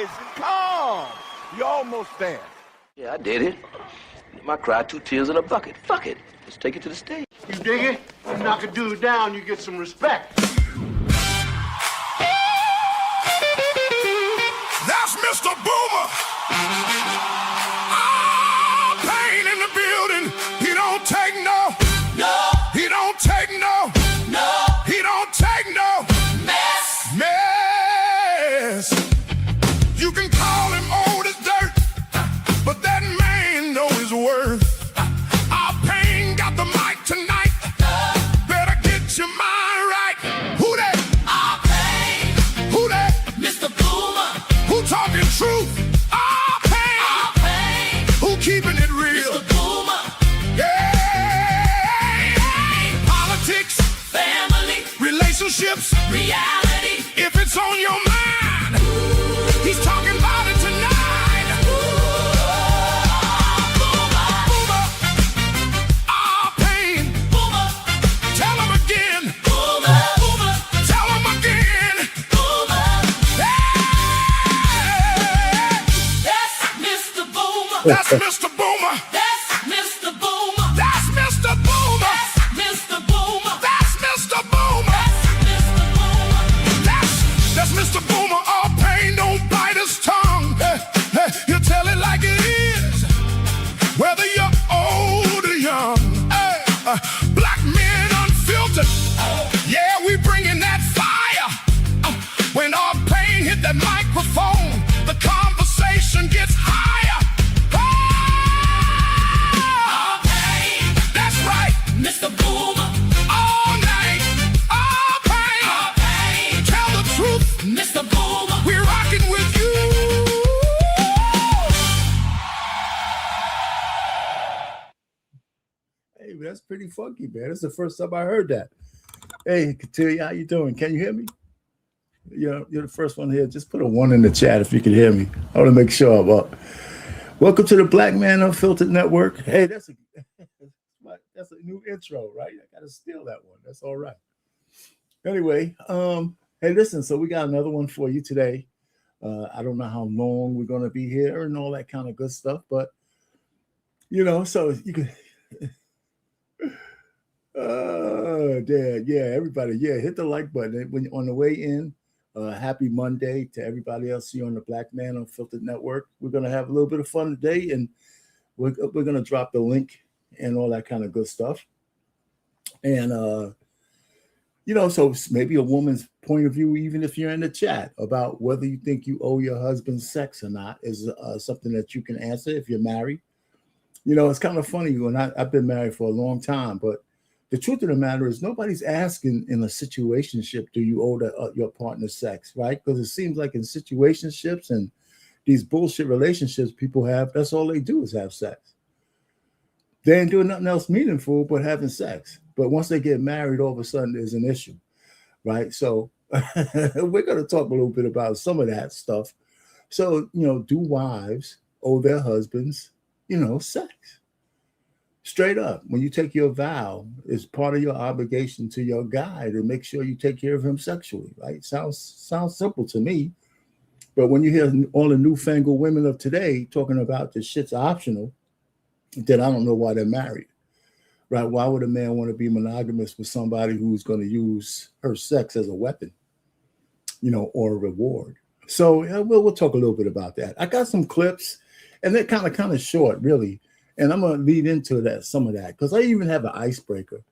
Jason, calm. You're almost there. Yeah, I did it. I cried 2 tears in a bucket. Fuck it. Let's take it to the stage. You dig it? You knock a dude down, you get some respect. That's Mr. Boomer. Ah, pain in the building. He don't take no. No. He don't take no. No. He don't take no. Mess. You can call him old as dirt, but that man know his worth. Our pain got the mic tonight. Better get your mind right. Who that? Our pain. Who that? Mr. Boomer. Who talking truth? Our pain. Our pain. Who keeping it real? Mr. Boomer. Yeah. Politics. Family. Relationships. Reality. If it's on your mind, he's talking about it tonight. Boomer. Boomer. Our pain. Boomer. Tell him again. Boomer. Boomer. Tell him again. Boomer. Hey. That's Mr. Boomer. That's Mr. Boomer. That's Mr. Boomer. That's Mr. Boomer. That's Mr. Boomer. That's Mr. Boomer. That's Mr. Boomer. All pain don't bite his tongue. He'll tell it like it is, whether you're old or young. Black men unfiltered. Yeah, we bringing that fire. When our pain hit that microphone, the conversation gets higher. Our pain. That's right, Mr. Boomer. All night. Our pain. Our pain. Tell the truth, Mr. Boomer. We're rocking with you. Hey, that's pretty funky, man. That's the first time I heard that. Hey, Katilia, how you doing? Can you hear me? You're the first one here. Just put a 1 in the chat if you can hear me. I want to make sure I'm up. Welcome to the Black Man Unfiltered Network. Hey, that's a new intro, right? I gotta steal that one. That's all right. Anyway, hey, listen. So we got another one for you today. I don't know how long we're gonna be here and all that kind of good stuff, but so you can. Yeah, everybody, hit the like button when on the way in. Happy Monday to everybody else here on the Black Man Unfiltered Network. We're gonna have a little bit of fun today, and we're gonna drop the link and all that kind of good stuff. And so maybe a woman's point of view, even if you're in the chat, about whether you think you owe your husband sex or not, is something that you can answer if you're married. It's kind of funny when I've been married for a long time, but the truth of the matter is nobody's asking in a situationship, do you owe your partner sex, right? Because it seems like in situationships and these bullshit relationships people have, that's all they do is have sex. They ain't doing nothing else meaningful but having sex. But once they get married, all of a sudden there's an issue, right? So we're going to talk a little bit about some of that stuff. So, do wives owe their husbands, sex? Straight up, when you take your vow, it's part of your obligation to your guy to make sure you take care of him sexually, right? Sounds simple to me. But when you hear all the newfangled women of today talking about this shit's optional, then I don't know why they're married, right? Why would a man want to be monogamous with somebody who's going to use her sex as a weapon, or a reward? So we'll talk a little bit about that. I got some clips, and they're kind of short, really. And I'm going to lead into some of that, because I even have an icebreaker.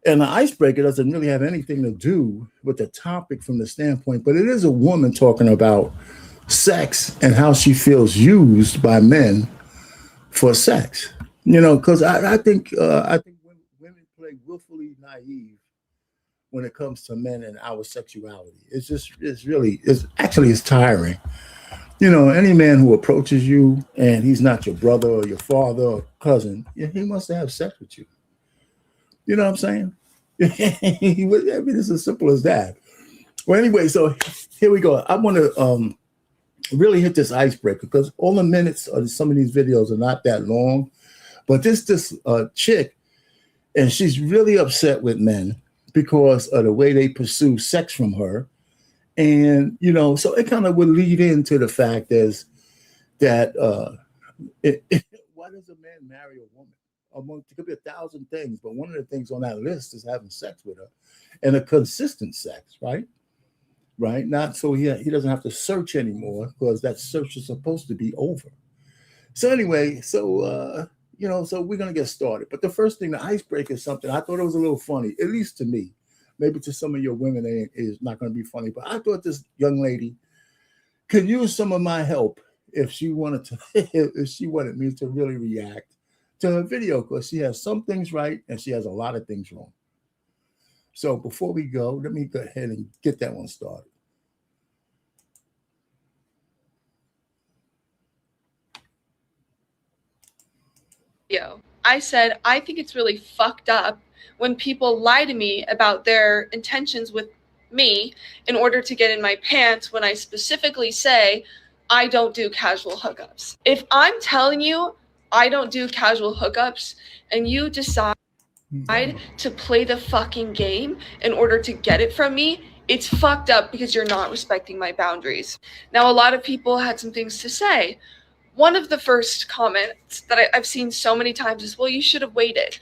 And the icebreaker doesn't really have anything to do with the topic from the standpoint, but it is a woman talking about sex and how she feels used by men for sex. Because I think women play willfully naive when it comes to men and our sexuality. It's tiring. Any man who approaches you and he's not your brother or your father or cousin, he wants to have sex with you. You know what I'm saying? It's as simple as that. Well, anyway, so here we go. I want to really hit this icebreaker because all the minutes of some of these videos are not that long. But this chick, and she's really upset with men because of the way they pursue sex from her. And so it kind of would lead into the fact as that why does a man marry a woman? It could be 1,000 things, but one of the things on that list is having sex with her, and a consistent sex, right? Right? Not so he doesn't have to search anymore, because that search is supposed to be over. So anyway, so we're gonna get started. But the first thing, the icebreaker, is something I thought it was a little funny, at least to me. Maybe to some of your women, it is not going to be funny. But I thought this young lady could use some of my help if she wanted me to really react to her video, because she has some things right and she has a lot of things wrong. So before we go, let me go ahead and get that one started. I said, I think it's really fucked up when people lie to me about their intentions with me in order to get in my pants, when I specifically say I don't do casual hookups. If I'm telling you I don't do casual hookups and you decide to play the fucking game in order to get it from me, it's fucked up because you're not respecting my boundaries. Now, a lot of people had some things to say. One of the first comments that I've seen so many times is, well, you should have waited.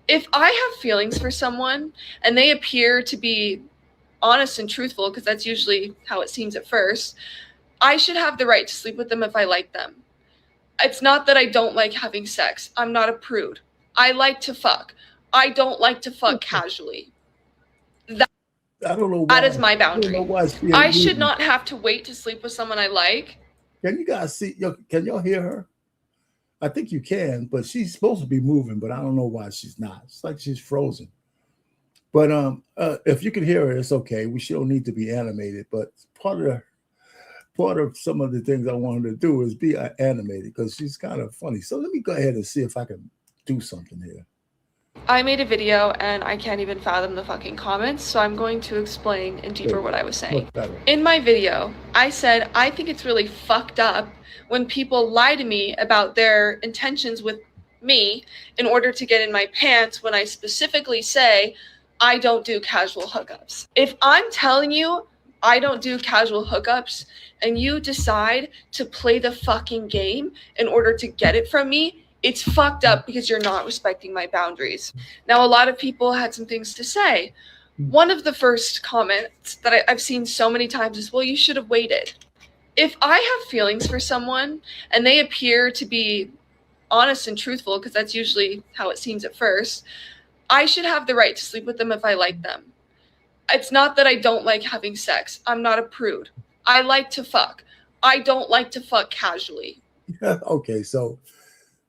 If I have feelings for someone and they appear to be honest and truthful, because that's usually how it seems at first, I should have the right to sleep with them if I like them. It's not that I don't like having sex. I'm not a prude. I like to fuck. I don't like to fuck casually. I don't know why. That is my boundary. I should not have to wait to sleep with someone I like. Can you guys see? Can y'all hear her? I think you can, but she's supposed to be moving, but I don't know why she's not. It's like she's frozen. But if you can hear her, it's okay. She don't need to be animated. But part of some of the things I wanted to do is be animated, because she's kind of funny. So let me go ahead and see if I can do something here. I made a video and I can't even fathom the fucking comments, so I'm going to explain in deeper what I was saying. In my video, I said, I think it's really fucked up when people lie to me about their intentions with me in order to get in my pants, when I specifically say I don't do casual hookups. If I'm telling you I don't do casual hookups and you decide to play the fucking game in order to get it from me, it's fucked up because you're not respecting my boundaries. Now, a lot of people had some things to say. One of the first comments that I've seen so many times is, well, you should have waited. If I have feelings for someone and they appear to be honest and truthful, because that's usually how it seems at first, I should have the right to sleep with them if I like them. It's not that I don't like having sex. I'm not a prude. I like to fuck. I don't like to fuck casually. Okay, so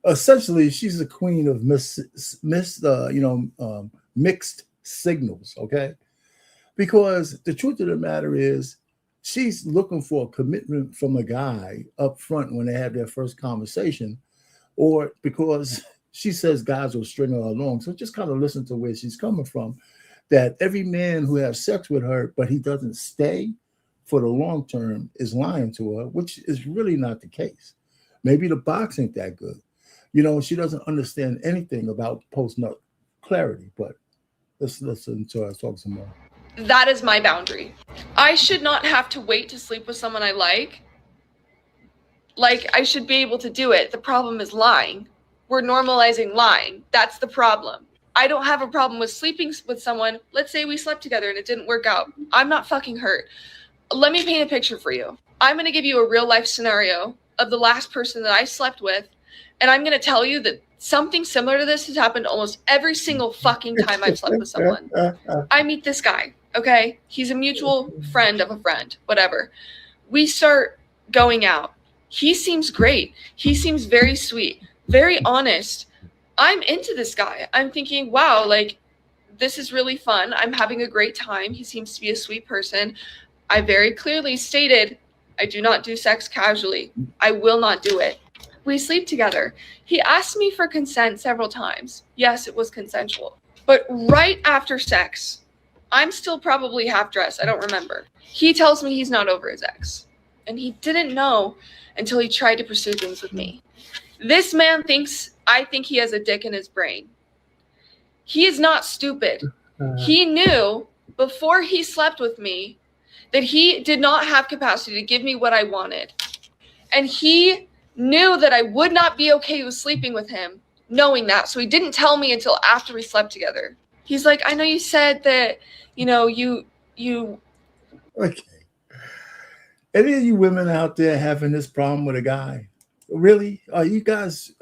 essentially, she's the queen of mixed signals, okay? Because the truth of the matter is, she's looking for a commitment from a guy up front when they have their first conversation, or because she says guys will string her along. So just kind of listen to where she's coming from, that every man who has sex with her, but he doesn't stay for the long term, is lying to her, which is really not the case. Maybe the box ain't that good. She doesn't understand anything about post-nut clarity, but let's listen to her talk some more. That is my boundary. I should not have to wait to sleep with someone I like. Like, I should be able to do it. The problem is lying. We're normalizing lying. That's the problem. I don't have a problem with sleeping with someone. Let's say we slept together and it didn't work out. I'm not fucking hurt. Let me paint a picture for you. I'm going to give you a real life scenario of the last person that I slept with. And I'm going to tell you that something similar to this has happened almost every single fucking time I've slept with someone. I meet this guy, okay? He's a mutual friend of a friend, whatever. We start going out. He seems great. He seems very sweet, very honest. I'm into this guy. I'm thinking, wow, like, this is really fun. I'm having a great time. He seems to be a sweet person. I very clearly stated, I do not do sex casually. I will not do it. We sleep together. He asked me for consent several times. Yes, it was consensual. But right after sex, I'm still probably half dressed. I don't remember. He tells me he's not over his ex. And he didn't know until he tried to pursue things with me. This man thinks I think he has a dick in his brain. He is not stupid. He knew before he slept with me that he did not have capacity to give me what I wanted. And he knew that I would not be okay with sleeping with him, knowing that. So he didn't tell me until after we slept together. He's like, I know you said that, you know, you. Okay. Any of you women out there having this problem with a guy? Really? Are you guys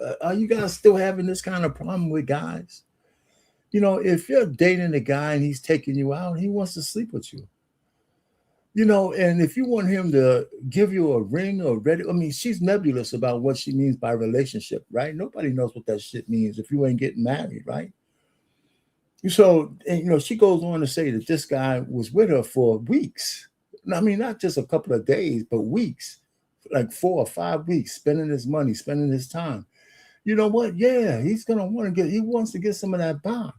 still having this kind of problem with guys? You know, if you're dating a guy and he's taking you out, he wants to sleep with you. You know, and if you want him to give you a ring or ready, I mean, she's nebulous about what she means by relationship, right? Nobody knows what that shit means if you ain't getting married, right? So, and, you know, she goes on to say that this guy was with her for weeks. I mean, not just a couple of days, but weeks, like 4 or 5 weeks, spending his money, spending his time. You know what? Yeah, he wants to get some of that box.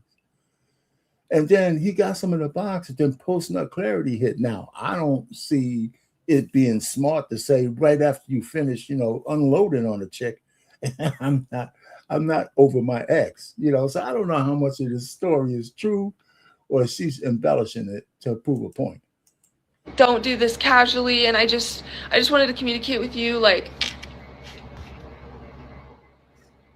And then he got some of the box, and then post-nut clarity hit. Now, I don't see it being smart to say right after you finish, you know, unloading on a chick, I'm not over my ex, you know. So I don't know how much of this story is true or she's embellishing it to prove a point. Don't do this casually, and I just wanted to communicate with you, like,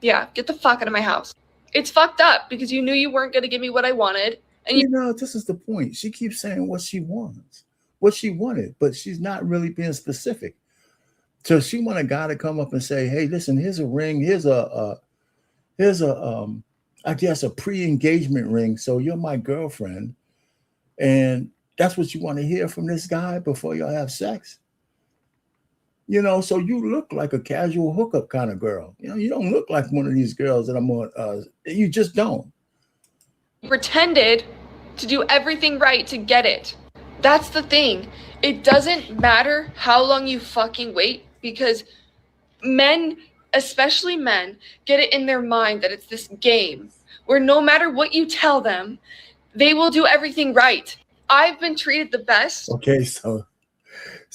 yeah, get the fuck out of my house. It's fucked up because you knew you weren't going to give me what I wanted. And you know, this is the point. She keeps saying what she wants, what she wanted, but she's not really being specific. So she want a guy to come up and say, hey, listen, here's a ring. Here's a I guess a pre-engagement ring. So you're my girlfriend. And that's what you want to hear from this guy before y'all have sex. You know, so you look like a casual hookup kind of girl. You know, you don't look like one of these girls that I'm on. You just don't. Pretended to do everything right to get it. That's the thing. It doesn't matter how long you fucking wait, because men, especially men, get it in their mind that it's this game where no matter what you tell them, they will do everything right. I've been treated the best. Okay, so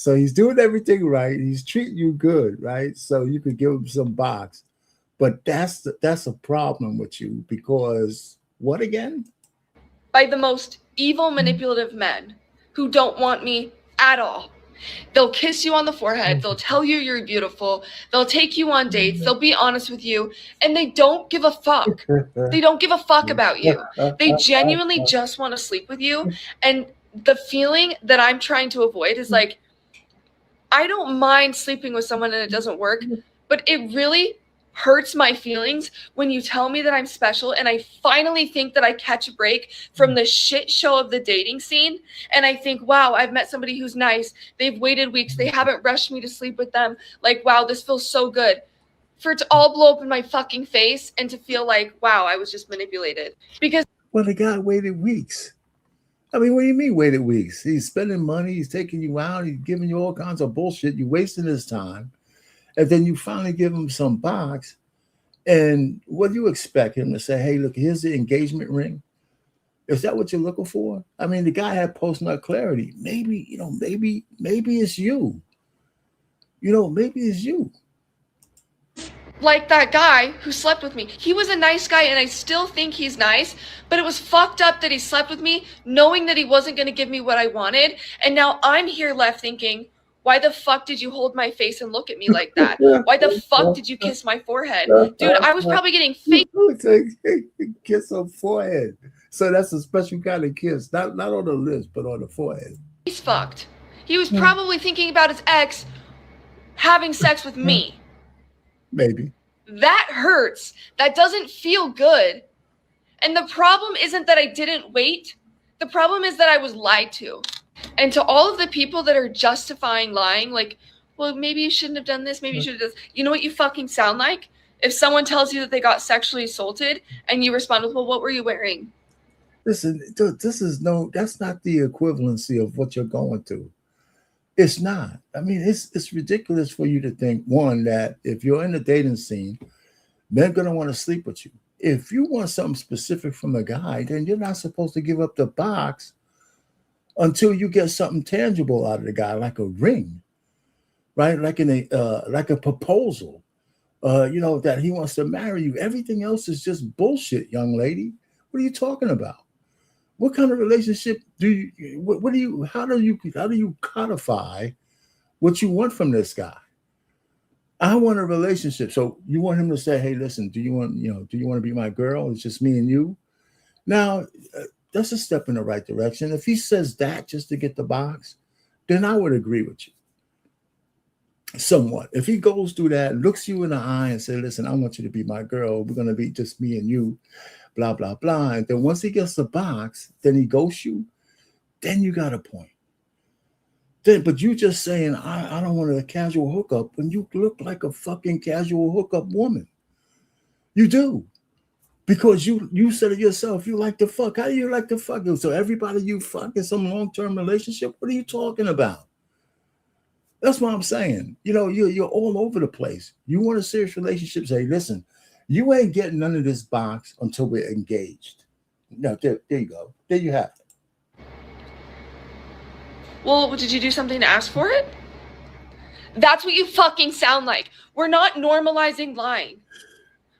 he's doing everything right. He's treating you good, right? So you could give him some box. But that's a problem with you, because what again? By the most evil, manipulative men who don't want me at all. They'll kiss you on the forehead. They'll tell you you're beautiful. They'll take you on dates. They'll be honest with you. And they don't give a fuck. They don't give a fuck about you. They genuinely just want to sleep with you. And the feeling that I'm trying to avoid is like, I don't mind sleeping with someone and it doesn't work, but it really hurts my feelings when you tell me that I'm special, and I finally think that I catch a break from the shit show of the dating scene, and I think, wow, I've met somebody who's nice. They've waited weeks. They haven't rushed me to sleep with them. Like, wow, this feels so good. For it to all blow up in my fucking face and to feel like, wow, I was just manipulated. Because well, the guy waited weeks. I mean, what do you mean waited weeks? He's spending money. He's taking you out. He's giving you all kinds of bullshit. You're wasting his time. And then you finally give him some box. And what do you expect him to say? Hey, look, here's the engagement ring. Is that what you're looking for? I mean, the guy had post-nut clarity. Maybe, you know, maybe it's you. You know, maybe it's you. Like that guy who slept with me. He was a nice guy, and I still think he's nice, but it was fucked up that he slept with me knowing that he wasn't going to give me what I wanted. And now I'm here left thinking, why the fuck did you hold my face and look at me like that? Why the fuck did you kiss my forehead? Dude, I was probably getting fake. Kiss on forehead. So that's a special kind of kiss. Not on the lips, but on the forehead. He's fucked. He was probably thinking about his ex having sex with me. Maybe. That hurts. That doesn't feel good. And the problem isn't that I didn't wait. The problem is that I was lied to. And to all of the people that are justifying lying, like, well, maybe you shouldn't have done this. Maybe you should have done this. You know what you fucking sound like? If someone tells you that they got sexually assaulted and you respond with, well, what were you wearing? Listen, that's not the equivalency of what you're going through. It's not. I mean, it's ridiculous for you to think, one, that if you're in the dating scene, they're going to want to sleep with you. If you want something specific from a guy, then you're not supposed to give up the box until you get something tangible out of the guy, like a ring, right? Like a proposal, you know, that he wants to marry you. Everything else is just bullshit, young lady. What are you talking about? What kind of relationship do you? What do you? How do you codify what you want from this guy? I want a relationship. So you want him to say, "Hey, listen, do you want to be my girl? It's just me and you." Now, that's a step in the right direction. If he says that just to get the box, then I would agree with you. Somewhat. If he goes through that, looks you in the eye and say, "Listen, I want you to be my girl. We're gonna be just me and you," blah blah blah. And then once he gets the box, then he ghosts you. Then you got a point. But you just saying, I don't want a casual hookup when you look like a fucking casual hookup woman. You do. Because you said it yourself, you like to fuck. How do you like to fuck? So everybody you fuck in some long-term relationship, what are you talking about? That's what I'm saying. You're all over the place. You want a serious relationship, say, listen, you ain't getting none of this box until we're engaged. No, there you go. There you have it. Well, did you do something to ask for it? That's what you fucking sound like. We're not normalizing lying.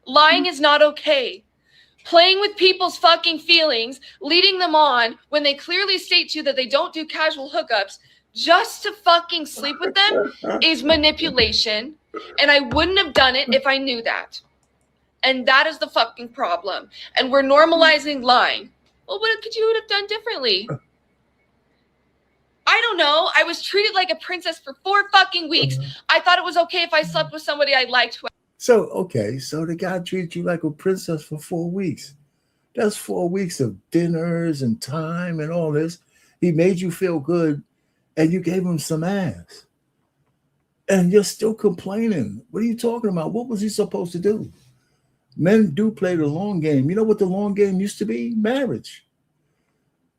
Lying is not okay. Playing with people's fucking feelings, leading them on when they clearly state to you that they don't do casual hookups just to fucking sleep with them is manipulation. And I wouldn't have done it if I knew that. And that is the fucking problem. And we're normalizing lying. Well, what could you have done differently? I don't know. I was treated like a princess for 4 fucking weeks. I thought it was okay if I slept with somebody I liked. So the guy treated you like a princess for 4 weeks. That's 4 weeks of dinners and time and all this. He made you feel good and you gave him some ass. And you're still complaining. What are you talking about? What was he supposed to do? Men do play the long game. You know what the long game used to be? Marriage.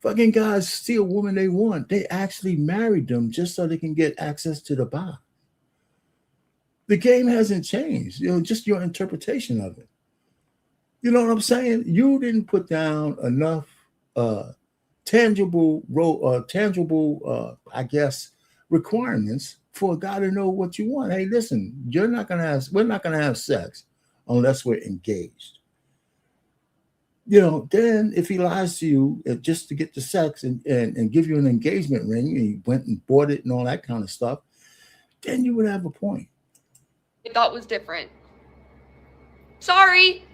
Fucking guys see a woman they want. They actually married them just so they can get access to the box. The game hasn't changed. Just your interpretation of it. You know what I'm saying? You didn't put down enough tangible, I guess, requirements for a guy to know what you want. Hey, listen, we're not gonna have sex unless we're engaged. Then if he lies to you just to get the sex and give you an engagement ring, and he went and bought it and all that kind of stuff, then you would have a point. I thought was different. Sorry.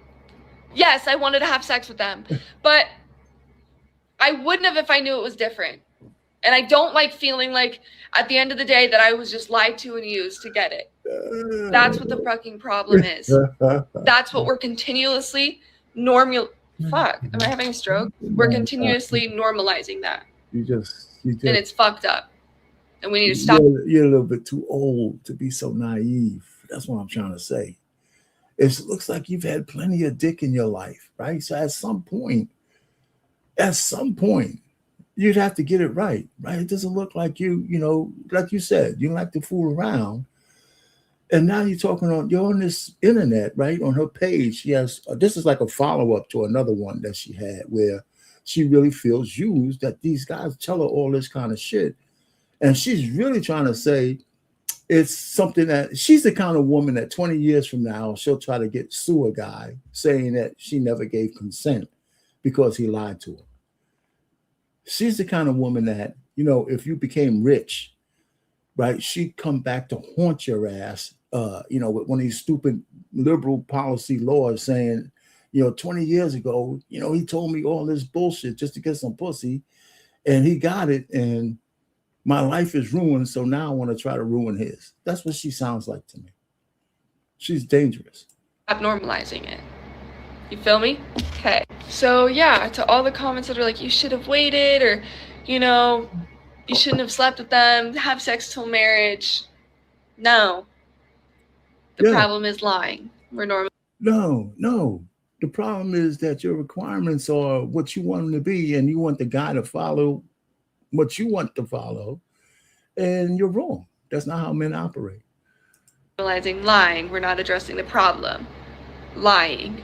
Yes, I wanted to have sex with them, but I wouldn't have if I knew it was different. And I don't like feeling like at the end of the day that I was just lied to and used to get it. That's what the fucking problem is. That's what we're continuously Fuck, am I having a stroke? We're continuously normalizing that. You just and it's fucked up. And we need to stop. You're a little bit too old to be so naive. That's what I'm trying to say. It looks like you've had plenty of dick in your life, right? So at some point, you'd have to get it right? It doesn't look like like you said, you like to fool around. And now you're on this internet, right? On her page, she has, this is like a follow-up to another one that she had where she really feels used, that these guys tell her all this kind of shit. And she's really trying to say it's something that she's the kind of woman that 20 years from now, she'll try to sue a guy saying that she never gave consent because he lied to her. She's the kind of woman that, if you became rich, right, she'd come back to haunt your ass, with one of these stupid liberal policy laws saying, 20 years ago, he told me all this bullshit just to get some pussy and he got it and my life is ruined. So now I want to try to ruin his. That's what she sounds like to me. She's dangerous. Stop normalizing it. You feel me? Okay. So yeah, to all the comments that are like, you should have waited or, you shouldn't have slept with them, have sex till marriage. No. The problem is lying. We're normal. No. The problem is that your requirements are what you want them to be, and you want the guy to follow what you want to follow, and you're wrong. That's not how men operate. Realizing lying, we're not addressing the problem. Lying.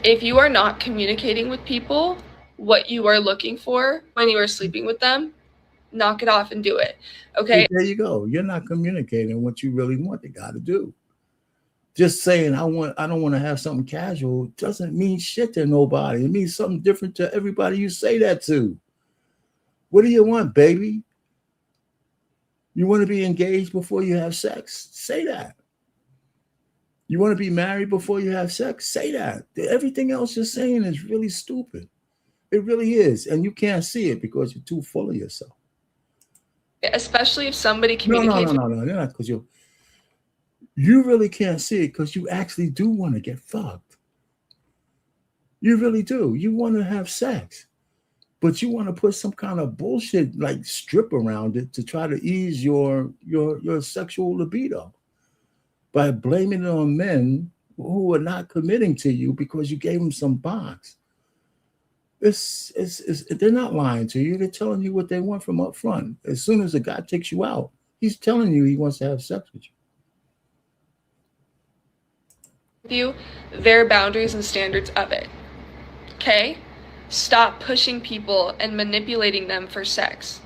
If you are not communicating with people what you are looking for when you are sleeping with them, knock it off and do it. Okay. There you go. You're not communicating what you really want the guy to do. Just saying I don't want to have something casual doesn't mean shit to nobody. It means something different to everybody you say that to. What do you want, baby? You want to be engaged before you have sex? Say that. You want to be married before you have sex? Say that. Everything else you're saying is really stupid. It really is. And you can't see it because you're too full of yourself. Especially if somebody communicates. No. You're not, because you really can't see it because you actually do want to get fucked. You really do. You want to have sex, but you want to put some kind of bullshit like strip around it to try to ease your sexual libido by blaming it on men who are not committing to you because you gave them some box. They're not lying to you. They're telling you what they want from up front. As soon as a guy takes you out, he's telling you he wants to have sex with you. You their boundaries and standards of it. Okay? Stop pushing people and manipulating them for sex.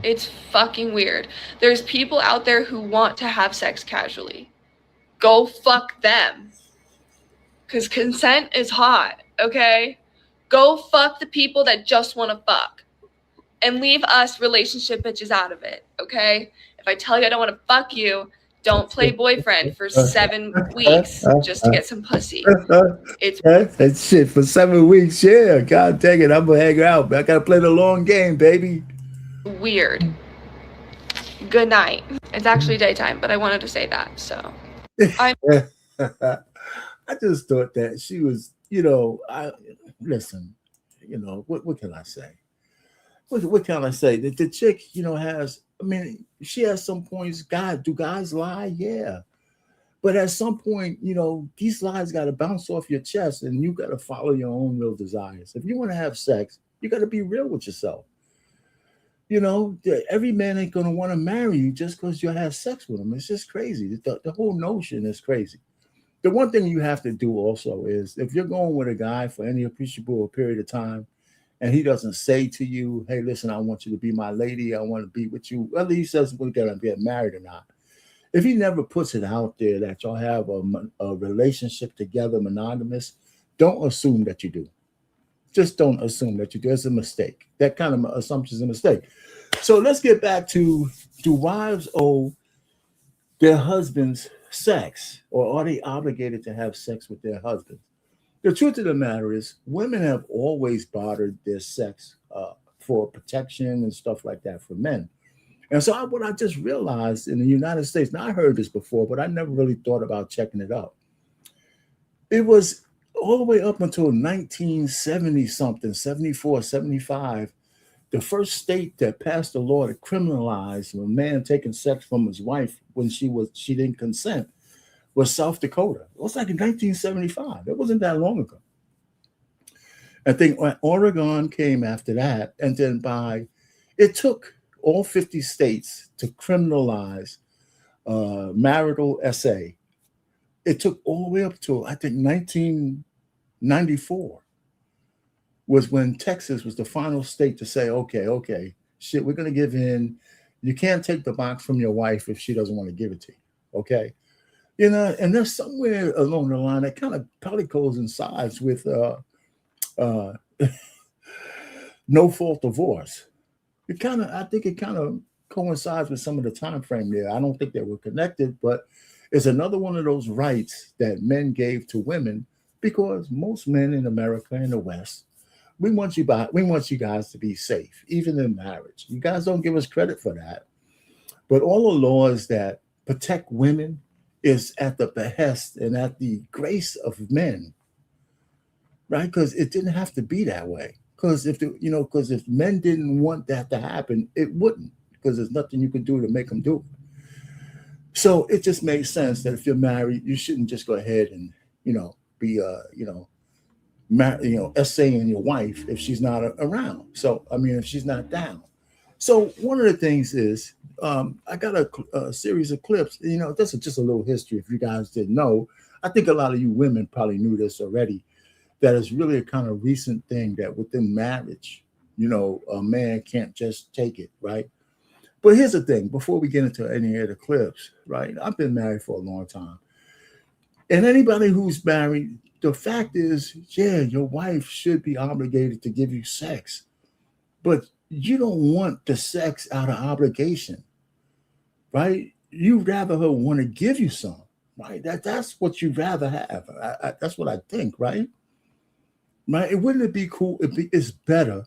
It's fucking weird. There's people out there who want to have sex casually. Go fuck them. Because consent is hot, okay? Go fuck the people that just want to fuck. And leave us relationship bitches out of it, okay? If I tell you I don't want to fuck you, don't play boyfriend for 7 weeks just to get some pussy. It's that shit for 7 weeks. Yeah, God dang it, I'm gonna hang out. I gotta play the long game, baby. weird. Good night. It's actually daytime, but I wanted to say that. So I just thought that she was, listen, what can I say? What can I say? The chick, has, she has some points. God, do guys lie? Yeah. But at some point, these lies got to bounce off your chest and you got to follow your own real desires. If you want to have sex, you got to be real with yourself. Every man ain't going to want to marry you just because you have sex with him. It's just crazy. The whole notion is crazy. The one thing you have to do also is if you're going with a guy for any appreciable period of time and he doesn't say to you, hey, listen, I want you to be my lady. I want to be with you. Whether he says we're going to get married or not. If he never puts it out there that y'all have a relationship together, monogamous, don't assume that you do. Just don't assume that you do. It's a mistake. That kind of assumption is a mistake. So let's get back to, do wives owe their husbands sex, or are they obligated to have sex with their husbands? The truth of the matter is women have always bartered their sex for protection and stuff like that for men. And so what I just realized in the United States, now I heard this before, but I never really thought about checking it out. It was all the way up until 1970 something, 74, 75, the first state that passed a law to criminalize a man taking sex from his wife when she didn't consent was South Dakota. It was like in 1975. It wasn't that long ago. I think Oregon came after that. And then it took all 50 states to criminalize marital SA. It took all the way up to, I think, 1994 was when Texas was the final state to say, okay, shit, we're going to give in. You can't take the box from your wife if she doesn't want to give it to you, okay? And there's somewhere along the line that kind of probably coincides with no-fault divorce. I think it kind of coincides with some of the time frame there. I don't think they were connected, but it's another one of those rights that men gave to women because most men in America and the West, we want you guys to be safe, even in marriage. You guys don't give us credit for that. But all the laws that protect women is at the behest and at the grace of men, right? Because it didn't have to be that way. Because if men didn't want that to happen, it wouldn't, because there's nothing you could do to make them do it. So it just makes sense that if you're married, you shouldn't just go ahead and be essaying your wife if she's not around. So if she's not down. So one of the things is I got a series of clips. This is just a little history. If you guys didn't know, I think a lot of you women probably knew this already. That is really a kind of recent thing that within marriage, a man can't just take it, right? But here's the thing, before we get into any of the clips, right? I've been married for a long time. And anybody who's married, the fact is, yeah, your wife should be obligated to give you sex, but you don't want the sex out of obligation, right? You rather her want to give you some, right? That's what you rather have. That's what I think, right? Right? Wouldn't it be cool? It's better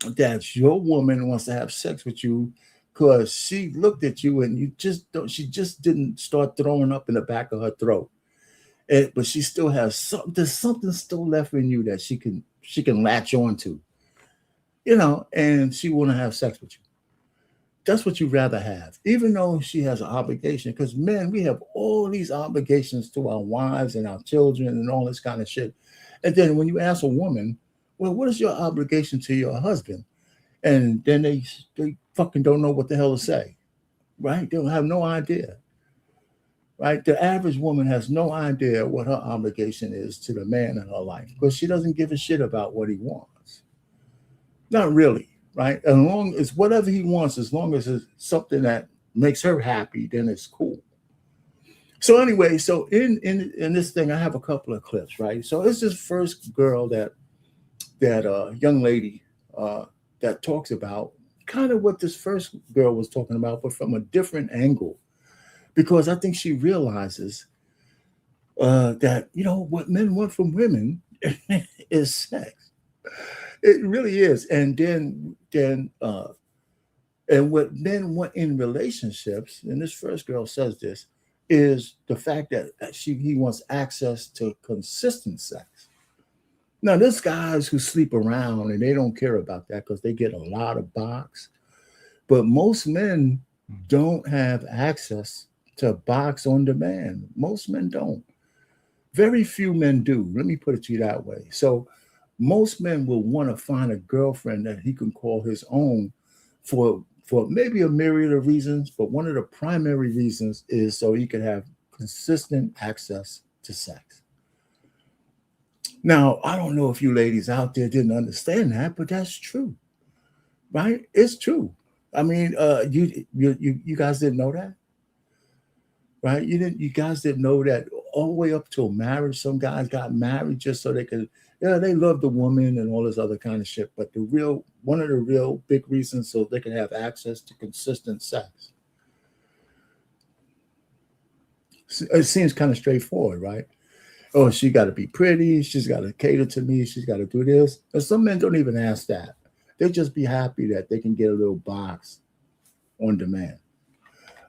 that your woman wants to have sex with you because she looked at you and you just don't. She just didn't start throwing up in the back of her throat, but she still has something. There's something still left in you that she can latch on to, and she want to have sex with you. That's what you rather have, even though she has an obligation. Because men, we have all these obligations to our wives and our children and all this kind of shit. And then when you ask a woman, well, what is your obligation to your husband? And then they fucking don't know what the hell to say, right? They don't have no idea, right? The average woman has no idea what her obligation is to the man in her life because she doesn't give a shit about what he wants. Not really. Right, as long as whatever he wants, as long as it's something that makes her happy, then it's cool. So anyway, so in this thing, I have a couple of clips, right? So it's this first girl that young lady that talks about kind of what this first girl was talking about, but from a different angle, because I think she realizes that what men want from women is sex. It really is. And then and what men want in relationships, and this first girl says this, is the fact that he wants access to consistent sex. Now, there's guys who sleep around and they don't care about that because they get a lot of box. But most men don't have access to box on demand. Most men don't. Very few men do. Let me put it to you that way. So most men will want to find a girlfriend that he can call his own for maybe a myriad of reasons, but one of the primary reasons is so he can have consistent access to sex. Now, I don't know if you ladies out there didn't understand that, but that's true, right? It's true. I mean, you guys didn't know that, right? You guys didn't know that all the way up till marriage. Some guys got married just so they could. Yeah, they love the woman and all this other kind of shit. But one of the real big reasons so they can have access to consistent sex. It seems kind of straightforward, right? Oh, she got to be pretty. She's got to cater to me. She's got to do this. And some men don't even ask that. They just be happy that they can get a little box on demand.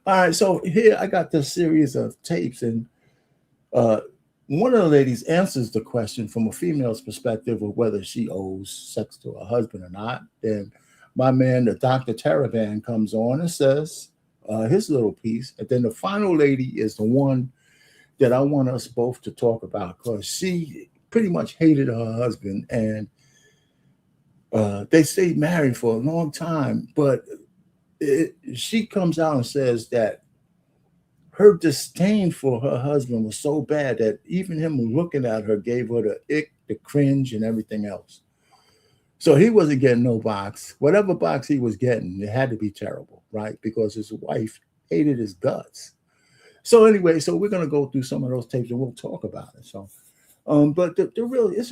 All right, so here I got this series of tapes, and one of the ladies answers the question from a female's perspective of whether she owes sex to her husband or not. Then my man, the Dr. Taravan, comes on and says his little piece. And then the final lady is the one that I want us both to talk about because she pretty much hated her husband. And they stayed married for a long time. But she comes out and says that her disdain for her husband was so bad that even him looking at her gave her the ick, the cringe, and everything else. So he wasn't getting no box. Whatever box he was getting, it had to be terrible, right? Because his wife hated his guts. So anyway, so we're going to go through some of those tapes and we'll talk about it. So, but it's a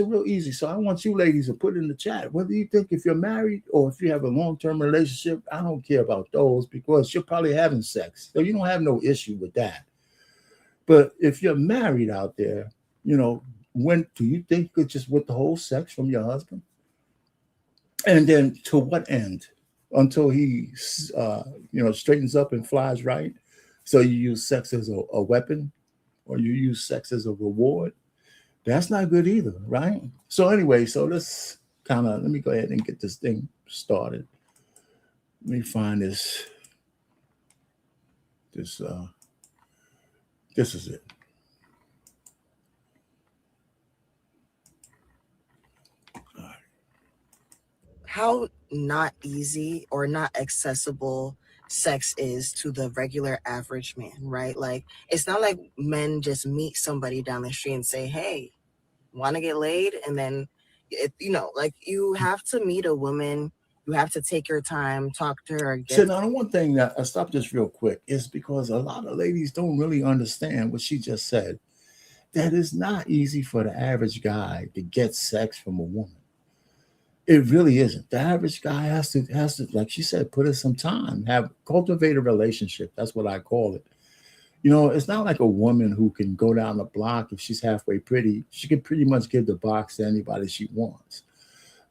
real easy. So I want you ladies to put in the chat, whether you think if you're married or if you have a long-term relationship, I don't care about those because you're probably having sex. So you don't have no issue with that. But if you're married out there, when do you think you could just withhold sex from your husband? And then to what end? Until he, straightens up and flies right. So you use sex as a weapon or you use sex as a reward. That's not good either, right? So anyway, so let me go ahead and get this thing started. Let me find this. This is it. All right. How not easy or not accessible sex is to the regular average man, right? Like, it's not like men just meet somebody down the street and say, hey, want to get laid? And then, like you have to meet a woman, you have to take your time, talk to her. So now the one thing that I stop this real quick is because a lot of ladies don't really understand what she just said. that is not easy for the average guy to get sex from a woman. It really isn't. The average guy has to, like she said, put in some time, have cultivate a relationship. That's what I call it. You know, it's not like a woman who can go down the block if she's halfway pretty. She can pretty much give the box to anybody she wants.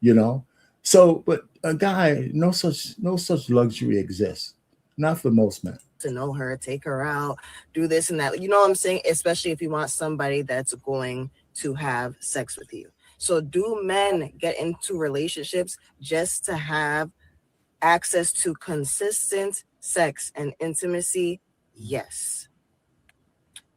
You know, so but a guy, no such luxury exists. Not for most men. To know her, take her out, do this and that. You know what I'm saying? Especially if you want somebody that's going to have sex with you. So do men get into relationships just to have access to consistent sex and intimacy? Yes.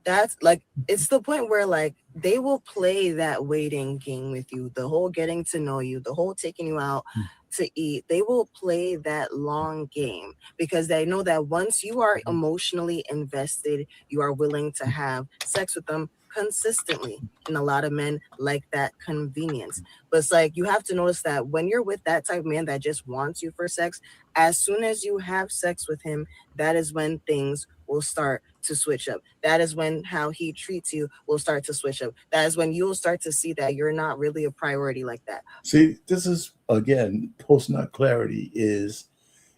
That's like, it's the point where like they will play that waiting game with you, the whole getting to know you, the whole taking you out to eat. They will play that long game because they know that once you are emotionally invested, you are willing to have sex with them consistently. And a lot of men like that convenience. But it's like you have to notice that when you're with that type of man that just wants you for sex, as soon as you have sex with him, that is when things will start to switch up. That is when how he treats you will start to switch up. That is when you'll start to see that you're not really a priority like that. See, this is again post nut clarity is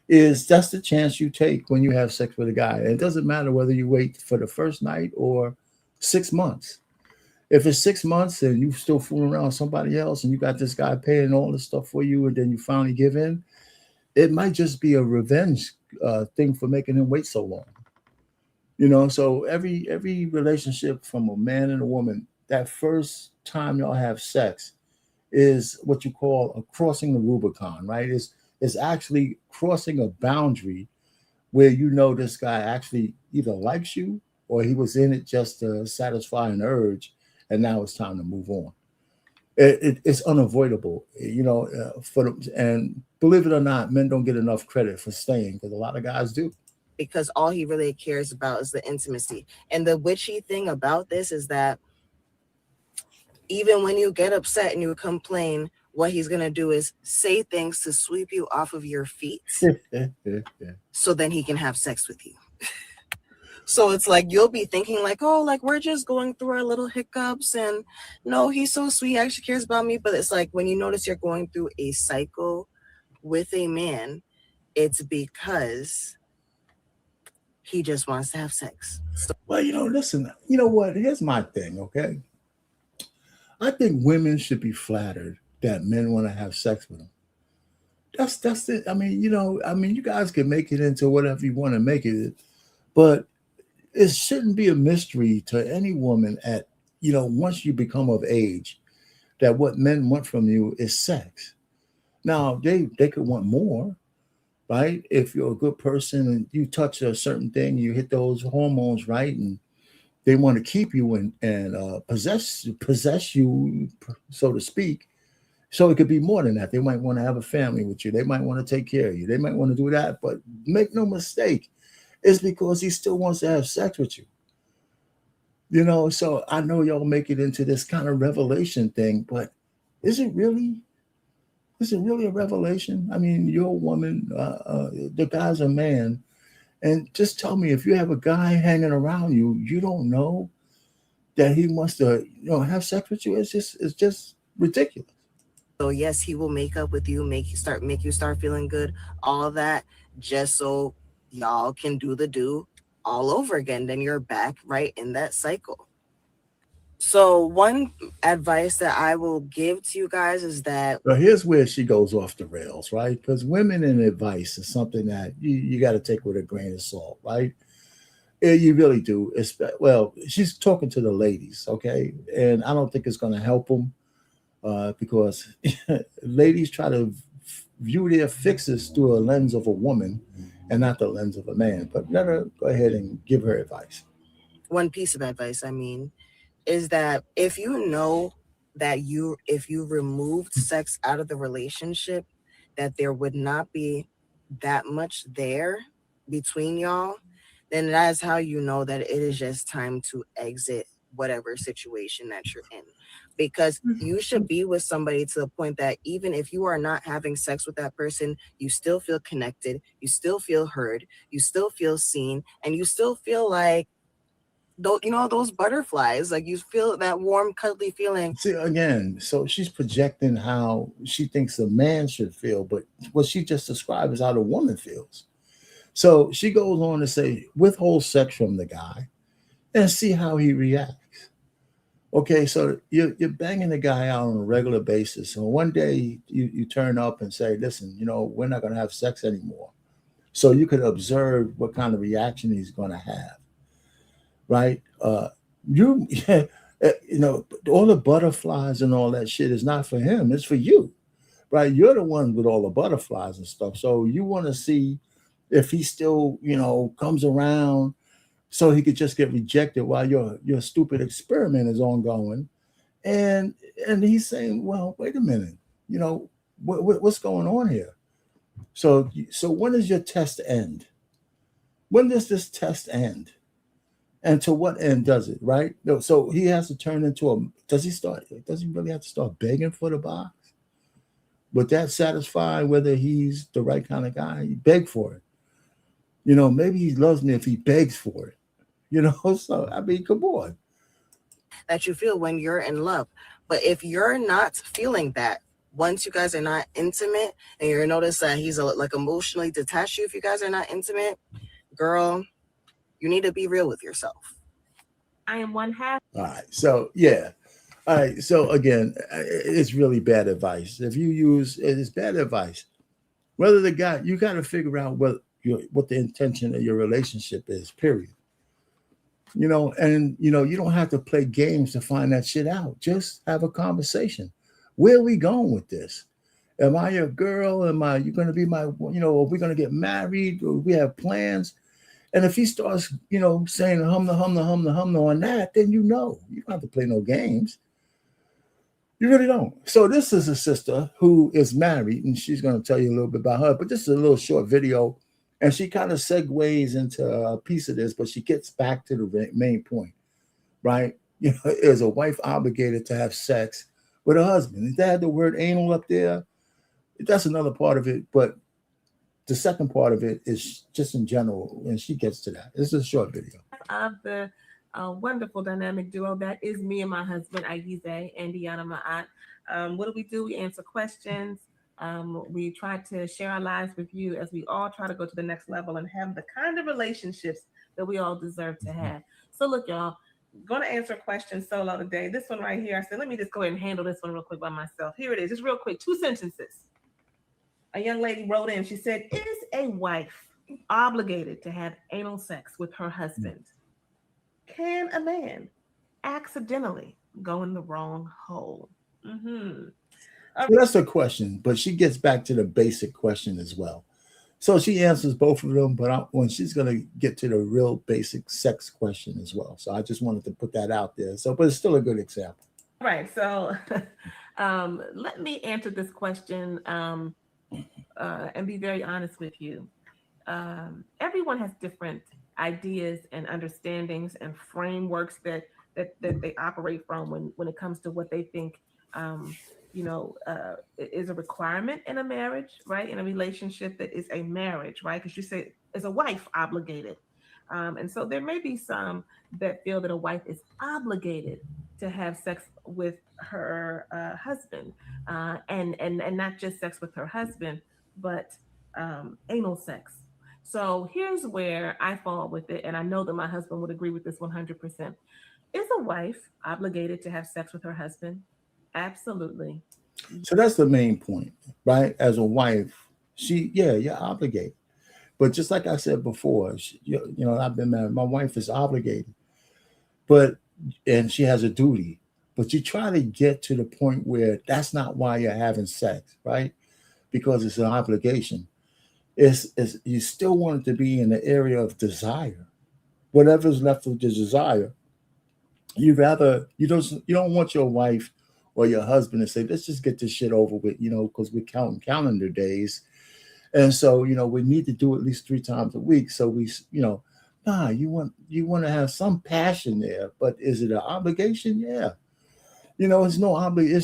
that's the chance you take when you have sex with a guy. And it doesn't matter whether you wait for the first night or 6 months. If it's 6 months and you still fooling around with somebody else and you got this guy paying all this stuff for you and then you finally give in, it might just be a revenge thing for making him wait so long. You know, so every relationship from a man and a woman, that first time y'all have sex is what you call a crossing the Rubicon, right? It's actually crossing a boundary where you know this guy actually either likes you or he was in it just to satisfy an urge, and now it's time to move on. It's unavoidable, you know. And believe it or not, men don't get enough credit for staying because a lot of guys do. Because all he really cares about is the intimacy. And the witchy thing about this is that even when you get upset and you complain, what he's going to do is say things to sweep you off of your feet so then he can have sex with you. So it's like you'll be thinking like, oh, like we're just going through our little hiccups and no, he's so sweet, he actually cares about me. But it's like when you notice you're going through a cycle with a man, it's because he just wants to have sex. So, well, you know, listen, you know what? Here's my thing, okay? I think women should be flattered that men want to have sex with them. That's it. I mean, you know, you guys can make it into whatever you want to make it, but it shouldn't be a mystery to any woman at, you know, once you become of age, that what men want from you is sex. Now, they could want more, right? If you're a good person and you touch a certain thing, you hit those hormones, right? And they want to keep you and possess you, so to speak. So it could be more than that. They might want to have a family with you. They might want to take care of you. They might want to do that. But make no mistake, it's because he still wants to have sex with you. You know, so I know y'all make it into this kind of revelation thing, but is it really a revelation? I mean, you're a woman, the guy's a man. And just tell me, if you have a guy hanging around you, you don't know that he wants to, you know, have sex with you. It's just ridiculous. So yes, he will make up with you, make you start feeling good, all that, just so y'all can do all over again. Then you're back right in that cycle. So one advice that I will give to you guys is that. Well, here's where she goes off the rails, right? Because women and advice is something that you got to take with a grain of salt, right? Yeah, you really do. Well, she's talking to the ladies, okay? And I don't think it's going to help them because ladies try to view their fixes through a lens of a woman and not the lens of a man. But let her go ahead and give her advice. One piece of advice, is that if you know that if you removed sex out of the relationship, that there would not be that much there between y'all, then that is how you know that it is just time to exit whatever situation that you're in. Because you should be with somebody to the point that even if you are not having sex with that person, you still feel connected, you still feel heard, you still feel seen, and you still feel like those butterflies, like you feel that warm, cuddly feeling. See, again, so she's projecting how she thinks a man should feel, but what she just described is how the woman feels. So she goes on to say, withhold sex from the guy and see how he reacts. Okay, so you're banging the guy out on a regular basis. And one day you turn up and say, listen, we're not going to have sex anymore. So you could observe what kind of reaction he's going to have, right? You, all the butterflies and all that shit is not for him. It's for you, right? You're the one with all the butterflies and stuff. So you want to see if he still, comes around so he could just get rejected while your stupid experiment is ongoing. And he's saying, well, wait a minute, what's going on here? So when does your test end? When does this test end? And to what end does it, right? No, so he has to turn into does he really have to start begging for the box? Would that satisfy whether he's the right kind of guy? He beg for it. Maybe he loves me if he begs for it. So I mean, come on. That you feel when you're in love. But if you're not feeling that, once you guys are not intimate and you notice that he's like emotionally detached you, if you guys are not intimate, girl, you need to be real with yourself. I am one half. All right. So, yeah. All right. So, again, it's really bad advice. It's bad advice. Whether the guy, you got to figure out what the intention of your relationship is, period. You don't have to play games to find that shit out. Just have a conversation. Where are we going with this? Am I your girl? You going to be my, are we going to get married? Or we have plans? And if he starts, saying hum the on that, then you don't have to play no games. You really don't. So this is a sister who is married, and she's going to tell you a little bit about her. But this is a little short video, and she kind of segues into a piece of this, but she gets back to the main point, right? Is a wife obligated to have sex with her husband? If they had the word anal up there, that's another part of it. But the second part of it is just in general, and she gets to that. This is a short video. Of the wonderful dynamic duo that is me and my husband, Ayize and Diana Ma'at. What do? We answer questions. We try to share our lives with you as we all try to go to the next level and have the kind of relationships that we all deserve to have. So look, y'all, going to answer questions solo today. This one right here, I said, let me just go ahead and handle this one real quick by myself. Here it is, just real quick, 2 sentences. A young lady wrote in, she said, is a wife obligated to have anal sex with her husband? Can a man accidentally go in the wrong hole? So that's her question, but she gets back to the basic question as well. So she answers both of them, but when she's going to get to the real basic sex question as well. So I just wanted to put that out there. So, but it's still a good example. All right. So let me answer this question and be very honest with you. Everyone has different ideas and understandings and frameworks that they operate from when it comes to what they think is a requirement in a marriage, right? In a relationship that is a marriage, right? Because you say, is a wife obligated? And so there may be some that feel that a wife is obligated to have sex with her husband, and not just sex with her husband, but anal sex. So here's where I fall with it, and I know that my husband would agree with this 100%. Is a wife obligated to have sex with her husband? Absolutely. So that's the main point, right? As a wife, you're obligated. But just like I said before, I've been married. My wife is obligated, and she has a duty. But you try to get to the point where that's not why you're having sex, right? Because it's an obligation. It's you still want it to be in the area of desire. Whatever's left of the desire, you don't want your wife or your husband to say, let's just get this shit over with, because we're counting calendar days. And so, we need to do at least 3 times a week. So you want to have some passion there, but is it an obligation? Yeah. It's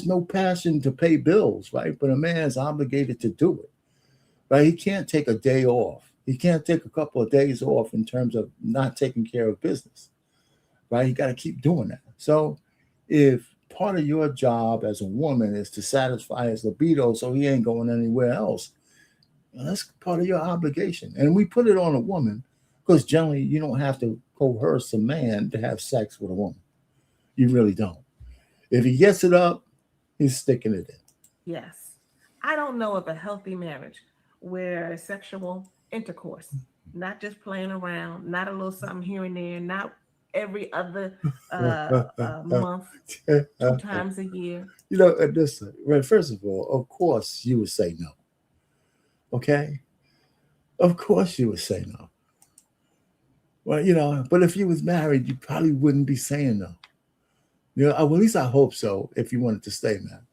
no passion to pay bills, right? But a man's obligated to do it, right? He can't take a day off. He can't take a couple of days off in terms of not taking care of business. right? You got to keep doing that. So if part of your job as a woman is to satisfy his libido so he ain't going anywhere else, that's part of your obligation. And we put it on a woman because generally you don't have to coerce a man to have sex with a woman. You really don't. If he gets it up, he's sticking it in. Yes. I don't know of a healthy marriage where sexual intercourse, not just playing around, not a little something here and there, not every other month, 2 times a year. You know, listen, well, first of all, of course you would say no. Okay? Of course you would say no. Well, you know, but if you was married, you probably wouldn't be saying no. You know, well, at least I hope so if you wanted to stay married.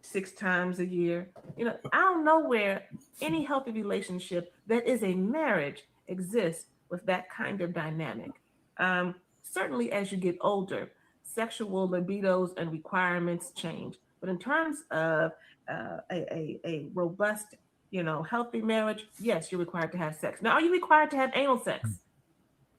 6 times a year. You know, I don't know where any healthy relationship that is a marriage exists with that kind of dynamic. Certainly as you get older, sexual libidos and requirements change. But in terms of a robust, you know, healthy marriage, yes, you're required to have sex. Now, are you required to have anal sex?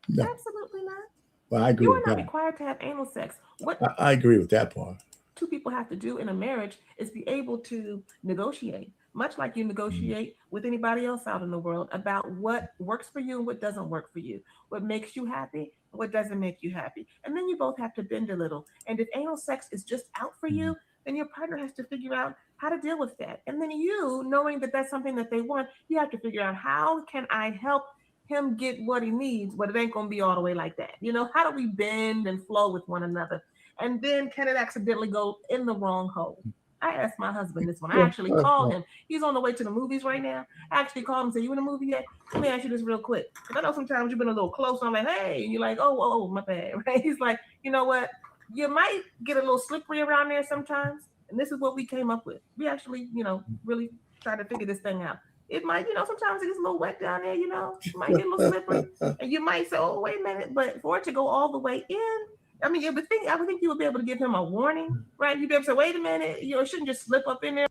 No. Absolutely not. Well, I agree You are with not that. required to have anal sex. What I agree with that part. 2 people have to do in a marriage is be able to negotiate, much like you negotiate with anybody else out in the world about what works for you and what doesn't work for you, what makes you happy, what doesn't make you happy. And then you both have to bend a little. And if anal sex is just out for you, then your partner has to figure out how to deal with that. And then you, knowing that that's something that they want, you have to figure out, how can I help him get what he needs, but it ain't going to be all the way like that. You know, how do we bend and flow with one another? And then can it accidentally go in the wrong hole? I asked my husband this one. I actually called him. He's on the way to the movies right now. I actually called him and said, "You in the movie yet? Let me ask you this real quick. Because I know sometimes you've been a little close. I'm like, hey, and you're like, oh, my bad." Right? He's like, you know what? You might get a little slippery around there sometimes. And this is what we came up with. We actually, you know, really tried to figure this thing out. It might, you know, sometimes it gets a little wet down there, you know, it might get a little slippery. And you might say, oh, wait a minute. But for it to go all the way in, I mean, I would think you would be able to give him a warning, right? You'd be able to say, wait a minute, you know, it shouldn't just slip up in there.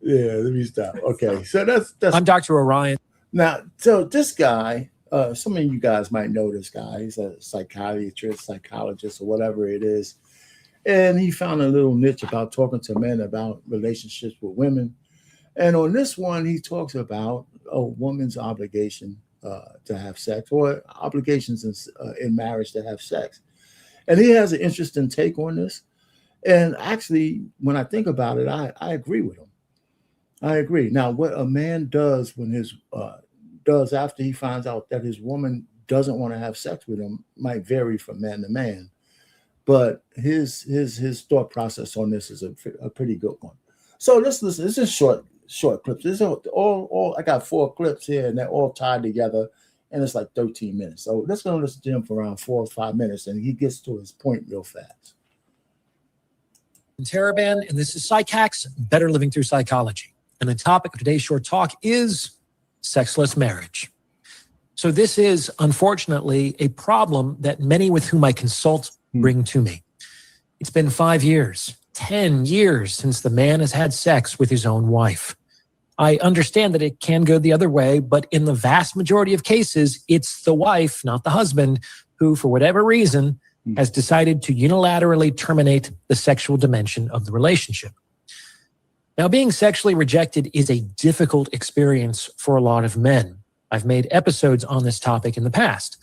Yeah, let me stop. Okay, so that's I'm Dr. Orion. now. So this guy, some of you guys might know this guy. He's a psychiatrist, psychologist, or whatever it is, and he found a little niche about talking to men about relationships with women. And on this one, he talks about a woman's obligation to have sex, or obligations in marriage to have sex. And he has an interesting take on this. And actually, when I think about it, I agree with him. I agree. Now, what a man does when does after he finds out that his woman doesn't want to have sex with him might vary from man to man. But his thought process on this is a pretty good one. So let's listen. This is short clips. This is all I got 4 clips here, and they're all tied together. And it's like 13 minutes. So let's go listen to him for around 4 or 5 minutes, and he gets to his point real fast. Taraban, and this is PsycHacks, Better Living Through Psychology. And the topic of today's short talk is sexless marriage. So this is, unfortunately, a problem that many with whom I consult bring to me. It's been 5 years, 10 years since the man has had sex with his own wife. I understand that it can go the other way, but in the vast majority of cases, it's the wife, not the husband, who, for whatever reason, has decided to unilaterally terminate the sexual dimension of the relationship. Now, being sexually rejected is a difficult experience for a lot of men. I've made episodes on this topic in the past.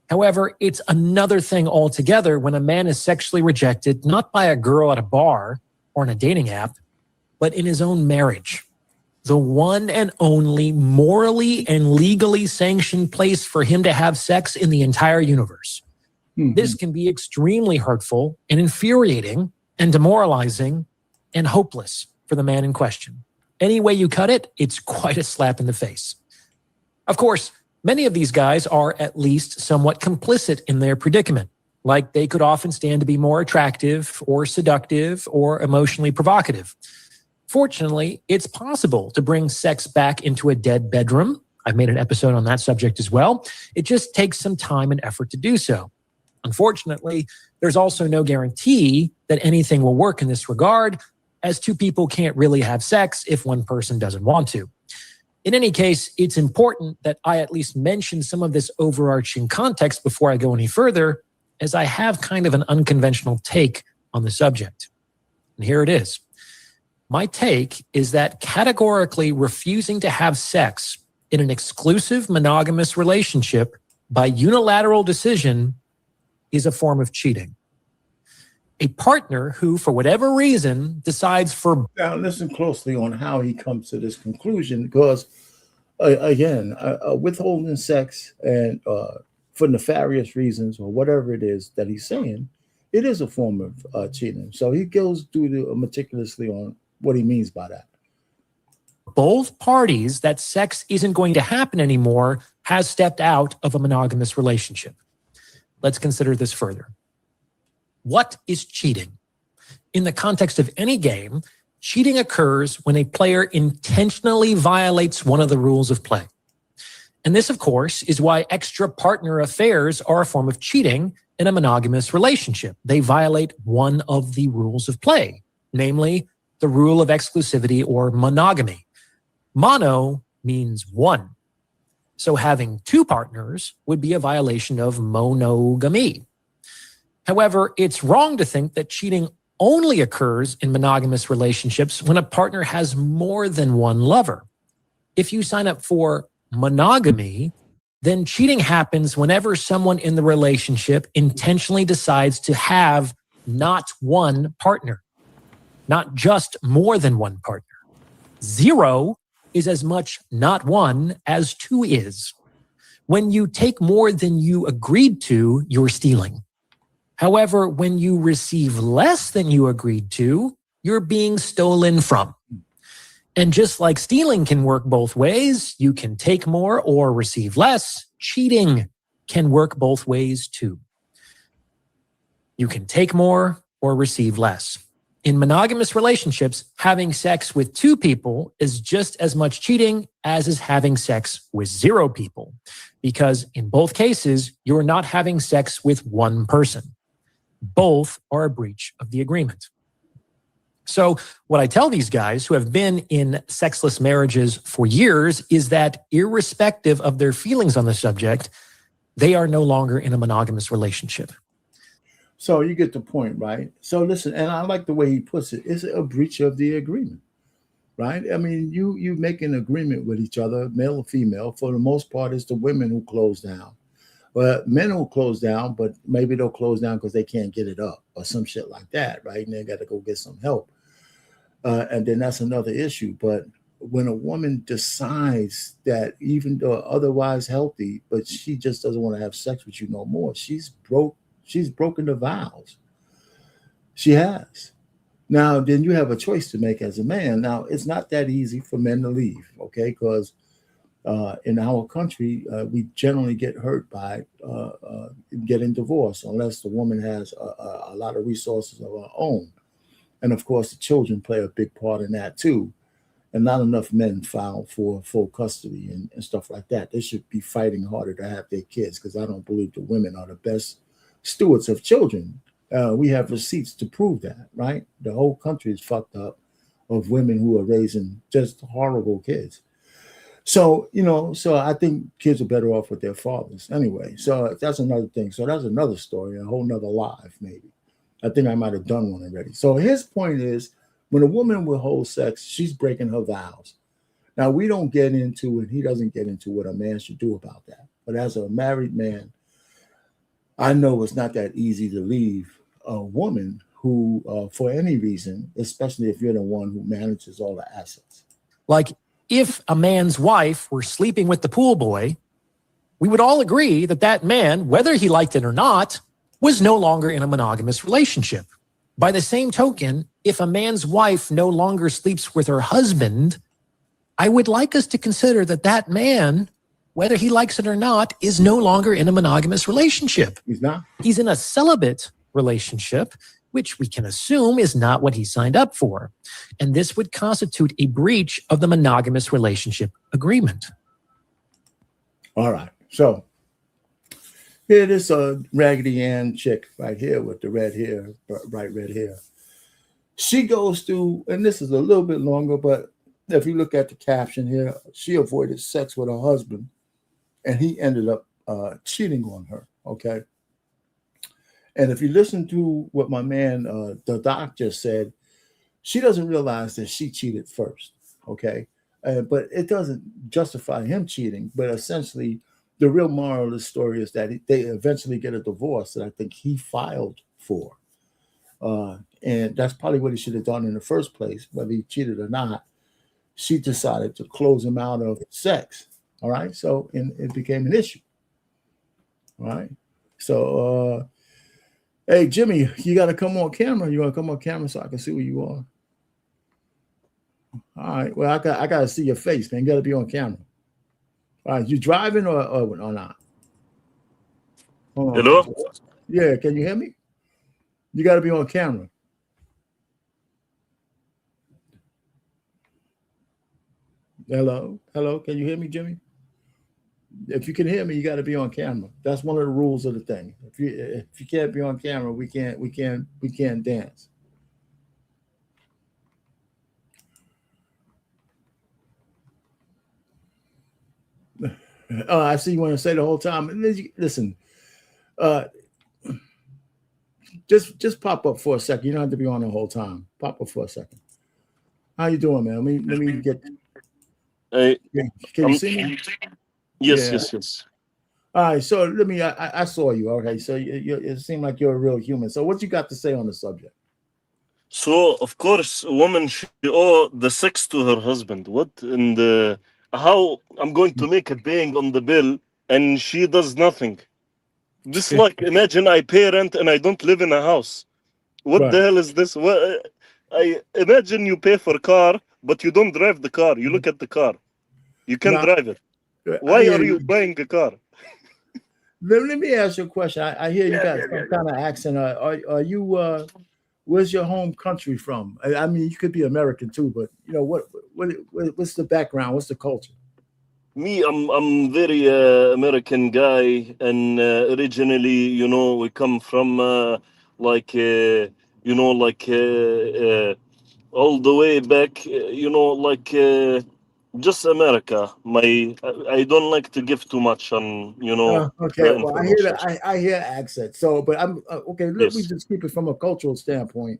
However, it's another thing altogether when a man is sexually rejected, not by a girl at a bar or on a dating app, but in his own marriage. The one and only morally and legally sanctioned place for him to have sex in the entire universe. This can be extremely hurtful and infuriating and demoralizing and hopeless for the man in question. Any way you cut it, it's quite a slap in the face. Of course, many of these guys are at least somewhat complicit in their predicament. Like they could often stand to be more attractive or seductive or emotionally provocative. Fortunately, it's possible to bring sex back into a dead bedroom. I've made an episode on that subject as well. It just takes some time and effort to do so. Unfortunately, there's also no guarantee that anything will work in this regard, as 2 people can't really have sex if one person doesn't want to. In any case, it's important that I at least mention some of this overarching context before I go any further, as I have kind of an unconventional take on the subject. And here it is. My take is that categorically refusing to have sex in an exclusive monogamous relationship by unilateral decision is a form of cheating. A partner who, for whatever reason, decides for... Now, listen closely on how he comes to this conclusion, because, withholding sex and for nefarious reasons or whatever it is that he's saying, it is a form of cheating. So he goes through meticulously on what he means by that. Both parties that sex isn't going to happen anymore has stepped out of a monogamous relationship. Let's consider this further. What is cheating? In the context of any game, cheating occurs when a player intentionally violates one of the rules of play. And this, of course, is why extra partner affairs are a form of cheating in a monogamous relationship. They violate one of the rules of play, namely the rule of exclusivity or monogamy. Mono means one. So having two partners would be a violation of monogamy. However, it's wrong to think that cheating only occurs in monogamous relationships when a partner has more than one lover. If you sign up for monogamy, then cheating happens whenever someone in the relationship intentionally decides to have not one partner, not just more than one partner. 0 is as much not one as 2 is. When you take more than you agreed to, you're stealing. However, when you receive less than you agreed to, you're being stolen from. And just like stealing can work both ways, you can take more or receive less. Cheating can work both ways too. You can take more or receive less. In monogamous relationships, having sex with 2 people is just as much cheating as is having sex with 0 people, because in both cases, you're not having sex with one person. Both are a breach of the agreement. So what I tell these guys who have been in sexless marriages for years is that irrespective of their feelings on the subject, they are no longer in a monogamous relationship. So you get the point, right? So listen, and I like the way he puts it. It's a breach of the agreement, right? I mean, you make an agreement with each other, male or female. For the most part, it's the women who close down. But men will close down, but maybe they'll close down because they can't get it up or some shit like that, right? And they got to go get some help. And then that's another issue. But when a woman decides that even though otherwise healthy, but she just doesn't want to have sex with you no more, she's broken the vows. She has. Now, then you have a choice to make as a man. Now, it's not that easy for men to leave, okay? Because in our country, we generally get hurt by getting divorced unless the woman has a lot of resources of her own. And of course, the children play a big part in that too. And not enough men file for full custody and stuff like that. They should be fighting harder to have their kids, because I don't believe the women are the best stewards of children. We have receipts to prove that, right? The whole country is fucked up of women who are raising just horrible kids. So, so I think kids are better off with their fathers anyway. So that's another thing. So that's another story, a whole nother live, maybe. I think I might have done one already. So his point is, when a woman withholds sex, she's breaking her vows. Now, we don't get into, and he doesn't get into what a man should do about that. But as a married man, I know it's not that easy to leave a woman who, for any reason, especially if you're the one who manages all the assets. Like, if a man's wife were sleeping with the pool boy, we would all agree that that man, whether he liked it or not, was no longer in a monogamous relationship. By the same token, if a man's wife no longer sleeps with her husband, I would like us to consider that that man, whether he likes it or not, is no longer in a monogamous relationship. He's not. He's in a celibate relationship, which we can assume is not what he signed up for. And this would constitute a breach of the monogamous relationship agreement. All right. So here, this Raggedy Ann chick right here with the red hair, bright red hair. She goes through, and this is a little bit longer, but if you look at the caption here, she avoided sex with her husband, and he ended up cheating on her, okay? And if you listen to what my man, the doc, just said, she doesn't realize that she cheated first. Okay. But it doesn't justify him cheating. But essentially, the real moral of the story is that they eventually get a divorce that I think he filed for. And that's probably what he should have done in the first place, whether he cheated or not. She decided to close him out of sex. All right. So it became an issue. All right. So, hey, Jimmy, you got to come on camera. You want to come on camera so I can see where you are? All right. Well, I got to see your face, man. You got to be on camera. All right. You driving or not? Hello? Yeah. Can you hear me? You got to be on camera. Hello. Hello. Can you hear me, Jimmy? If you can hear me, you got to be on camera. That's one of the rules of the thing. If you can't be on camera, we can't dance. I see you want to say the whole time. Listen, just pop up for a second. You don't have to be on the whole time. Pop up for a second. How you doing, man? Let me get. Hey, Can you see me? Yes, Yeah. yes. All right. So let me. I saw you. Okay. So it seemed like you're a real human. So what you got to say on the subject? So, of course, a woman, she owe the sex to her husband. What? And how I'm going to make a bang on the bill and she does nothing. This like, imagine I pay rent and I don't live in a house. What Right. the hell is this? What, I imagine you pay for a car, but you don't drive the car. You look at the car. You can't Now, drive it. I Why hear are you you. buying a car? Let me ask you a question. I hear you got some kind of accent. Are you? Where's your home country from? I mean, you could be American too, but you know what's the background? What's the culture? Me, I'm very American guy, and originally, we come from like all the way back, just America. I don't like to give too much on Okay, the well, I hear information. that. I hear accent. So, but I'm okay. Let me Yes, just keep it from a cultural standpoint.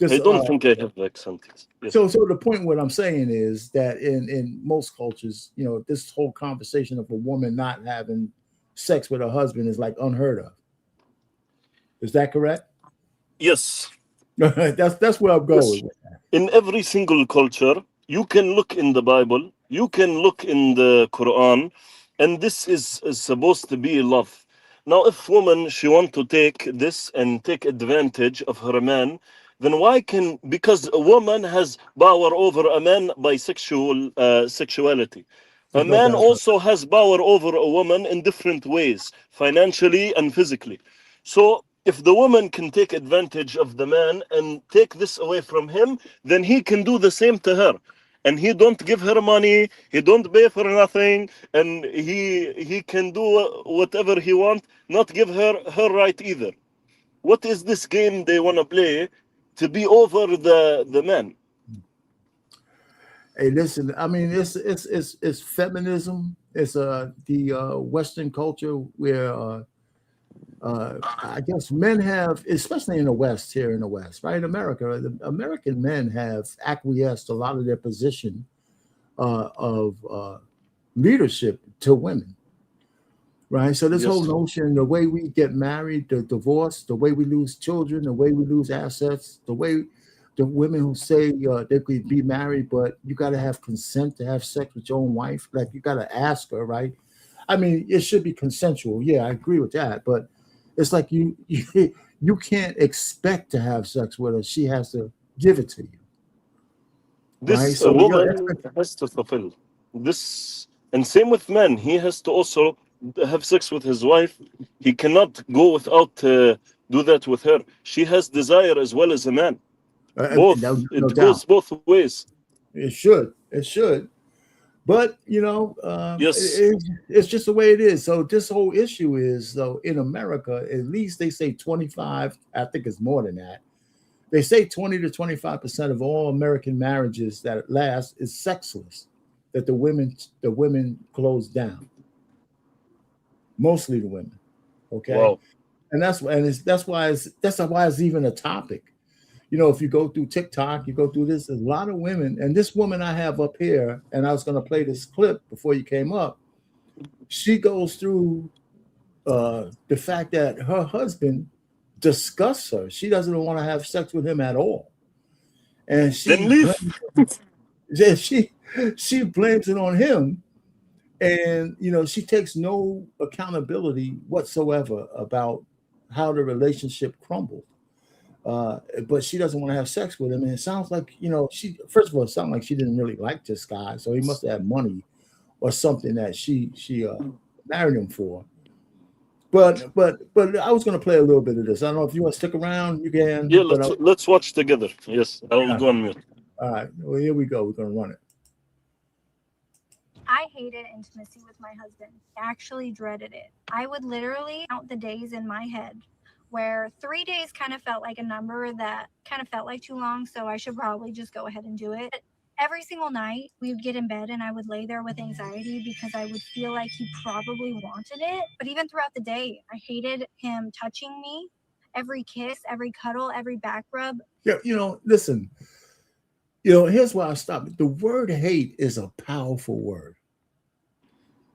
I Just don't think I have the accent. Yes, so the point what I'm saying is that in most cultures, you know, this whole conversation of a woman not having sex with her husband is like unheard of. Is that correct? yes, That's where I'm yes. going with. In every single culture, you can look in the Bible, you can look in the Quran, and this is supposed to be love. Now, if woman she want to take this and take advantage of her man, then why can, because a woman has power over a man by sexuality. A There's no man doubt about also has power over a woman in different ways, financially and physically. So if the woman can take advantage of the man and take this away from him, then he can do the same to her. And he don't give her money, he don't pay for nothing, and he can do whatever he want, not give her right either. What is this game they want to play to be over the man? Hey, listen. I mean, it's feminism. It's the Western culture where I guess men have, especially in the West, here in the West, right? America, the American men have acquiesced a lot of their position of leadership to women, right? So this whole Yes, notion, the way we get married, the divorce, the way we lose children, the way we lose assets, the way the women who say they could be married, but you got to have consent to have sex with your own wife. Like you got to ask her, right? I mean, it should be consensual. Yeah, I agree with that. But it's like you can't expect to have sex with her. She has to give it to you, right? this So your woman has to fulfill this, and same with men. He has to also have sex with his wife. He cannot go without do that with her. She has desire as well as a man. no, Both. no It doubt goes both ways. it should. It should. But you know, Yes. it's just the way it is. So this whole issue is though in America, at least they say 25. I think it's more than that. They say 20 to 25% of all American marriages that last is sexless. That the women close down. Mostly the women. Okay. Wow. And that's why it's even a topic. You know, if you go through TikTok, you go through this, there's a lot of women, and this woman I have up here, and I was going to play this clip before you came up. She goes through the fact that her husband disgusts her. She doesn't want to have sex with him at all, and Then leave. she blames it on him, and you know she takes no accountability whatsoever about how the relationship crumbled. But she doesn't want to have sex with him, and it sounds like, you know, she, first of all, it sounds like she didn't really like this guy, so he must have had money or something that she married him for. But I was going to play a little bit of this. I don't know if you want to stick around. You can. Yeah, let's watch together. Yes, I will go on mute. All right. Well, here we go. We're going to run it. I hated intimacy with my husband. I actually dreaded it. I would literally count the days in my head, where 3 days kind of felt like a number that kind of felt like too long, so I should probably just go ahead and do it. But every single night, we would get in bed and I would lay there with anxiety because I would feel like he probably wanted it. But even throughout the day, I hated him touching me. Every kiss, every cuddle, every back rub. Yeah, you know, listen, you know, here's why I stopped. The word hate is a powerful word.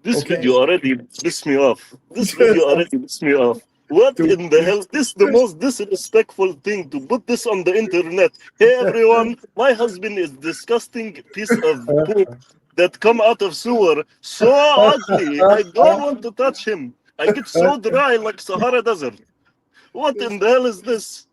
This video already pissed me off. This video already pissed me off. What in the hell? This is the most disrespectful thing, to put this on the internet. Hey everyone, my husband is disgusting piece of poop that come out of sewer. So ugly. I don't want to touch him. I get so dry like Sahara Desert. What in the hell is this?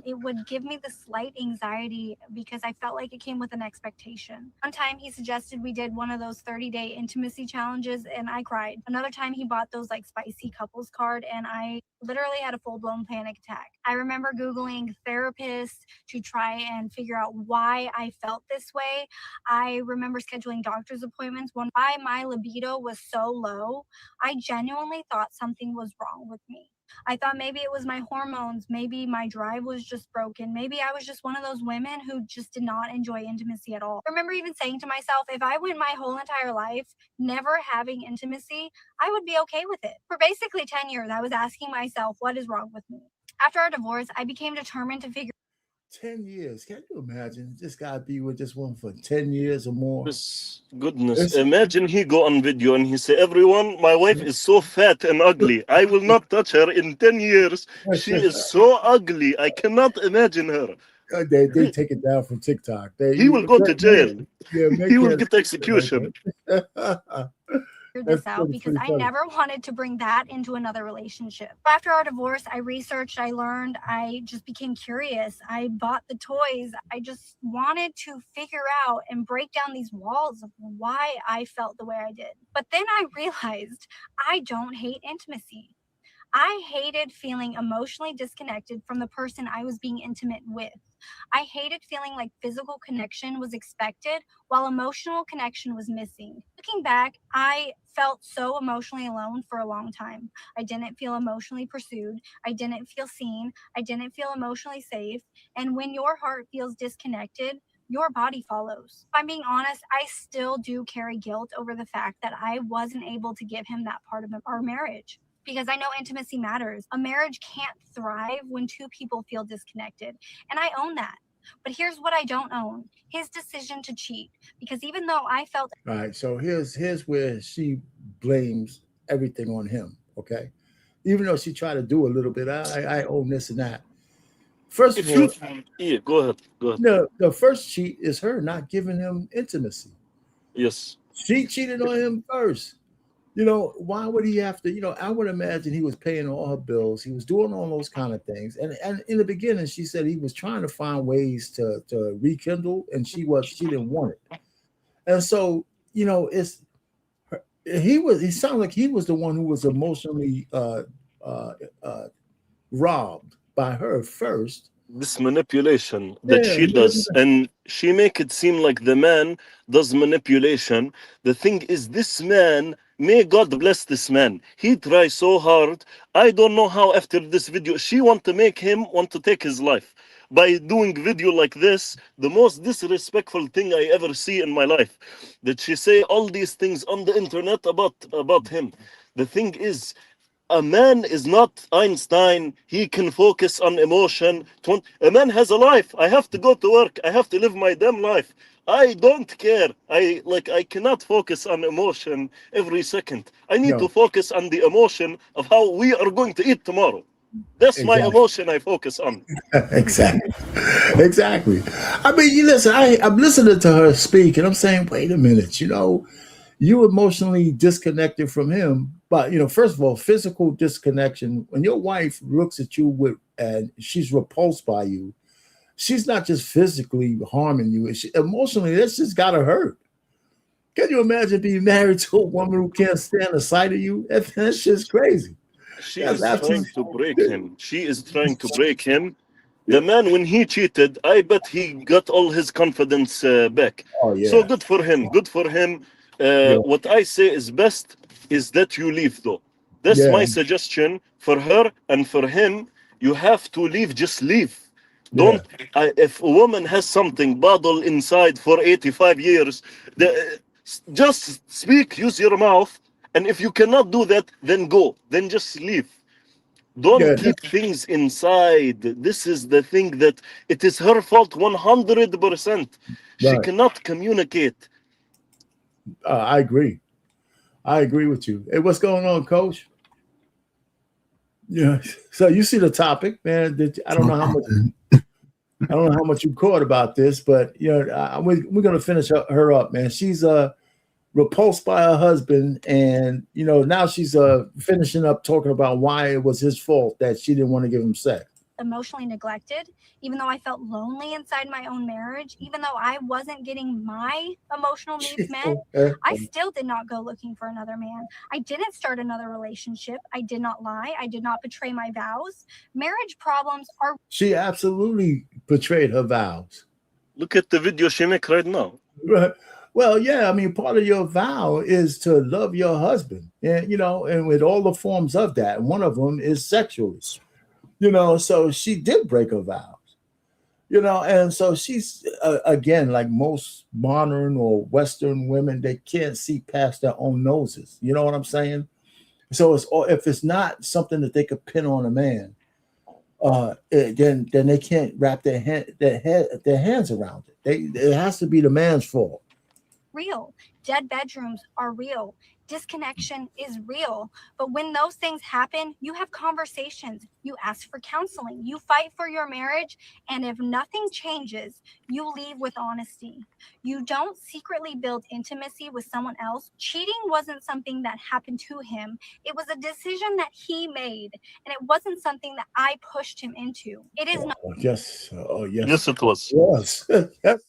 It would give me the slight anxiety because I felt like it came with an expectation. One time he suggested we did one of those 30-day intimacy challenges and I cried. Another time he bought those like spicy couples card and I literally had a full-blown panic attack. I remember Googling therapists to try and figure out why I felt this way. I remember scheduling doctor's appointments when my libido was so low. I genuinely thought something was wrong with me. I thought maybe it was my hormones, maybe my drive was just broken, maybe I was just one of those women who just did not enjoy intimacy at all. I remember even saying to myself, if I went my whole entire life never having intimacy, I would be okay with it. For basically 10 years, I was asking myself, what is wrong with me? After our divorce, I became determined to figure 10 years. Can you imagine this guy be with this woman for 10 years or more? Goodness. Imagine he go on video and he say, everyone, my wife is so fat and ugly. I will not touch her in 10 years. She is so ugly. I cannot imagine her. They take it down from TikTok. He will go to jail. He will get execution. this out because I never wanted to bring that into another relationship. After our divorce, I researched, I learned, I just became curious. I bought the toys. I just wanted to figure out and break down these walls of why I felt the way I did. But then I realized I don't hate intimacy. I hated feeling emotionally disconnected from the person I was being intimate with. I hated feeling like physical connection was expected while emotional connection was missing. Looking back, I felt so emotionally alone for a long time. I didn't feel emotionally pursued. I didn't feel seen. I didn't feel emotionally safe. And when your heart feels disconnected, your body follows. If I'm being honest, I still do carry guilt over the fact that I wasn't able to give him that part of our marriage. Because I know intimacy matters. A marriage can't thrive when two people feel disconnected. And I own that. But here's what I don't own. His decision to cheat. Because even though I felt... All right, so here's where she blames everything on him, okay? Even though she tried to do a little bit, I own this and that. First of all... Yeah, go ahead. No, the first cheat is her not giving him intimacy. Yes. She cheated on him first. You know, why would he have to, you know, I would imagine he was paying all her bills. He was doing all those kind of things. And in the beginning, she said he was trying to find ways to rekindle, and she didn't want it. And so, you know, he sounded like he was the one who was emotionally robbed by her first. This manipulation that she does, and she make it seem like the man does manipulation. The thing is, this man, may God bless this man. He tries so hard. I don't know how after this video she want to make him want to take his life by doing video like this. The most disrespectful thing I ever see in my life, that she say all these things on the internet about him. The thing is, a man is not Einstein. He can focus on emotion. A man has a life. I have to go to work. I have to live my damn life. I don't care. I cannot focus on emotion every second. I need to focus on the emotion of how we are going to eat tomorrow. That's my emotion I focus on. Exactly. I mean, you listen, I'm listening to her speak and I'm saying, wait a minute, you emotionally disconnected from him. But, first of all, physical disconnection, when your wife looks at you and she's repulsed by you, she's not just physically harming you. Emotionally, that's just got to hurt. Can you imagine being married to a woman who can't stand the sight of you? That's just crazy. She is trying to break him. She is trying to break him. The man, when he cheated, I bet he got all his confidence back. Oh, yeah. So good for him. Good for him. What I say is best is that you leave, though. That's my suggestion for her and for him. You have to leave. Just leave. Don't. If a woman has something bottled inside for 85 years, just speak. Use your mouth. And if you cannot do that, then go. Then just leave. Don't keep things inside. This is the thing that it is her fault 100%. She cannot communicate. I agree. I agree with you. Hey, what's going on, Coach? Yeah. So you see the topic, man. I don't know how much you caught about this, but we're gonna finish her up, man. She's repulsed by her husband, and now she's finishing up talking about why it was his fault that she didn't want to give him sex. Emotionally neglected, even though I felt lonely inside my own marriage, even though I wasn't getting my emotional needs met, I still did not go looking for another man. I didn't start another relationship. I did not lie. I did not betray my vows. Marriage problems are... She absolutely betrayed her vows. Look at the video she make right now. Right. Well, yeah, I mean, part of your vow is to love your husband, and and with all the forms of that, one of them is sexually. So she did break her vows, and so she's, again, like most modern or Western women, they can't see past their own noses. You know what I'm saying? So if it's not something that they could pin on a man, then they can't wrap their hands around it. It has to be the man's fault. Real. Dead bedrooms are real. Disconnection is real. But when those things happen, you have conversations, you ask for counseling, you fight for your marriage, and if nothing changes, you leave with honesty. You don't secretly build intimacy with someone else. Cheating wasn't something that happened to him. It was a decision that he made, and it wasn't something that I pushed him into. It is not. Yes. Yes. Yes, it was. Yes, it was.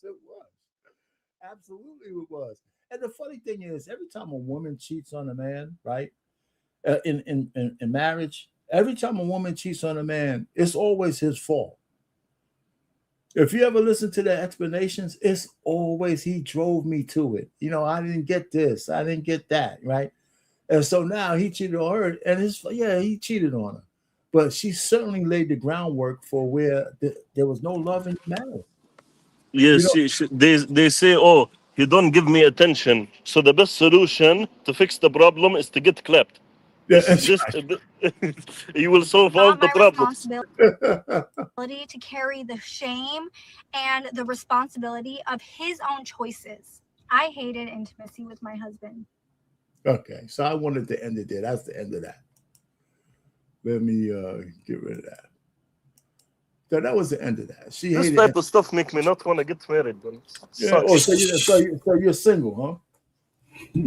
Absolutely, it was. And the funny thing is, every time a woman cheats on a man, right, in marriage, every time a woman cheats on a man, it's always his fault. If you ever listen to the explanations, it's always he drove me to it. I didn't get this, I didn't get that, right? And so now he cheated on her, and he cheated on her, but she certainly laid the groundwork for where there was no love in the marriage. Yes, they say, oh, you don't give me attention. So the best solution to fix the problem is to get clapped. Yeah, you will solve all the problems. Responsibility to carry the shame and the responsibility of his own choices. I hated intimacy with my husband. Okay, so I wanted to end it there. That's the end of that. Let me get rid of that. So that was the end of that. This type of stuff make me not want to get married. Yeah. Oh, so you're single, huh?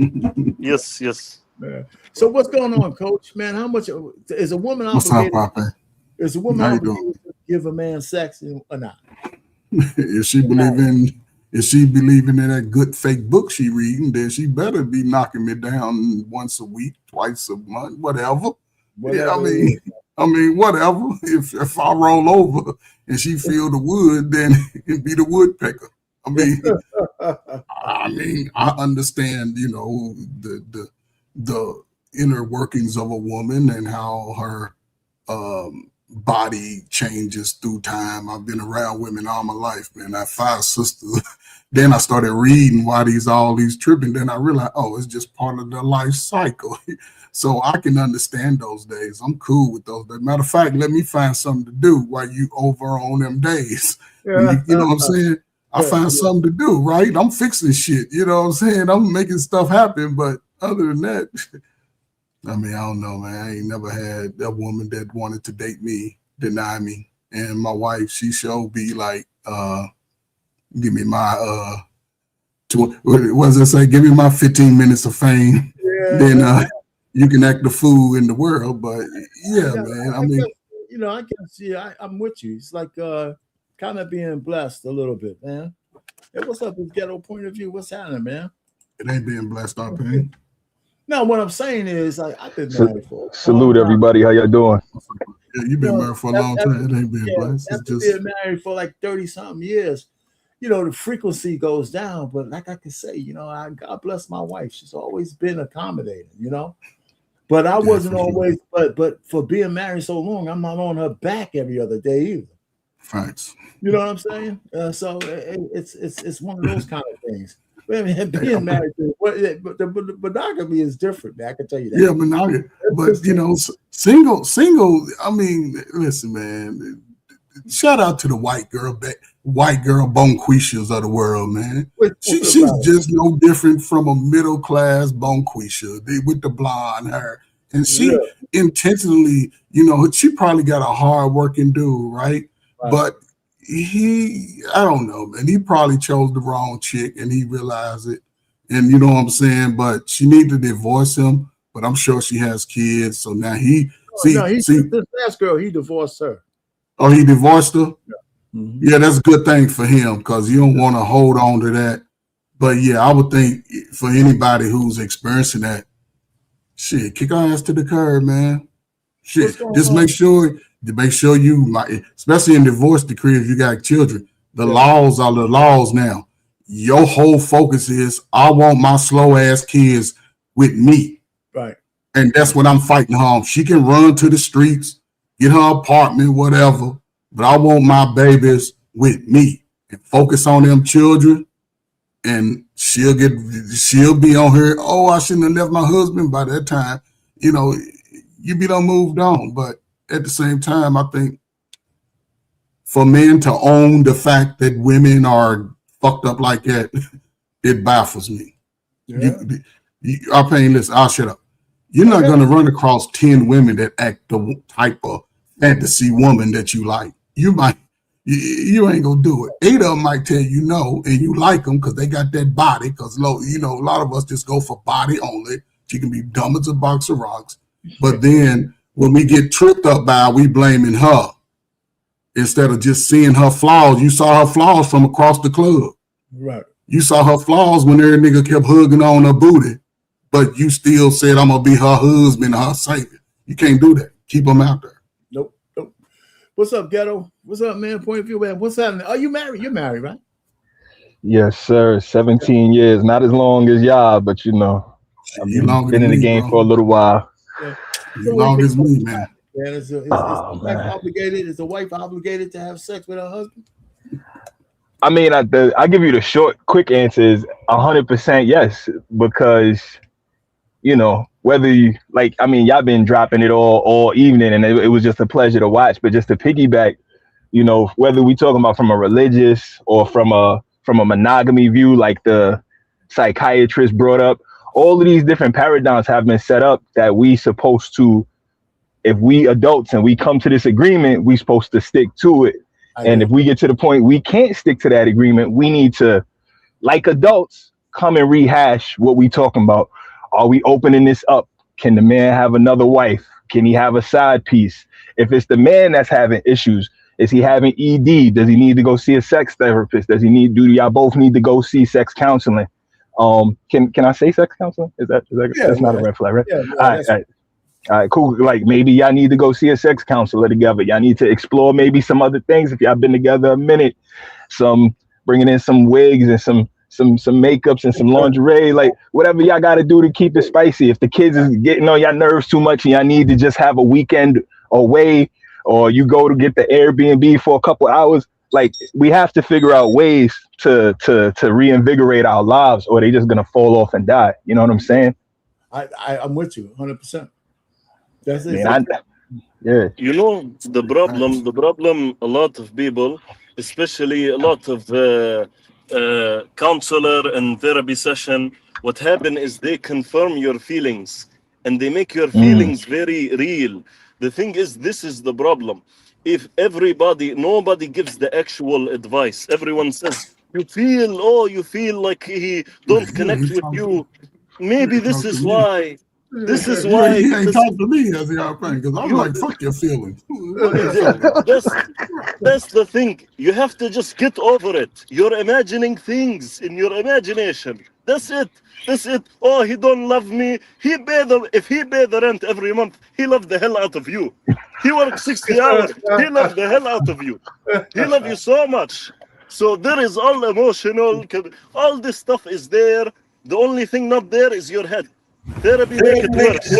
Yes. Yeah. So what's going on, Coach? Man, how much is a woman obligated? What's up, Papa? Is a woman obligated to give a man sex or not? If she believing in that good fake book she reading, then she better be knocking me down once a week, twice a month, whatever. Yeah, I mean, whatever. If I roll over and she feel the wood, then it be the woodpecker. I understand, the inner workings of a woman and how her body changes through time. I've been around women all my life, man. I have 5 sisters. Then I started reading why all these tripping. Then I realized, it's just part of the life cycle. So I can understand those days. I'm cool with those days. Matter of fact, let me find something to do while you over on them days. You know what I'm saying? I find something to do, right? I'm fixing shit. You know what I'm saying? I'm making stuff happen. But other than that, I mean, I don't know, man. I ain't never had a woman that wanted to date me deny me. And my wife, she sure be like, give me my what does it say? Give me my 15 minutes of fame. Then you can act the fool in the world. But yeah, man. I mean, I guess, I'm with you. It's like kind of being blessed a little bit, man. Hey, what's up with Ghetto Point of View? What's happening, man? It ain't being blessed, our pain. No, what I'm saying is, I've been married for. Salute everybody. How y'all doing? Yeah, you've been married for a long time. It ain't being blessed. After being married for like 30-something years, the frequency goes down. But like I can say, God bless my wife. She's always been accommodating, But I wasn't always. But for being married so long, I'm not on her back every other day either. Facts. You know what I'm saying? So it's one of those kind of things. I mean, being married, but the monogamy is different, man. I can tell you that. Yeah, monogamy. But single. I mean, listen, man. Shout out to the white girl bonquishas of the world, man. She's just no different from a middle class bonquisha with the blonde hair, and she intentionally, she probably got a hard working dude, right? But I don't know, man. He probably chose the wrong chick and he realized it. And you know what I'm saying? But she needs to divorce him. But I'm sure she has kids. So now this last girl, he divorced her. Oh, he divorced her? Yeah, that's a good thing for him because you don't want to hold on to that. But yeah, I would think for anybody who's experiencing that, shit, kick our ass to the curb, man. Shit, just make sure you might, especially in divorce decree, if you got children, the laws are the laws now. Your whole focus is, I want my slow ass kids with me. Right. And that's what I'm fighting on. She can run to the streets, get her apartment, whatever, but I want my babies with me and focus on them children. And she'll be on her, oh, I shouldn't have left my husband by that time. You be done moved on. But at the same time, I think for men to own the fact that women are fucked up like that, it baffles me. Yeah. Listen, I'll shut up. You're not going to run across 10 women that act the type of fantasy woman that you like. You ain't going to do it. 8 of them might tell you no, and you like them because they got that body. Because, a lot of us just go for body only. She can be dumb as a box of rocks. But then when we get tripped up by, we blaming her instead of just seeing her flaws. You saw her flaws from across the club. Right. You saw her flaws when every nigga kept hugging on her booty, but you still said, I'm going to be her husband, her savior. You can't do that. Keep them out there. Nope. What's up, Ghetto? What's up, man? Point of view, man. What's happening? Are you married? You're married, right? Yes, sir. 17 years. Not as long as y'all, but I've been in the game for a little while. Yeah. As long as me, man. Is the wife obligated to have sex with her husband? I mean, I give you the short, quick answer is 100% yes, because whether y'all been dropping it all evening, and it was just a pleasure to watch. But just to piggyback, whether we talking about from a religious or from a monogamy view, like the psychiatrist brought up, all of these different paradigms have been set up that we supposed to, if we adults and we come to this agreement, we supposed to stick to it. And if we get to the point we can't stick to that agreement, we need to, like adults, come and rehash what we talking about. Are we opening this up? Can the man have another wife? Can he have a side piece? If it's the man that's having issues, is he having ED? Does he need to go see a sex therapist? Do y'all both need to go see sex counseling? Can I say sex counseling? That's not a red flag, right? Yeah, all right, cool. Like maybe y'all need to go see a sex counselor together. Y'all need to explore maybe some other things if y'all been together a minute. Bringing in some wigs and some makeups and some lingerie, like whatever y'all got to do to keep it spicy. If the kids is getting on y'all nerves too much and y'all need to just have a weekend away, or you go to get the Airbnb for a couple hours, like we have to figure out ways to reinvigorate our lives, or they just gonna fall off and die. You know what I'm saying? I'm with you 100%. That's it. Man, yeah. You know, the problem, a lot of people, especially a lot of counselor and therapy session, what happen is they confirm your feelings and they make your feelings very real. The thing is, this is the problem. If nobody gives the actual advice. Everyone says, you feel like he don't connect with you. Maybe this is why. This is why. You ain't talk to me as the thing, because I'm like, fuck your feelings. That's the thing. You have to just get over it. You're imagining things in your imagination. That's it. Oh, he don't love me. If he pay the rent every month, he love the hell out of you. He works 60 hours. He love the hell out of you. He love you so much. So there is all emotional. All this stuff is there. The only thing not there is your head. Therapy make it worse.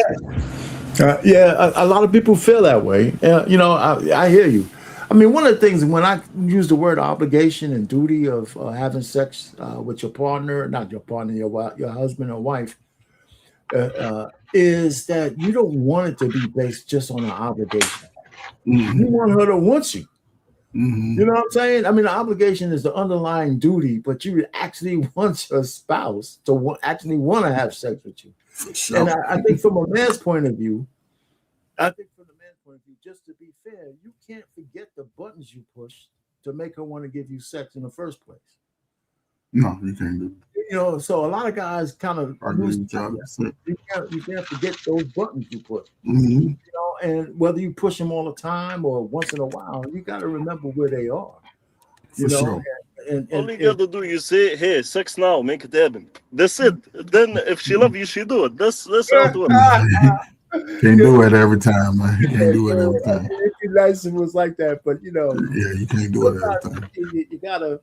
Yeah, a lot of people feel that way. I hear you. I mean, one of the things when I use the word obligation and duty of having sex with your partner, not your partner, your husband or wife, is that you don't want it to be based just on an obligation. You want her to want you. You know what I'm saying? I mean, the obligation is the underlying duty, but you actually want your spouse to actually want to have sex with you. Sure. And I think from a man's point of view, just to be fair, you can't forget the buttons you push to make her want to give you sex in the first place. No, you can't do it. So a lot of guys kind of you can't forget those buttons you push. And whether you push them all the time or once in a while, you got to remember where they are. Sure. And all you got to do, you say, hey, sex now, make it happen. That's it. Then if she love you, she do it. That's how it works. Can't do it every time, man. You can't do it every time. It'd be nice if it was like that, but yeah, you can't do it every time. You gotta.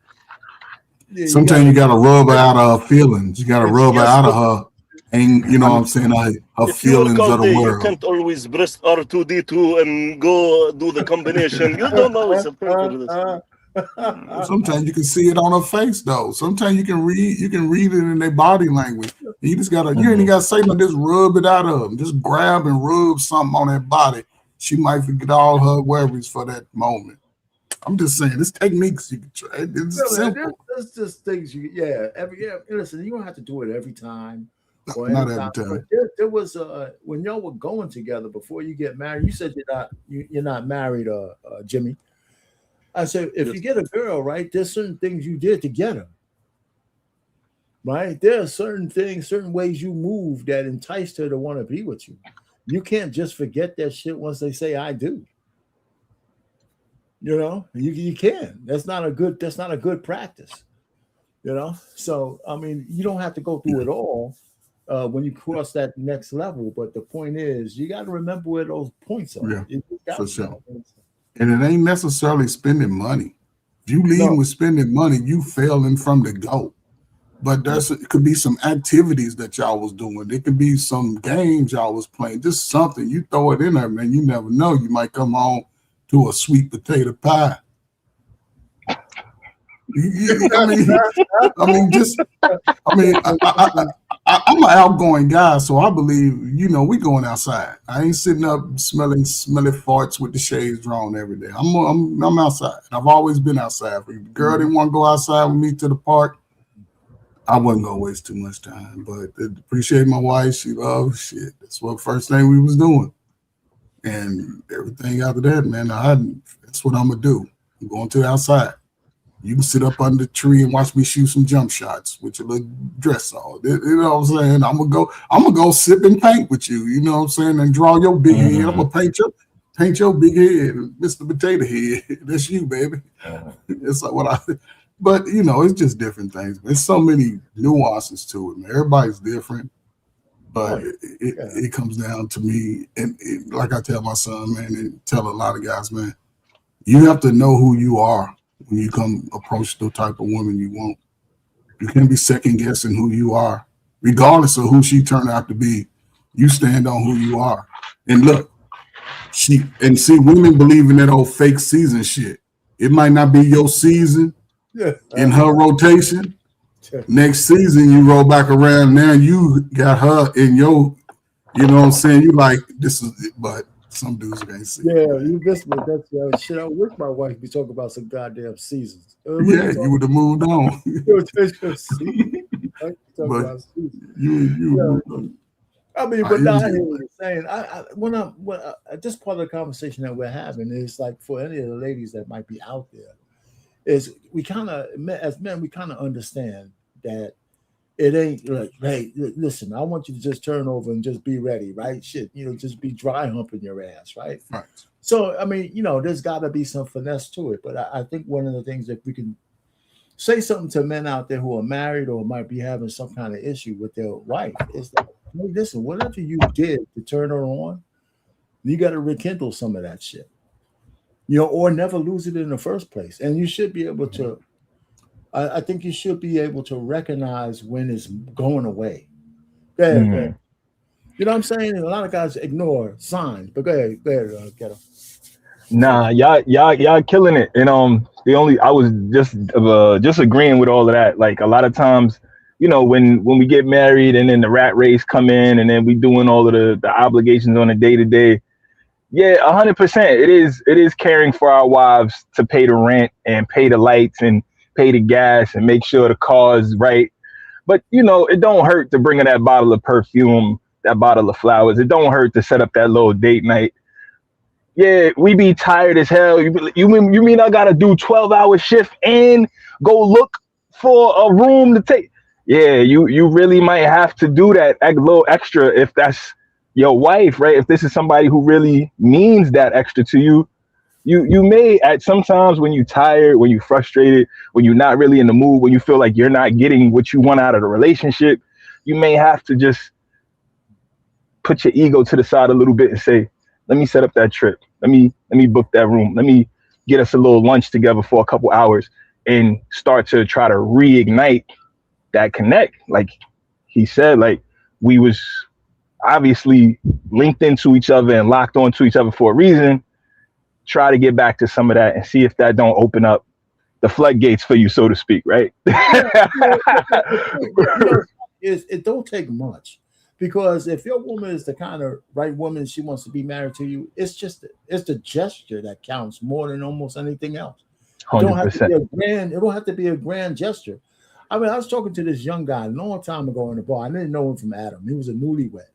Sometimes you gotta rub her out of her feelings. You gotta rub her out of her, and you know what I'm saying, her feelings of the world. You can't always press R2D2 and go do the combination. You don't always have to do this. Sometimes you can see it on her face, though. Sometimes you can read it in their body language. You just gotta, you ain't gotta say nothing, just rub it out of them. Just grab and rub something on that body. She might forget all her worries for that moment. I'm just saying, this techniques you can try. It's simple. There's just things listen, you don't have to do it every time. Not every time. There was when y'all were going together before you get married. You said you're not married, Jimmy. I said, if you get a girl, right, there's certain things you did to get her. Right? There are certain things, certain ways you move that enticed her to want to be with you. You can't just forget that shit once they say I do. You can. That's not a good practice. So I mean, you don't have to go through it all when you cross that next level. But the point is, you got to remember where those points are. Yeah, for sure. And it ain't necessarily spending money. If you leave with spending money, you failing from the go. But it could be some activities that y'all was doing. It could be some games y'all was playing. Just something. You throw it in there, man. You never know. You might come home to a sweet potato pie. I'm an outgoing guy, so I believe, we going outside. I ain't sitting up smelling farts with the shades drawn every day. I'm outside. I've always been outside. If the girl didn't want to go outside with me to the park, I wasn't gonna waste too much time. But I appreciate my wife. She loves shit. That's what first thing we was doing. And everything after that, man, that's what I'm gonna do. I'm going to the outside. You can sit up under the tree and watch me shoot some jump shots with your little dress on. You know what I'm saying? I'm gonna go sip and paint with you. You know what I'm saying? And draw your big head. I'm gonna paint your big head, Mr. Potato Head. That's you, baby. It's like but it's just different things. There's so many nuances to it, man. Everybody's different. But it comes down to me, and like I tell my son, man, and tell a lot of guys, man, you have to know who you are when you come approach the type of woman you want. You can't be second guessing who you are, regardless of who she turned out to be. You stand on who you are. And look, women believe in that old fake season shit. It might not be your season in her rotation, Next season, you roll back around. Now you got her in your, you know what I'm saying? You like, this is it, but some dudes can't see. Yeah, you missed me. That's shit. I wish my wife be talking about some goddamn seasons. Yeah, you would have moved on. But you I mean, but not hear what you're saying. When this part of the conversation that we're having is like for any of the ladies that might be out there, is we kind of, as men, we kind of understand that it ain't like, hey, listen, I want you to just turn over and just be ready, right? Shit, just be dry humping your ass, right? Right. So, I mean, there's got to be some finesse to it. But I think one of the things that we can say something to men out there who are married or might be having some kind of issue with their wife is that, hey, listen, whatever you did to turn her on, you got to rekindle some of that shit, or never lose it in the first place. And you should be able to, I think you should be able to recognize when it's going away. Go ahead. You know what I'm saying? A lot of guys ignore signs, but go ahead, get them. Nah, y'all killing it. And I was just agreeing with all of that. Like a lot of times, when we get married and then the rat race come in and then we doing all of the obligations on a day to day. Yeah, 100%. It is caring for our wives to pay the rent and pay the lights and pay the gas and make sure the car's right. But it don't hurt to bring her that bottle of perfume, that bottle of flowers. It don't hurt to set up that little date night. Yeah, we be tired as hell. You mean I gotta do 12-hour shift and go look for a room to take? Yeah, you really might have to do that little extra if that's your wife, right? If this is somebody who really means that extra to you, you may at sometimes when you're tired, when you're frustrated, when you're not really in the mood, when you feel like you're not getting what you want out of the relationship, you may have to just put your ego to the side a little bit and say, let me set up that trip. Let me book that room. Let me get us a little lunch together for a couple hours and start to try to reignite that connect. Like he said, like we was obviously linked into each other and locked onto each other for a reason. Try to get back to some of that and see if that don't open up the floodgates for you, so to speak, right? It don't take much, because if your woman is the kind of right woman, she wants to be married to you, it's the gesture that counts more than almost anything else. It don't have to be a grand gesture. I mean, I was talking to this young guy a long time ago in the bar. I didn't know him from Adam. He was a newlywed.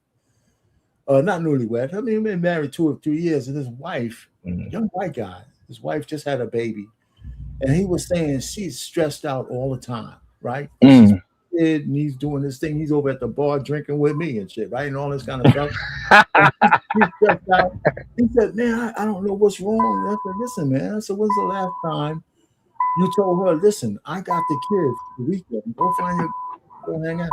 Not newlywed. I mean, he'd been married 2 or 3 years, and his wife, young white guy, his wife just had a baby, and he was saying she's stressed out all the time, right? She's kid, and he's doing this thing. He's over at the bar drinking with me and shit, right, and all this kind of stuff. He's stressed out. He said, "Man, I don't know what's wrong." I said, "Listen, man." I said, "When's the last time you told her, listen, I got the kids the weekend. Go hang out.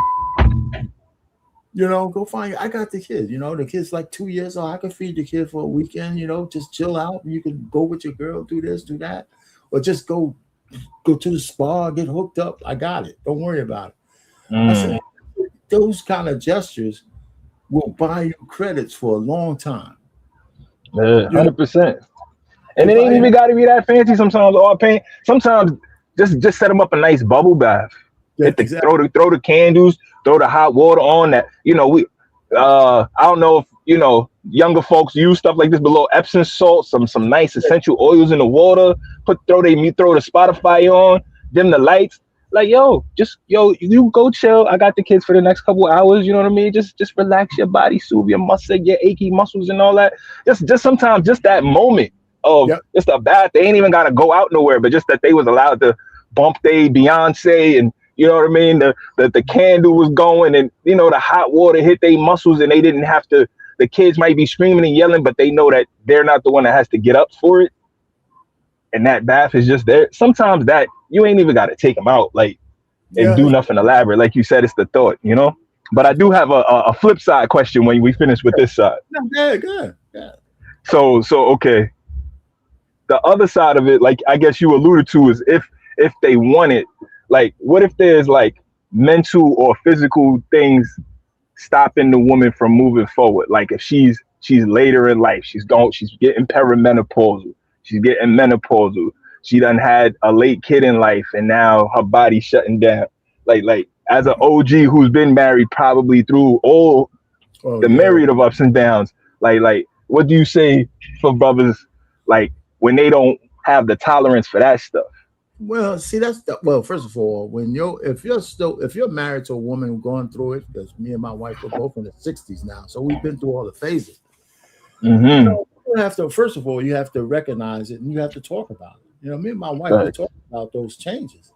Go find I got the kids. The kid's like 2 years old. I could feed the kid for a weekend, just chill out. And you can go with your girl, do this, do that. Or just go to the spa, get hooked up. I got it. Don't worry about it." I said, those kind of gestures will buy you credits for a long time. 100%. And it ain't even got to be that fancy sometimes. Sometimes just set them up a nice bubble bath. Yeah, exactly. Throw the candles, throw the hot water on that. I don't know if younger folks use stuff like this, but a little Epsom salt, some nice essential oils in the water. Throw the Spotify on, dim the lights. Like you go chill. I got the kids for the next couple hours. You know what I mean? Just relax your body, soothe your your achy muscles and all that. Just sometimes just that moment of just a bath. They ain't even gotta go out nowhere, but just that they was allowed to bump they Beyonce and you know what I mean? The candle was going and the hot water hit their muscles and they didn't have to. The kids might be screaming and yelling, but they know that they're not the one that has to get up for it. And that bath is just there. Sometimes that you ain't even got to take them out and do nothing elaborate. Like you said, it's the thought, But I do have a flip side question when we finish with this side. Good. So okay. The other side of it, like I guess you alluded to, is if they want it, like what if there's like mental or physical things stopping the woman from moving forward? Like if she's later in life, she's getting perimenopausal, she's getting menopausal, she done had a late kid in life and now her body's shutting down. like as an OG who's been married probably through all the myriad of ups and downs, like what do you say for brothers like when they don't have the tolerance for that stuff? Well, see, well, first of all, if you're married to a woman going through it, because me and my wife are both in the 60s now, so we've been through all the phases. You have to, first of all, you have to recognize it and you have to talk about it. Me and my wife, we talk about those changes.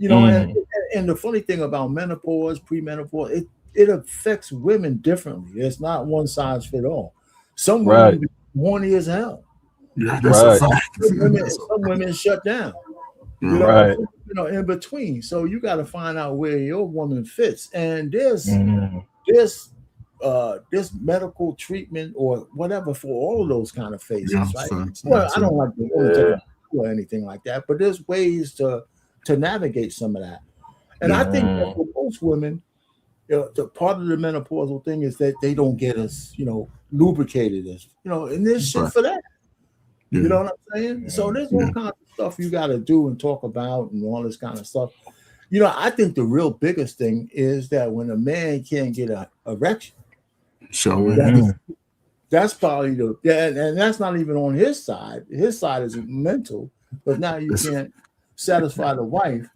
And the funny thing about menopause, premenopause, it affects women differently. It's not one size fit all. Some women be horny as hell. Yeah, that's a fact. Some women shut down. In between. So you got to find out where your woman fits. And this medical treatment or whatever for all of those kind of phases, right? Well, I don't like to or anything like that, but there's ways to navigate some of that. And I think that for most women, the part of the menopausal thing is that they don't get as lubricated as and there's shit for that. You know what I'm saying? So there's all kinds of stuff you got to do and talk about and all this kind of stuff. I think the real biggest thing is that when a man can't get an erection, that's probably and that's not even on his side. His side is mental, but now you can't satisfy the wife,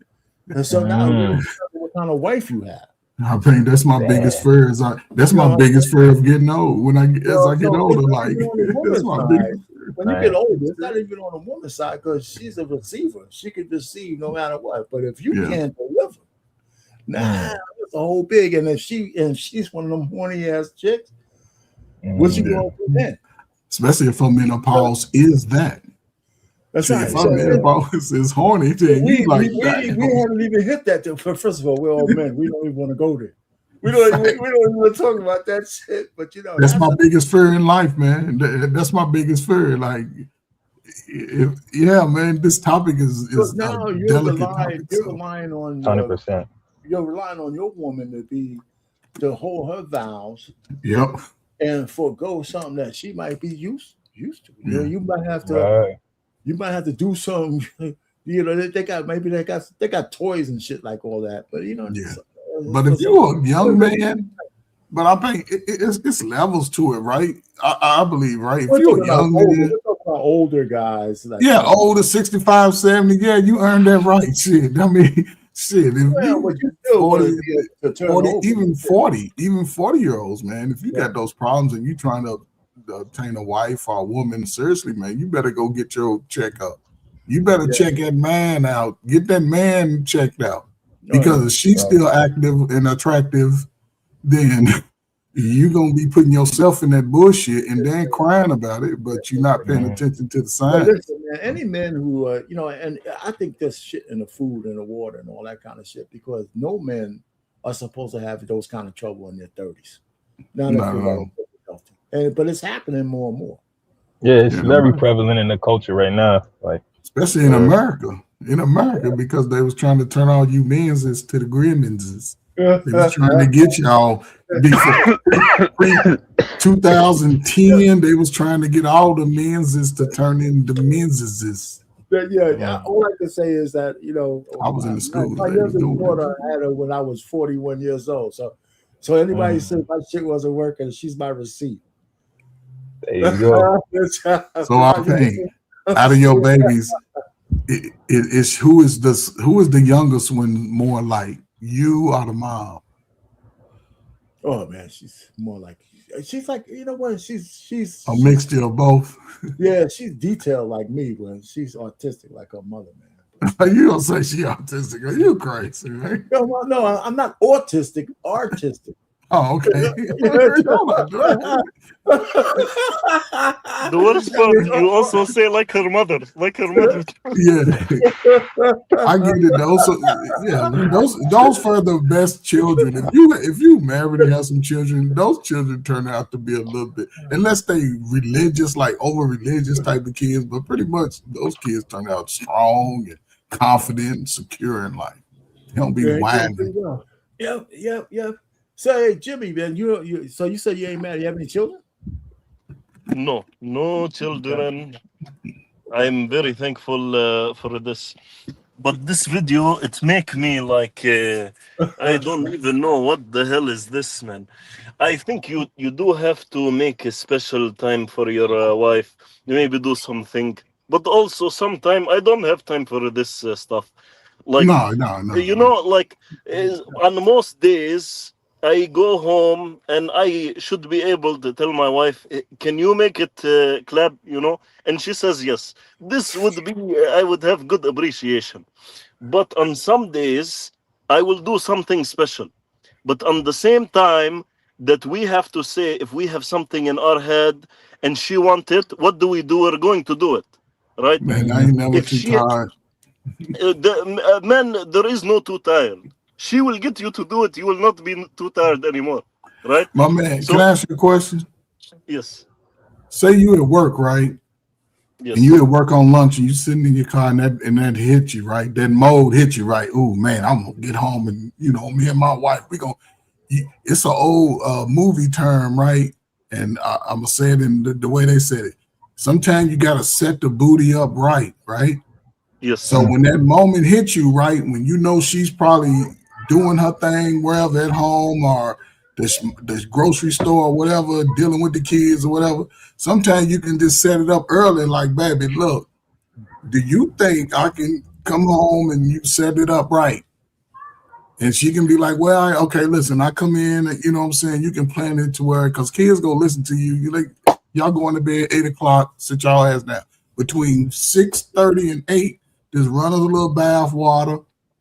and so now what kind of wife you have. I think that's my biggest fear. That's my biggest fear of getting old. As I get older, like that's my biggest. When you get older, it's not even on the woman's side because she's a receiver. She can receive no matter what. But if you can't deliver, it's a whole big. And if she's one of them horny ass chicks, what you going to do then? Especially if her menopause is that. That's right. If her menopause is horny, then we haven't even hit that. First of all, we're all men. We don't even want to go there. We don't even want to talk about that shit. But that's my biggest fear in life, man. That's my biggest fear. Like, man, this topic is now you're relying on 100%. You're relying on your woman to hold her vows. Yep. And forego something that she might be used to. You might have to. You might have to do something. They got toys and shit like all that. But But if you're a young man, but I think it's levels to it, right? I believe, right? If you're a young man, we're talking about older guys. Older, 65, 70, you earned that right. Shit. I mean, shit. If 40, even 40-year-olds, man, if you got those problems and you trying to obtain a wife or a woman seriously, man, you better go get your checkup. You better check that man out. Get that man checked out. Because if she's still active and attractive, then you're going to be putting yourself in that bullshit and then crying about it, but you're not paying attention to the signs. Listen, man, any men who, and I think there's shit in the food and the water and all that kind of shit because no men are supposed to have those kind of trouble in their 30s. But it's happening more and more. Yeah, it's very prevalent in the culture right now. Like, especially in America. Because they was trying to turn all you menses to the Gremlinses. They was trying to get y'all before 2010. They was trying to get all the menses to turn into menses. All I can say is that I was in the school. My youngest daughter had her when I was 41 years old. So anybody said my shit wasn't working, she's my receipt. There you go. So I think out of your babies. Who is the youngest one more like, you or the mom? Oh man, she's like she's a mixture of both. Yeah, she's detailed like me, but she's autistic like her mother, man. You don't say she autistic? Are you crazy, man? No, I'm not autistic. Artistic. Oh, okay. The worst part, you also say like her mother. Yeah, I get it. Those for the best children. If you married and have some children, those children turn out to be a little bit, unless they religious, like over religious type of kids. But pretty much those kids turn out strong and confident and secure in life. They don't be whining. Yep. So, hey, Jimmy, man, so you said you ain't married. You have any children? No children. I'm very thankful for this. But this video, it make me like I don't even know what the hell is this, man. I think you do have to make a special time for your wife. Maybe do something, but also sometime I don't have time for this stuff. Like you know, like on most days I go home and I should be able to tell my wife, "Can you make it clap?" You know, and she says yes. This would be I would have good appreciation. But on some days, I will do something special. But on the same time, that we have to say if we have something in our head and she wants it, what do? We're going to do it, right? Man, I ain't never If too she, tired. Man, there is no too tired. She will get you to do it. You will not be too tired anymore, right? My man, So, can I ask you a question? yes, Say you at work, right? yes, And you at work on lunch and you sitting in your car and that hit you, right? That mode hit you, right? Oh man, I'm gonna get home and me and my wife, it's an old movie term, right? And I'm gonna say it in the way they said it. Sometimes you gotta set the booty up right? yes. So when that moment hits you, right, when you know she's probably doing her thing wherever at home or the grocery store or whatever, dealing with the kids or whatever, sometimes you can just set it up early, like, baby, look, do you think I can come home and you set it up right? And she can be like, well, okay, listen, I come in, and, you know what I'm saying? You can plan it to where, because kids go listen to you. You like, y'all going to bed 8 o'clock, sit y'all ass down. Between 6:30 and 8, just run us a little bath water.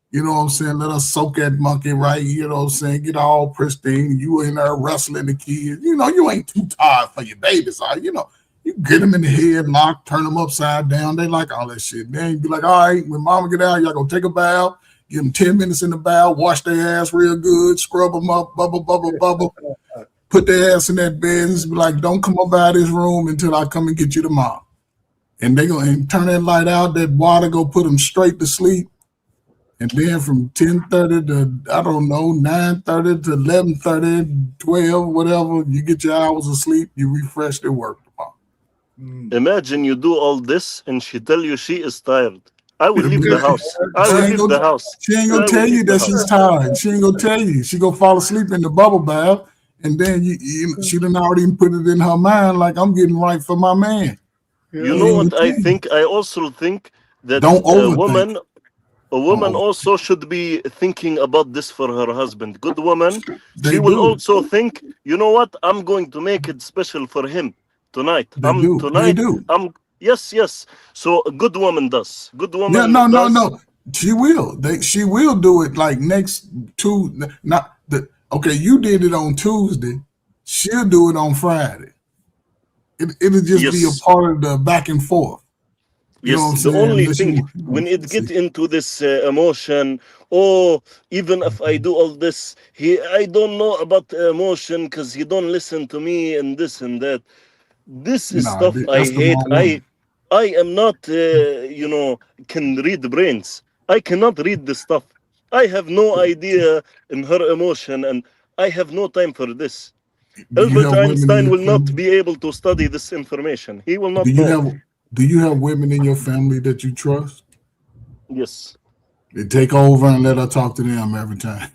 You know what I'm saying? Let us soak that monkey right. You know what I'm saying? Get all pristine. You in there wrestling the kids. You ain't too tired for your babies. You get them in the head lock, turn them upside down. They like all that shit. Then you be like, all right, when mama get out, y'all gonna take a bath. Give them 10 minutes in the bath, wash their ass real good, scrub them up, bubble, put their ass in that bed and be like, don't come up out of this room until I come and get you tomorrow. And they gonna turn that light out, that water go put them straight to sleep. And then from 10:30 to, I don't know, 9:30 to 11:30, 12, whatever, you get your hours of sleep, you refresh their work tomorrow. Imagine you do all this and she tell you she is tired. I will leave the house. I will leave the house. She ain't gonna tell you that she's tired. She ain't gonna tell you. She gonna fall asleep in the bubble bath, and then she done already put it in her mind like I'm getting right for my man. You know what I think? I also think that Don't a woman also should be thinking about this for her husband. Good woman, she will also think, you know what? I'm going to make it special for him tonight. They do. Yes. So a good woman does. Good woman. Yeah, no. She will. She will do it like next Tuesday. Okay, you did it on Tuesday. She'll do it on Friday. It'll just be a part of the back and forth. Yes, the only thing when it get into this emotion, even if I do all this, I don't know about emotion because he don't listen to me and this and that. This is stuff I hate. I am not, can read brains. I cannot read this stuff. I have no idea in her emotion, and I have no time for this. Albert Einstein will not be able to study this information. He will not know. Do you have women in your family that you trust? Yes. They take over and let her talk to them every time.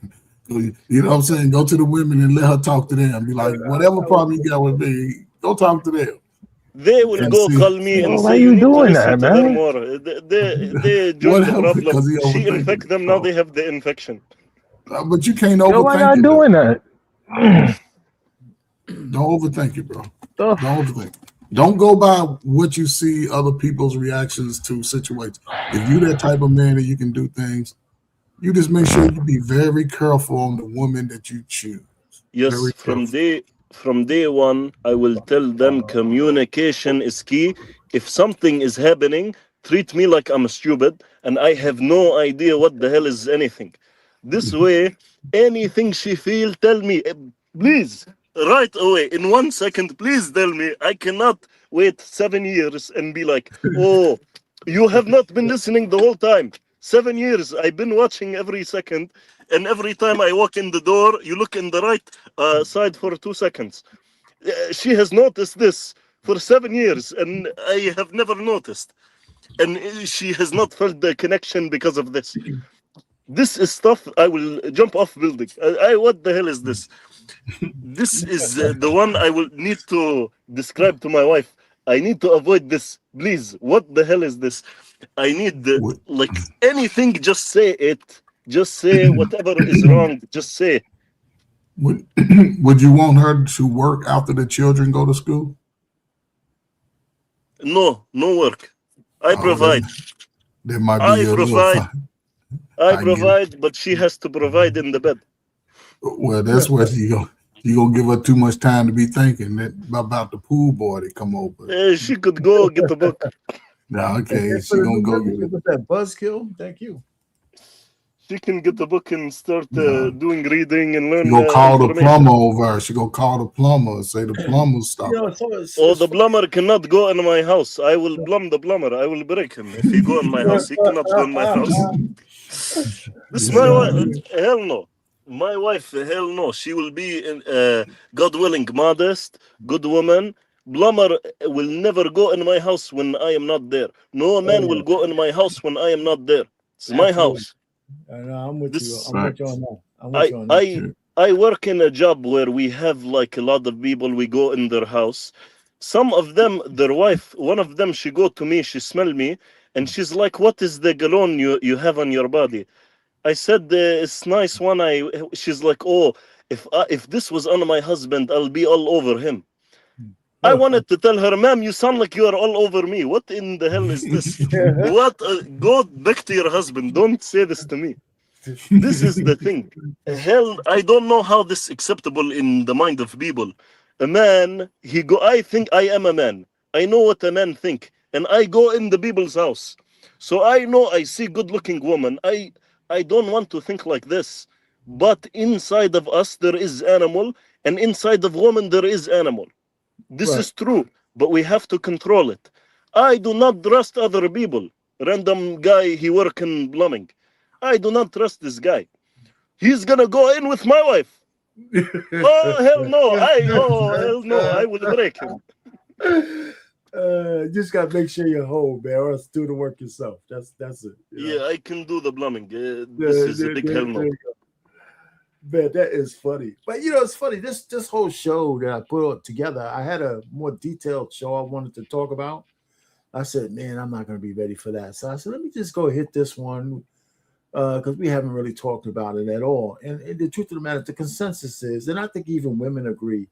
You know what I'm saying? Go to the women and let her talk to them. Be like, whatever problem you got with me, go talk to them. They will go call me and say, you need to listen to her more. They join the problem. She infect them, now they have the infection. But you can't overthink it. Why not doing that? Don't overthink it, bro. Don't overthink it. Don't go by what you see other people's reactions to situations. If you're that type of man that you can do things, you just make sure you be very careful on the woman that you choose. Yes, from day one, I will tell them communication is key. If something is happening, treat me like I'm stupid and I have no idea what the hell is anything. This way, anything she feel, tell me, please. Right away, in 1 second, please tell me. I cannot wait 7 years and be like, oh, you have not been listening the whole time. 7 years, I've been watching every second, and every time I walk in the door, you look in the right side for 2 seconds. She has noticed this for 7 years, and I have never noticed. and she has not felt the connection because of this. This is stuff I will jump off building. What the hell is this? This is the one I will need to describe to my wife. I need to avoid this, please. What the hell is this? I need like anything. Just say it. Just say whatever is wrong. Just say. Would you want her to work after the children go to school? No work. I provide. There might be a little. I provide, but she has to provide in the bed. Well, that's what you gonna give her too much time to be thinking about the pool boy to come over. She could go get the book. No, okay, she gonna go get it. With that buzzkill. Thank you. She can get the book and start doing reading and learn. She gonna call the plumber over. She gonna call the plumber. Say the plumber stop. The plumber cannot go in my house. I will plumb the plumber. I will break him if he go in my house. He cannot go in my house. This my wife. Hell no. My wife. Hell no. She will be, God willing, modest, good woman. Plumber will never go in my house when I am not there. No man will go in my house when I am not there. It's my house. I'm with you. I'm with you on that. I'm with you on that. I work in a job where we have like a lot of people. We go in their house. Some of them, their wife, one of them, she go to me, she smell me, and she's like, "What is the cologne you have on your body?" I said, "It's nice one." She's like, "Oh, if this was on my husband, I'll be all over him." I wanted to tell her, "Ma'am, you sound like you are all over me. What in the hell is this? What? Go back to your husband. Don't say this to me." This is the thing. Hell, I don't know how this is acceptable in the mind of people. A man, I think I am a man. I know what a man think, and I go in the people's house, so I know I see good-looking woman. I don't want to think like this, but inside of us there is animal, and inside of woman there is animal. This is true, but we have to control it. I do not trust other people. Random guy, he work in plumbing. I do not trust this guy. He's gonna go in with my wife. Oh hell no! Hell no! I will break him. Just gotta make sure you're whole, man, or else do the work yourself. That's it. Yeah, I can do the plumbing. This is a big hell no. Man, that is funny. But it's funny. This whole show that I put together, I had a more detailed show I wanted to talk about. I said, man, I'm not going to be ready for that. So I said, let me just go hit this one because we haven't really talked about it at all. And the truth of the matter, the consensus is, and I think even women agree,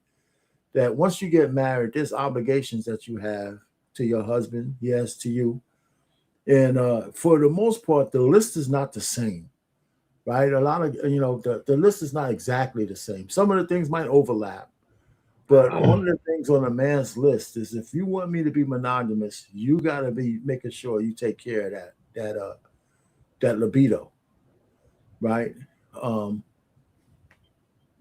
that once you get married, there's obligations that you have to your husband, yes, to you. And for the most part, the list is not the same. Right, a lot of the list is not exactly the same. Some of the things might overlap, but one of the things on a man's list is if you want me to be monogamous, you got to be making sure you take care of that libido, right?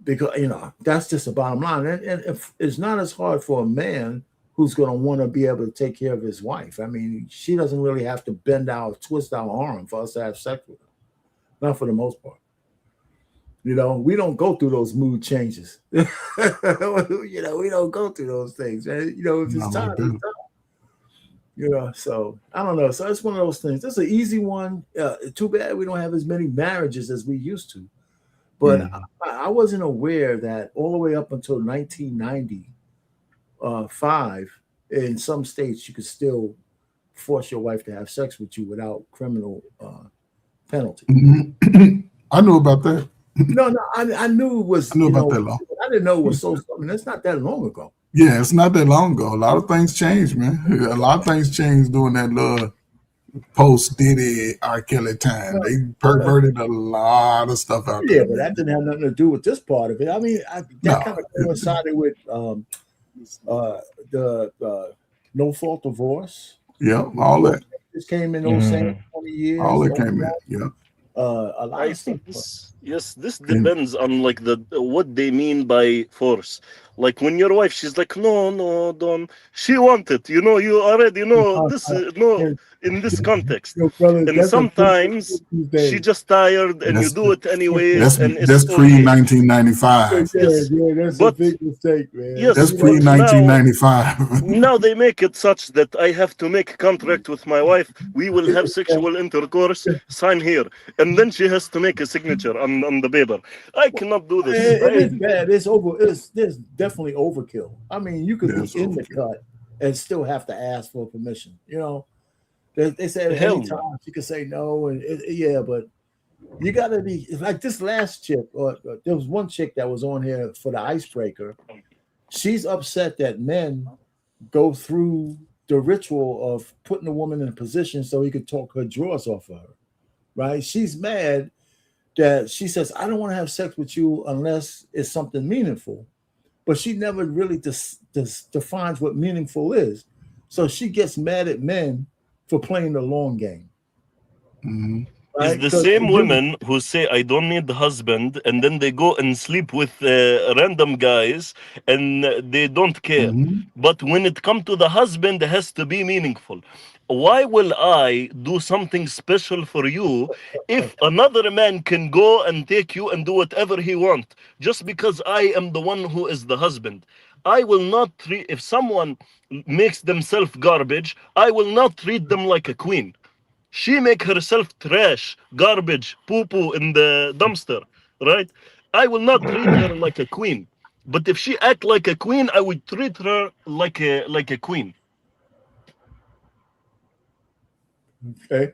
Because that's just the bottom line, and if it's not as hard for a man who's going to want to be able to take care of his wife. I mean, she doesn't really have to bend our twist our arm for us to have sex with her. Not for the most part. We don't go through those mood changes. We don't go through those things. If it's time, it's time. So I don't know. So it's one of those things. It's an easy one. Too bad we don't have as many marriages as we used to. But I wasn't aware that all the way up until 1995, in some states, you could still force your wife to have sex with you without criminal penalty. I knew about that. No, I knew it was. I knew about that long. I didn't know it was so. I mean, it's not that long ago. Yeah, it's not that long ago. A lot of things changed, man. A lot of things changed during that little post Diddy R. Kelly time. They perverted a lot of stuff out there. Yeah, but that didn't have nothing to do with this part of it. I mean, that kind of coincided with the no fault divorce. Yeah, all that. This came in those same 20 years. All that came in, yeah. A lot I think this depends on like what they mean by force. Like when your wife, she's like, no, don't. She wanted, you already know this. No, in this context. Yo, brother, And that's a sometimes these she days. just tired and you That's do it anyways and it's that's pre okay. 1995. Yes. That's a But big mistake, man. yes, That's You pre but now 1995. now they make it such that I have to make a contract with my wife. We will have sexual intercourse. Sign here, and then she has to make a signature on the paper. I cannot do this. It is bad. There's definitely overkill. I mean, you could That's be in the overkill. cut and still have to ask for permission. You know, they said Hell anytime no. you can say no, and yeah, but you got to be like this last chick. Or there was one chick that was on here for the icebreaker. She's upset that men go through the ritual of putting a woman in a position so he could talk her drawers off of her. Right? She's mad that she says, I don't want to have sex with you unless it's something meaningful. But she never really defines what meaningful is. So she gets mad at men for playing the long game. Mm-hmm. It's Right? the same women who say I don't need the husband, and then they go and sleep with random guys, and they don't care. Mm-hmm. But when it comes to the husband, it has to be meaningful. Why will I do something special for you if another man can go and take you and do whatever he wants just because I am the one who is the husband? I will not treat, if someone makes themselves garbage, I will not treat them like a queen. She make herself trash, garbage, poo-poo in the dumpster, right? I will not treat her like a queen. But if she act like a queen, I would treat her like a queen. Okay.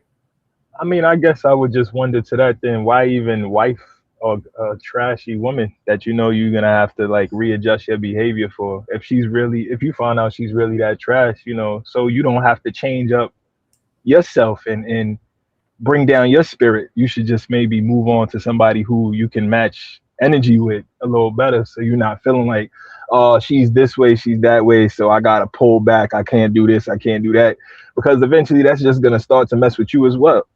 I mean, I guess I would just wonder to that then, why even wife a trashy woman that you know you're gonna have to like readjust your behavior for? If you find out she's really that trash, you know, so you don't have to change up yourself and bring down your spirit. You should just maybe move on to somebody who you can match energy with a little better, so you're not feeling like, oh, she's this way, she's that way, so I gotta pull back, I can't do this, I can't do that, because eventually that's just gonna start to mess with you as well.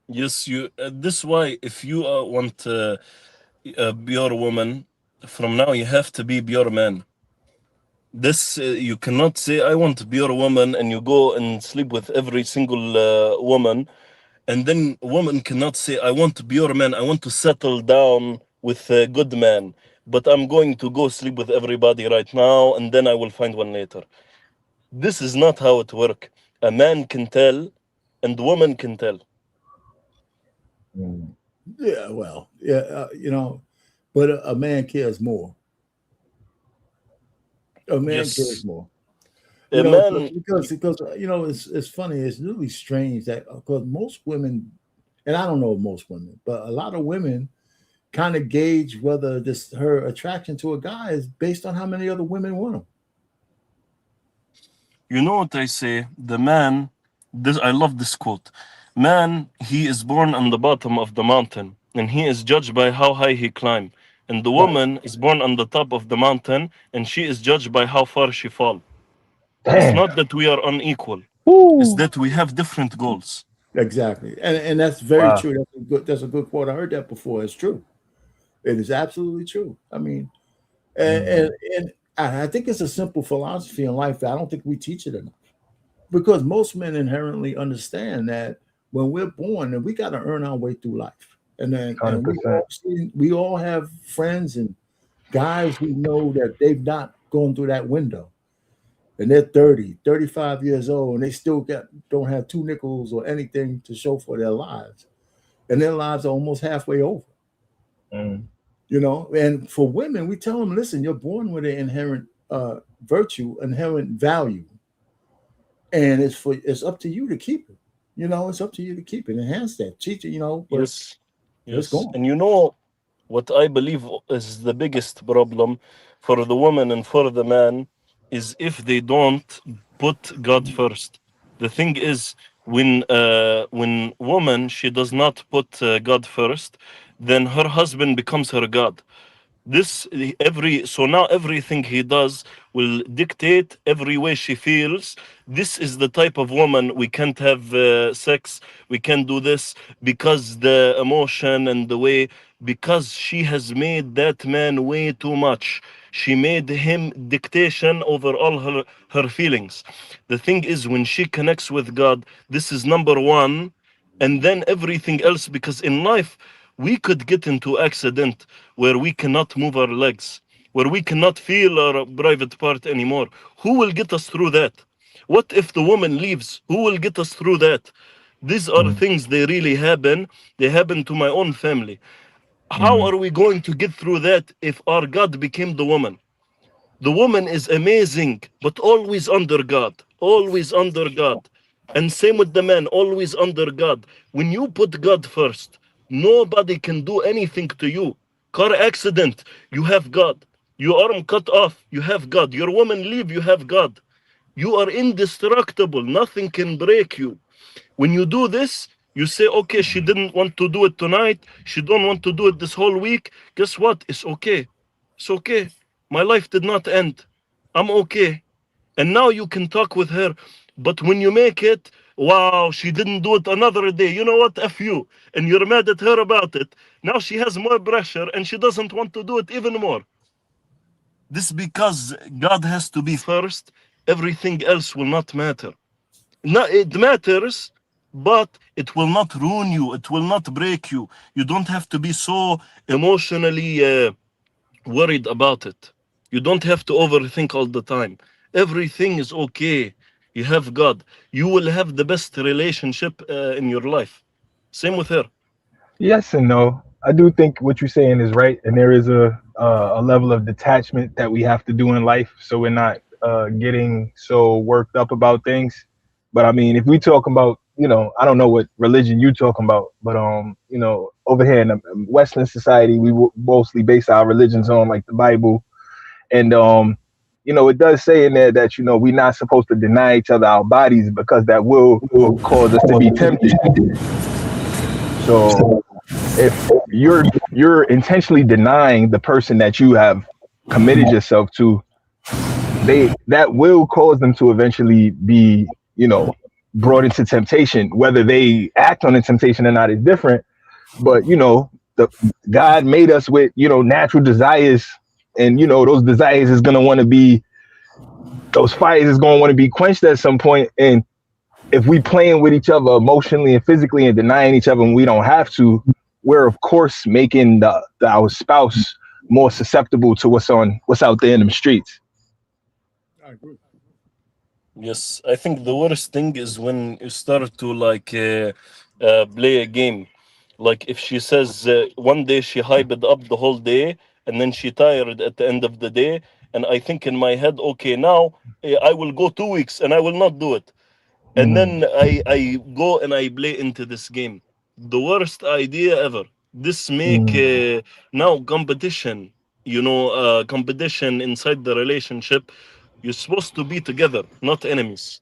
Yes, you. This why if you want be your woman, from now you have to be your man. This you cannot say I want to be your woman and you go and sleep with every single woman, and then a woman cannot say I want to be your man. I want to settle down with a good man, but I'm going to go sleep with everybody right now, and then I will find one later. This is not how it works. A man can tell, and the woman can tell. Yeah, well, yeah, but a man cares more. A man Yes. cares more. A man, because it's funny. It's really strange that because most women, and I don't know most women, but a lot of women kind of gauge whether her attraction to a guy is based on how many other women want him. you know what I say? The man, I love this quote. Man, he is born on the bottom of the mountain, and he is judged by how high he climb. And the woman is born on the top of the mountain, and she is judged by how far she fall. It's Damn. not that we are unequal. Woo. It's that we have different goals. Exactly, and that's very Wow. true. That's a good quote. I heard that before. It's true. It is absolutely true. I mean, and I think it's a simple philosophy in life. I don't think we teach it enough because most men inherently understand that when we're born, and we got to earn our way through life. And then and 100%. we all have friends and guys who know that they've not gone through that window. And they're 30, 35 years old, and they still don't have 2 nickels or anything to show for their lives. And their lives are almost halfway over. And for women, we tell them, listen, you're born with an inherent virtue, inherent value. And it's up to you to keep it. It's up to you to keep it, enhance that, teach it, but Yes. it's gone. And you know what I believe is the biggest problem for the woman and for the man is if they don't put God first. The thing is, when woman she does not put God first, then her husband becomes her God. So now everything he does will dictate every way she feels. This is the type of woman we can't have sex, we can't do this, because the emotion and the way, because she has made that man way too much. She made him dictation over all her feelings. The thing is, when she connects with God, this is number one, and then everything else, because in life we could get into accident where we cannot move our legs, where we cannot feel our private part anymore. Who will get us through that? What if the woman leaves? Who will get us through that? These are things, they really happen. They happen to my own family. How are we going to get through that if our God became the woman? The woman is amazing, but always under God, always under God. And same with the man, always under God. When you put God first, nobody can do anything to you. Car accident, you have God. Your arm cut off, you have God. Your woman leave, you have God. You are indestructible. Nothing can break you. When you do this, you say, okay, she didn't want to do it tonight. She don't want to do it this whole week. Guess what? It's okay. It's okay. My life did not end. I'm okay. And now you can talk with her. But when you make it, wow, she didn't do it another day. You know what? F you. And you're mad at her about it. Now she has more pressure and she doesn't want to do it even more. This because God has to be first. Everything else will not matter. No, it matters, but it will not ruin you. It will not break you. You don't have to be so emotionally worried about it. You don't have to overthink all the time. Everything is okay. You have God. You will have the best relationship in your life. Same with her. Yes and no. I do think what you're saying is right, and there is a level of detachment that we have to do in life, so we're not getting so worked up about things. But I mean, if we talk about, I don't know what religion you talking about, but over here in the Western society, we mostly base our religions on like the Bible, and it does say in there that we're not supposed to deny each other our bodies because that will cause us to be tempted. So if you're intentionally denying the person that you have committed yourself to, that will cause them to eventually be, brought into temptation. Whether they act on the temptation or not is different. But the God made us with natural desires, and those desires is gonna want to be, those fires is gonna want to be quenched at some point. And if we playing with each other emotionally and physically and denying each other when we don't have to, we're of course making our spouse more susceptible to what's out there in them streets. I agree. Yes, I think the worst thing is when you start to play a game. Like if she says one day she hyped up the whole day and then she tired at the end of the day, and I think in my head, okay, now I will go 2 weeks and I will not do it. And then I go and I play into this game. The worst idea ever. This make now competition, competition inside the relationship. You're supposed to be together, not enemies.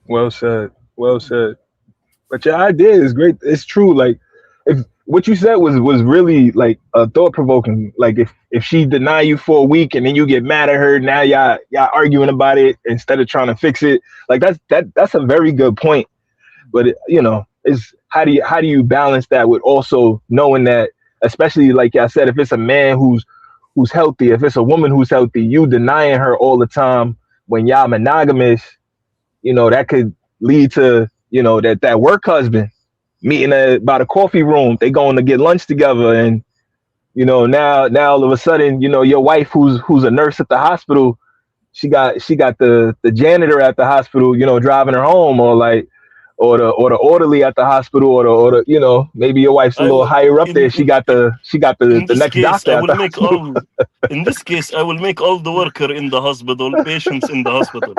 Well said. Well said. But your idea is great. It's true. Like, if what you said was really like thought provoking. Like if she deny you for a week and then you get mad at her, now y'all arguing about it instead of trying to fix it. Like that's a very good point. But is how do you balance that with also knowing that, especially like I said, if it's a man who's healthy, if it's a woman who's healthy, you denying her all the time when y'all monogamous, that could lead to that work husband meeting by the coffee room. They going to get lunch together, and now all of a sudden, your wife who's a nurse at the hospital, she got the janitor at the hospital, driving her home, or like or the orderly at the hospital, or the maybe your wife's a I little will higher up there. She in got the in this next case doctor I at will the make hospital. all in this case I will make all the worker in the hospital patients in the hospital.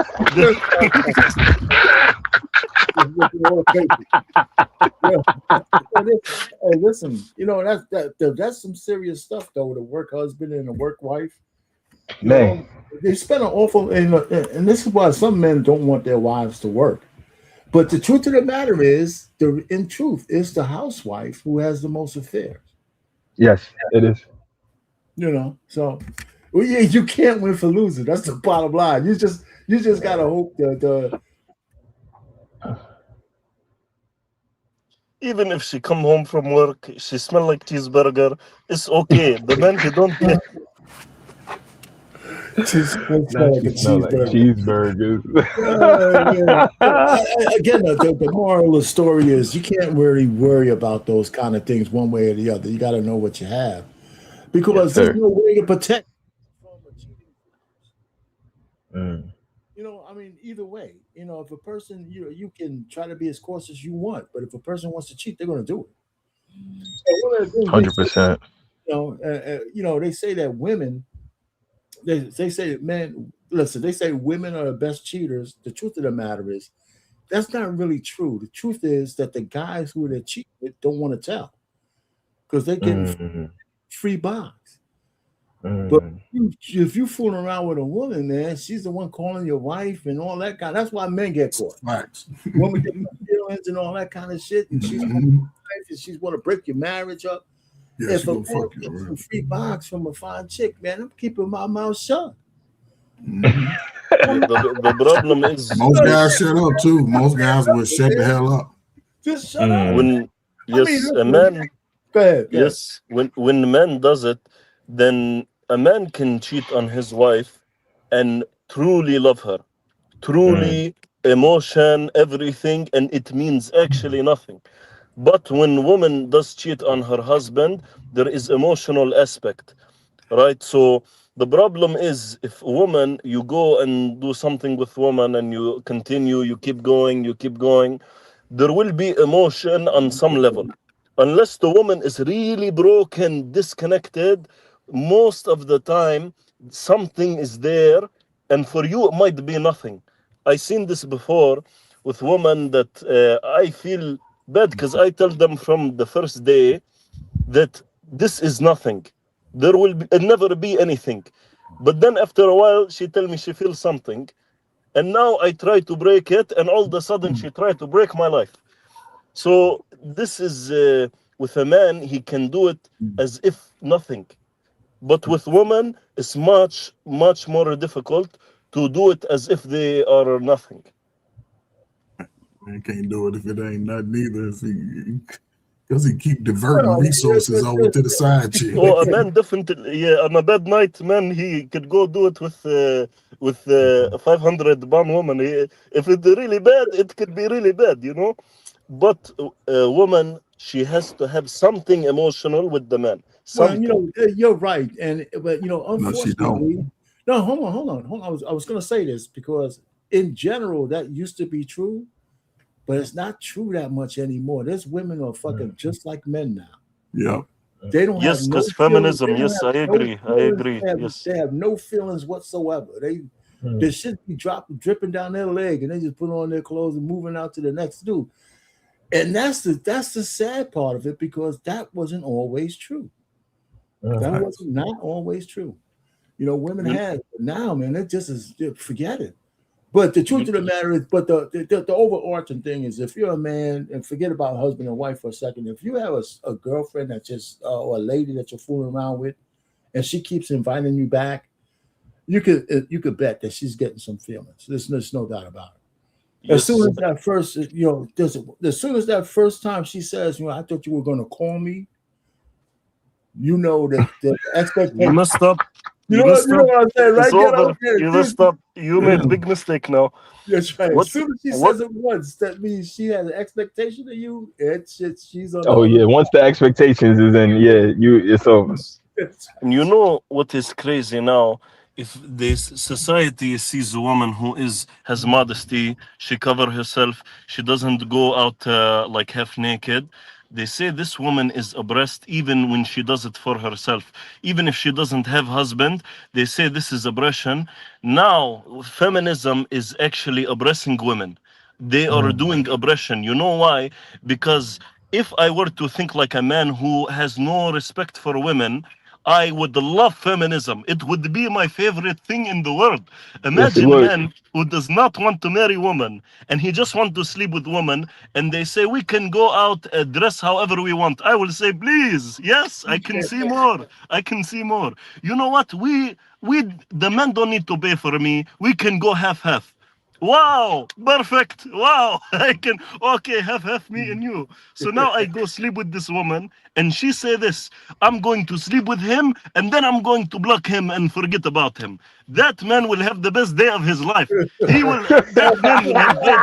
Hey, listen, that's some serious stuff though. The work husband and the work wife, Man, they spend an awful, and this is why some men don't want their wives to work. But the truth of the matter is, in truth, it's the housewife who has the most affairs. yes, it is. You know, so well, yeah, you can't win for losing. That's the bottom line. You just gotta hope that the Even if she come home from work, she smell like cheeseburger. It's okay. The man he don't care. just Now smell like she a smell like cheeseburger. cheeseburgers. Yeah. Again, the moral of the story is you can't really worry about those kind of things one way or the other. You got to know what you have Yes, because there's sir. no way to protect from a cheating. Mm. You know, I mean, either way, you know, if a person, you can try to be as cautious as you want, but if a person wants to cheat, they're going to do it. So one of the things they say, 100%. they say that women, they say that men, listen, they say women are the best cheaters. The truth of the matter is, that's not really true. The truth is that the guys who they're cheating with don't want to tell because they're getting Mm. free box. But Mm. if you fooling around with a woman, man, she's the one calling your wife and all that kind. That's why men get caught. Facts. Women get feelings and all that kind of shit, and she's Mhm. she's want to break your marriage up. Yeah, If she a gonna man fuck you. gets Right? some free box from a fine chick, man, I'm keeping my mouth shut. Mhm. The problem is Most guys shut up too. Most guys will shut the hell up. Just shut up. Mm. when I mean, yes, a listen. man Go ahead. Go ahead. yes, when a man does it, then a man can cheat on his wife and truly love her, Mm. truly emotion, everything, and it means actually nothing. But when woman does cheat on her husband, there is emotional aspect, right? So the problem is if a woman, you go and do something with woman and you continue, you keep going, there will be emotion on some level. Unless the woman is really broken, disconnected, most of the time something is there, and for you it might be nothing. I seen this before with women that I feel bad because I tell them from the first day that this is nothing. There will never be anything. But then after a while, she tell me she feels something, and now I try to break it, and all of a sudden she tried to break my life. So this is with a man, he can do it as if nothing. But with women, it's much more difficult to do it as if they are nothing. Man can't do it if it ain't nothing either. Because he keep diverting No, resources over to the side chick. Oh, a man definitely, yeah, on a bad night, man, he could go do it with a 500 pound woman. If it's really bad, it could be really bad, you know. But a woman, she has to have something emotional with the man, well, something. you're right, but No, she don't. unfortunately, no. Hold on. I was going to say this because in general that used to be true, but it's not true that much anymore. There's women who are fucking just like men now. Yep. They don't have Yes, no because feelings. They feminism. don't Yes, have I no agree. I feelings. agree. They have, Yes. they have no feelings whatsoever. The shit be dripping down their leg, and they just put on their clothes and moving out to the next dude. And that's the sad part of it because that wasn't always true. That was Facts. not always true. Women You, had, but now, man, it just is forget it. But the truth you, of the matter is, but the overarching thing is, if you're a man, and forget about husband and wife for a second, if you have a girlfriend that just or a lady that you're fooling around with, and she keeps inviting you back, you could bet that she's getting some feelings. There's no doubt about it. As soon yes. as that first, as soon as that first time she says, I thought you were going to call me, you know that the You expectation. messed up. You You know what? messed You know up. what I'm saying, It's right? Get out over. there, You dude. messed up. You made Yeah. big mistake now. That's right. As What? soon as she What? says it once, that means she has an expectation of you. She's on the Oh other. yeah, once the expectations is in, yeah, it's over. And you know what is crazy now? If this society sees a woman who has modesty, she cover herself, she doesn't go out like half naked. They say this woman is oppressed even when she does it for herself. Even if she doesn't have husband, they say this is oppression. Now, feminism is actually oppressing women. They are doing oppression. You know why? Because if I were to think like a man who has no respect for women, I would love feminism. It would be my favorite thing in the world. Yes, it Imagine a would. man who does not want to marry woman and he just wants to sleep with women, and they say we can go out dress however we want. I will say, please, yes, I can see more. I can see more. You know what? The men don't need to pay for me. We can go half. Wow, perfect. Wow, I can, okay, half me and you. So now I go sleep with this woman and she say this, I'm going to sleep with him and then I'm going to block him and forget about him. That man will have the best day of his life. That man will have great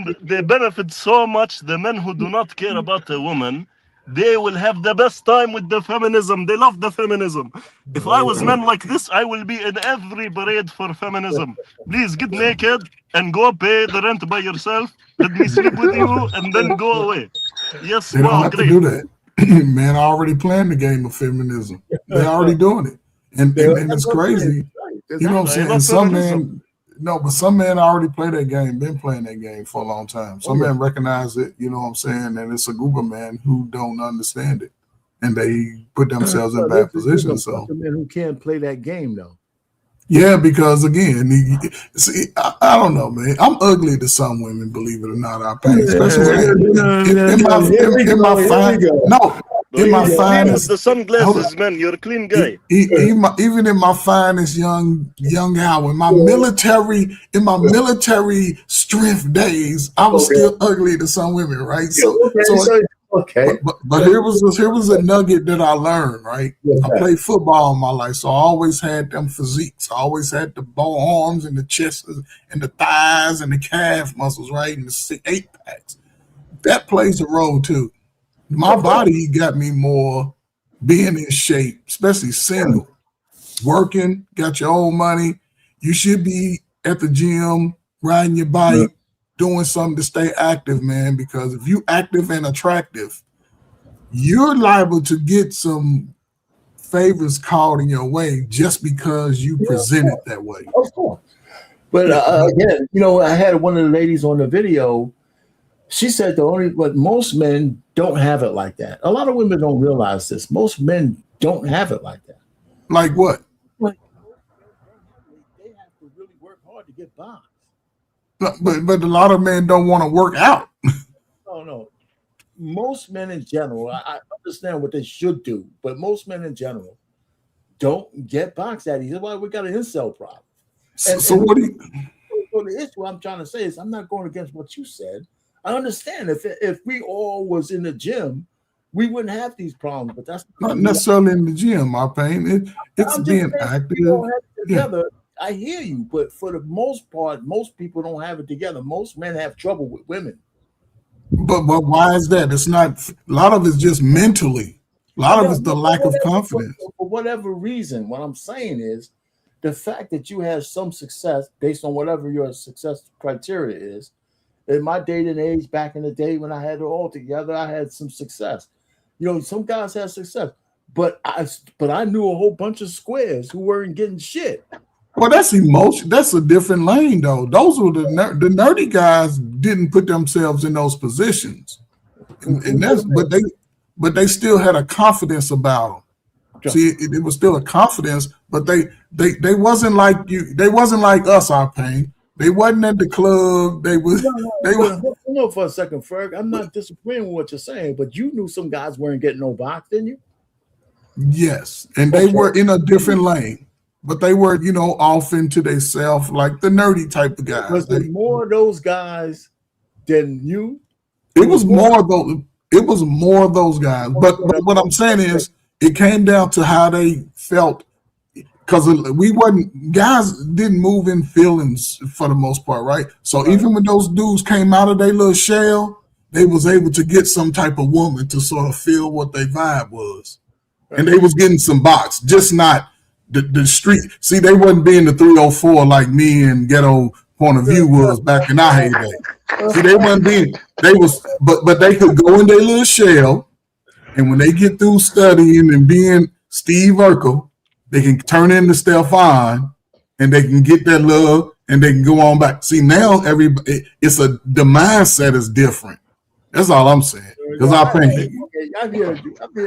life. They benefit so much. The men who do not care about a woman, they will have the best time with the feminism. They love the feminism. If I was men like this, I will be in every parade for feminism. Please get naked and go pay the rent by yourself. Let me sleep with you and then go away. Yes, They don't wow, have great. to do that. Men are already playing the game of feminism. They're already doing it. And it's crazy. You know what I'm saying? And some men, no, but some men already play that game, been playing that game for a long time. Some men recognize it, you know what I'm saying? And it's a group of men who don't understand it. And they put themselves in bad positions. So men who can't play that game though. yeah, because again, see, I don't know, man. I'm ugly to some women, believe it or not. I pay, especially in my finest. The sunglasses, man, you're a clean guy. Even in my finest young hour, in my military strength days, I was still ugly to some women, right? Okay. But here was a nugget that I learned, right? I played football all my life, so I always had them physiques. I always had the bone arms and the chest and the thighs and the calf muscles, right? And the 8-packs. That plays a role too. My body got me more being in shape, especially single, working, got your own money. You should be at the gym, riding your bike, doing something to stay active, man, because if you active and attractive, you're liable to get some favors called in your way just because you present it that way. Of course. But again, you know, I had one of the ladies on the video. She said but most men don't have it like that. A lot of women don't realize this. Most men don't have it like that. Like what? Like, they have to really work hard to get by. But a lot of men don't want to work out. No. Most men in general, I understand what they should do, but most men in general don't get boxed at easy. That's why we got an incel problem. So what do you? So the issue I'm trying to say is I'm not going against what you said. I understand if we all was in the gym, we wouldn't have these problems. But that's not necessarily in the gym. My pain, it's being active. We don't have it together. Yeah. I hear you, but for the most part, most people don't have it together. Most men have trouble with women. But why is that? It's not. A lot of it's just mentally. A lot of it's the lack of confidence. For whatever reason, what I'm saying is the fact that you have some success based on whatever your success criteria is. In my dating age, back in the day when I had it all together, I had some success. You know, some guys had success, but I knew a whole bunch of squares who weren't getting shit. Well, that's emotion. That's a different lane, though. Those were the nerdy guys didn't put themselves in those positions, and that's but they still had a confidence about them. See, it was still a confidence, but they wasn't like you. They wasn't like us, our pain. They wasn't at the club. They were. Hold on for a second, Ferg. I'm not disagreeing with what you're saying, but you knew some guys weren't getting no box, didn't you? Yes, and they were in a different lane. But they were, you know, off into themselves, like the nerdy type of guys. Was there more of those guys than you? It was more of those. It was more of those guys. But what I'm saying is, it came down to how they felt, because guys didn't move in feelings for the most part, right? So even when those dudes came out of their little shell, they was able to get some type of woman to sort of feel what their vibe was, and they was getting some box, just not. The street, see, they wasn't being the 304 like me and Ghetto Point of View was back in our heyday. See, they wasn't being, but they could go in their little shell, and when they get through studying and being Steve Urkel, they can turn into Stefan, and they can get that love, and they can go on back. See, now the mindset is different. That's all I'm saying. Because I think I'm here.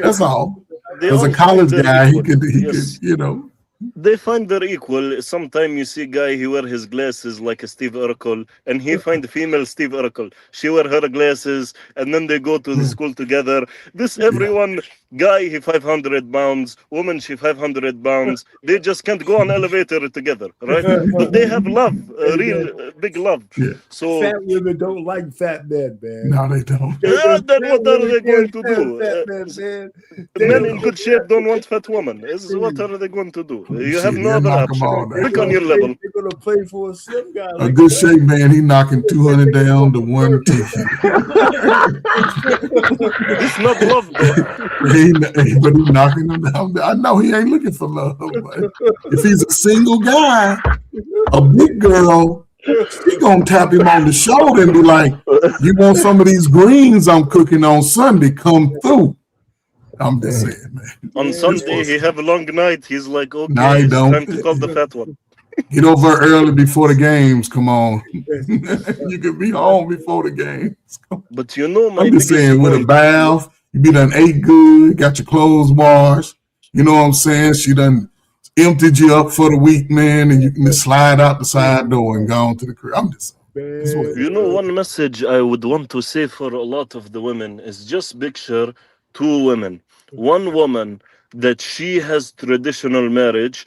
That's all. They As a all college find their guy, he equal. could, Yes. you know. They find their equal. Sometimes you see guy, he wear his glasses like a Steve Urkel, and he find female Steve Urkel. She wear her glasses, and then they go to the school together. This everyone, guy, he 500 pounds, woman, she 500 pounds. They just can't go on elevator together, right? But they have love, a real big love. Yeah. So fat women don't like fat men, man. No, they don't. then what are they going to do? Fat men, man. Men in good shape don't want fat women. What are they going to do? You have no other option. Pick on your level. They're gonna play for a slim guy. A good shape man, he knocking 200 down to 110. This not love, though. But he knocking them down. I know he ain't looking for love. But if he's a single guy, a big girl, she gonna tap him on the shoulder and be like, "You want some of these greens I'm cooking on Sunday? Come through." I'm just saying, man. On Sunday, he have a long night. He's like, okay, No, he it's don't. time to call the fat one. Get over early before the games. Come on. You can be home before the games. But you know, my I'm just biggest saying, with a point- bath, you be done ate good, got your clothes washed. You know what I'm saying? She done emptied you up for the week, man, and you can just slide out the side door and go on to the crib. I'm just saying. You know, one message I would want to say for a lot of the women is just picture two women. One woman that she has traditional marriage,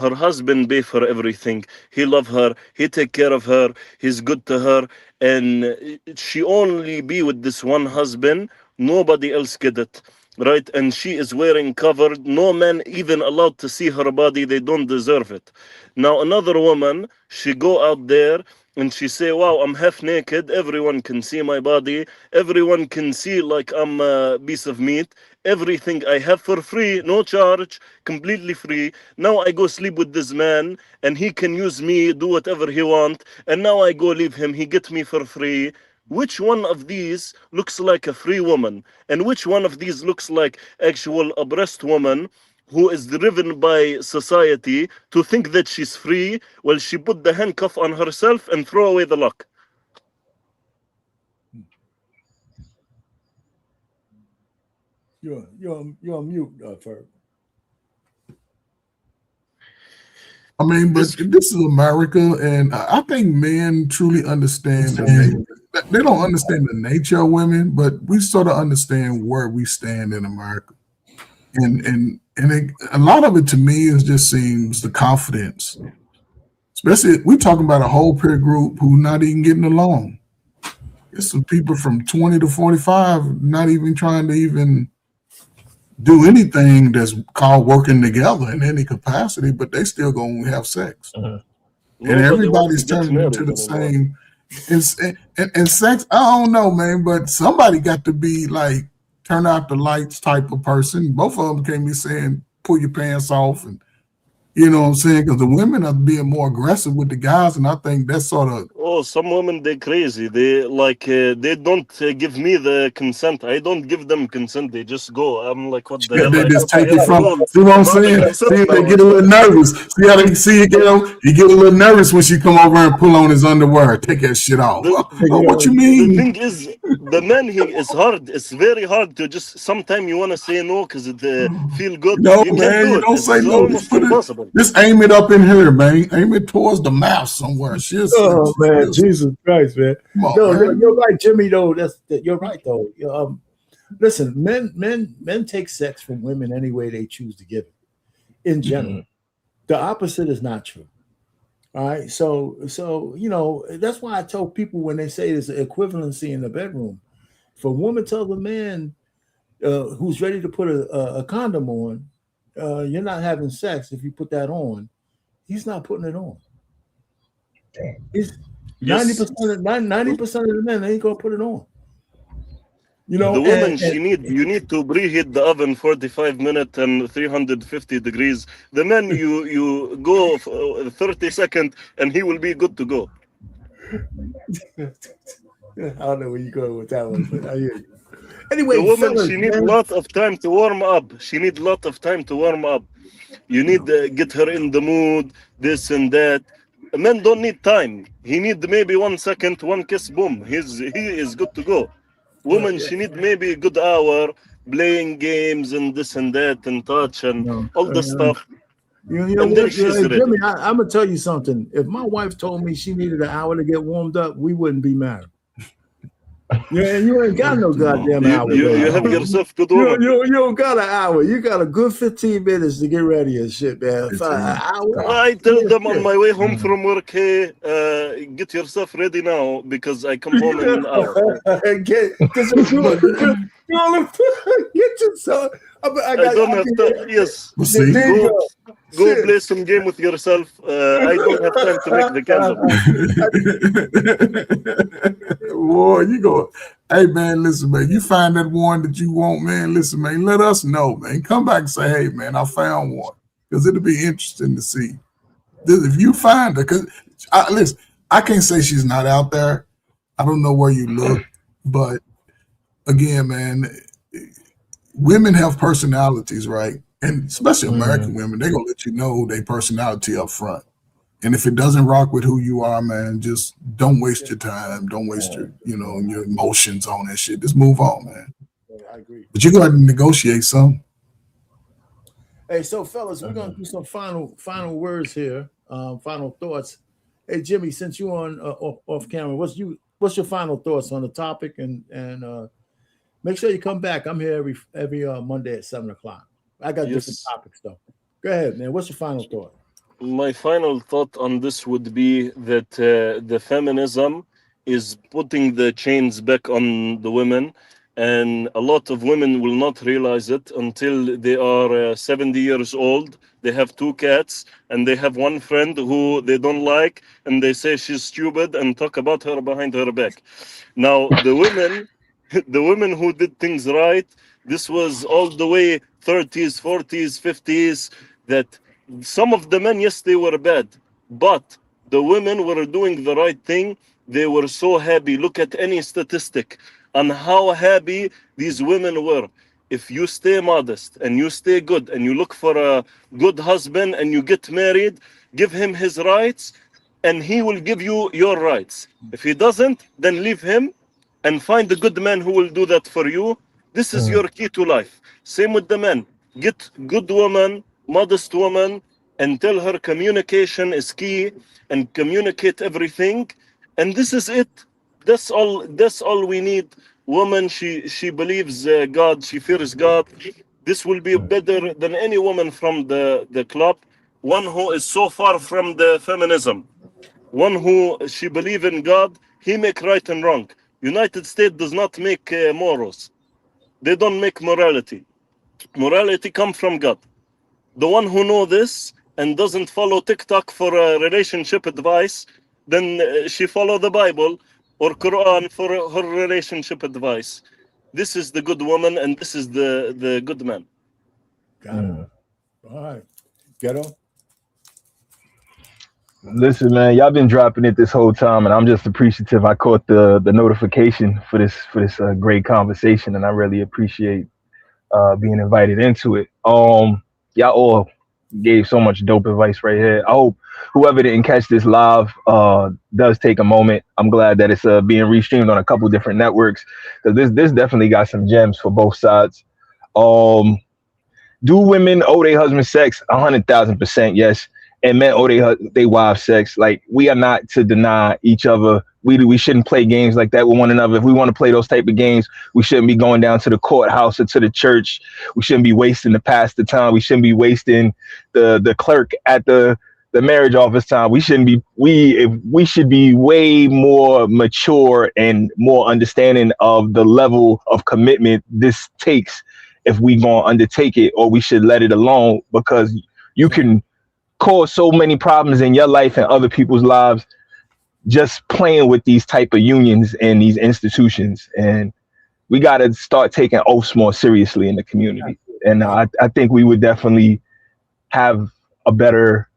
her husband pay for everything. He love her, he take care of her, he's good to her, and she only be with this one husband. Nobody else get it. Right, and she is wearing covered. No man even allowed to see her body. They don't deserve it. Now another woman, she go out there and she say, "Wow, I'm half naked. Everyone can see my body. Everyone can see like I'm a piece of meat. Everything I have for free, no charge, completely free. Now I go sleep with this man, and he can use me, do whatever he want. And now I go leave him. He get me for free." Which one of these looks like a free woman? And which one of these looks like actual oppressed woman who is driven by society to think that she's free while she put the handcuff on herself and throw away the lock? You're on mute, Ferg. I mean, but this is America, and I think men truly understand they don't understand the nature of women, but we sort of understand where we stand in America. And a lot of it to me is just seems the confidence. Especially we talking about a whole peer group who not even getting along. It's some people from 20 to 45 not even trying to even do anything that's called working together in any capacity, but they still gonna have sex. And everybody's turning into the same. And sex, I don't know, man, but somebody got to be like turn out the lights type of person. Both of them can't be saying pull your pants off, and you know what I'm saying, because the women are being more aggressive with the guys, and I think that's sort of some women, they crazy. They like they don't give me the consent. I don't give them consent. They just go. I'm like, what the hell? they just take it from. Go. See what I'm saying? See, they get a little nervous. See how they see it, he get a little nervous when she come over and pull on his underwear. Take that shit off. What you mean? The thing is, the man here is hard. It's very hard to just. Sometimes you want to say no because it feel good. No, you man, you don't say no. Almost impossible. Just aim it up in here, man. Aim it towards the mouth somewhere. Oh man, Jesus Christ, man. On, man. You're right, Jimmy. Though you're right, though. Listen, men take sex from women any way they choose to give it. In general, the opposite is not true. All right, so you know that's why I tell people when they say there's an equivalency in the bedroom. If a woman tells a man who's ready to put a condom on, you're not having sex if you put that on. He's not putting it on. He's 90% of the men ain't gonna put it on. You know, the woman you need to preheat the oven 45 minutes and 350 degrees. The man you go 30 seconds and he will be good to go. I don't know where you're going with that one, but I hear you. Anyway, the woman, fellas, she needs a lot of time to warm up. You need to get her in the mood, this and that. Men don't need time. He need maybe 1 second, one kiss, boom. He is good to go. Woman, she need maybe a good hour playing games and this and that and touch and all the stuff. You know And what, then she's ready. Jimmy, I'm gonna tell you something. If my wife told me she needed an hour to get warmed up, we wouldn't be married. Yeah, you ain't got no goddamn hour. You have yourself good woman. You don't got an hour. You got a good 15 minutes to get ready and shit, man. An hour. I tell them on my way home from work, hey, get yourself ready now because I come home in an hour. Get yourself. I don't have time. Yes. Go play some game with yourself. I don't have time to make the candle. Boy, you go. Hey man, listen, man. You find that one that you want, man. Listen, man. Let us know, man. Come back and say, hey, man, I found one, because it'll be interesting to see if you find her. Because listen, I can't say she's not out there. I don't know where you look, but again, man, women have personalities, right? And especially American women, they're gonna let you know their personality up front. And if it doesn't rock with who you are, man, just don't waste your time. Don't waste your emotions on that shit. Just move on, man. I agree. But you're gonna have to negotiate some. Hey, so fellas, we're gonna do some final words here, final thoughts. Hey, Jimmy, since you're on off camera, what's your final thoughts on the topic? And make sure you come back. I'm here every Monday at 7:00. I got different topics though. Go ahead, man. What's your final thought? My final thought on this would be that the feminism is putting the chains back on the women, and a lot of women will not realize it until they are 70 years old. They have 2 cats, and they have one friend who they don't like, and they say she's stupid and talk about her behind her back. Now, the women who did things right, this was all the way 30s, 40s, 50s, that some of the men, yes, they were bad, but the women were doing the right thing. They were so happy. Look at any statistic on how happy these women were. If you stay modest and you stay good and you look for a good husband and you get married, give him his rights and he will give you your rights. If he doesn't, then leave him and find a good man who will do that for you. This is your key to life. Same with the men. Get good woman, modest woman, and tell her communication is key and communicate everything. And this is it. That's all we need. Woman, she believes God, she fears God. This will be better than any woman from the club. One who is so far from the feminism. One who she believe in God, he make right and wrong. United States does not make morals. They don't make morality. Morality comes from God. The one who know this and doesn't follow TikTok for relationship advice, then she follow the Bible or Quran for her relationship advice. This is the good woman and this is the good man. Got it. All right. Ghetto. Listen, man, y'all been dropping it this whole time, and I'm just appreciative. I caught the notification for this great conversation, and I really appreciate being invited into it. Y'all all gave so much dope advice right here. I hope whoever didn't catch this live does take a moment. I'm glad that it's being restreamed on a couple different networks, because this definitely got some gems for both sides. Do women owe their husband sex? 100,000% yes. And men owe their wives sex. Like, we are not to deny each other. We shouldn't play games like that with one another. If we want to play those type of games, we shouldn't be going down to the courthouse or to the church. We shouldn't be wasting the pastor time. We shouldn't be wasting the clerk at the marriage office time. We shouldn't be. We should be way more mature and more understanding of the level of commitment this takes if we gonna undertake it, or we should let it alone, because you can cause so many problems in your life and other people's lives just playing with these type of unions and these institutions. And we got to start taking oaths more seriously in the community. And I think we would definitely have a better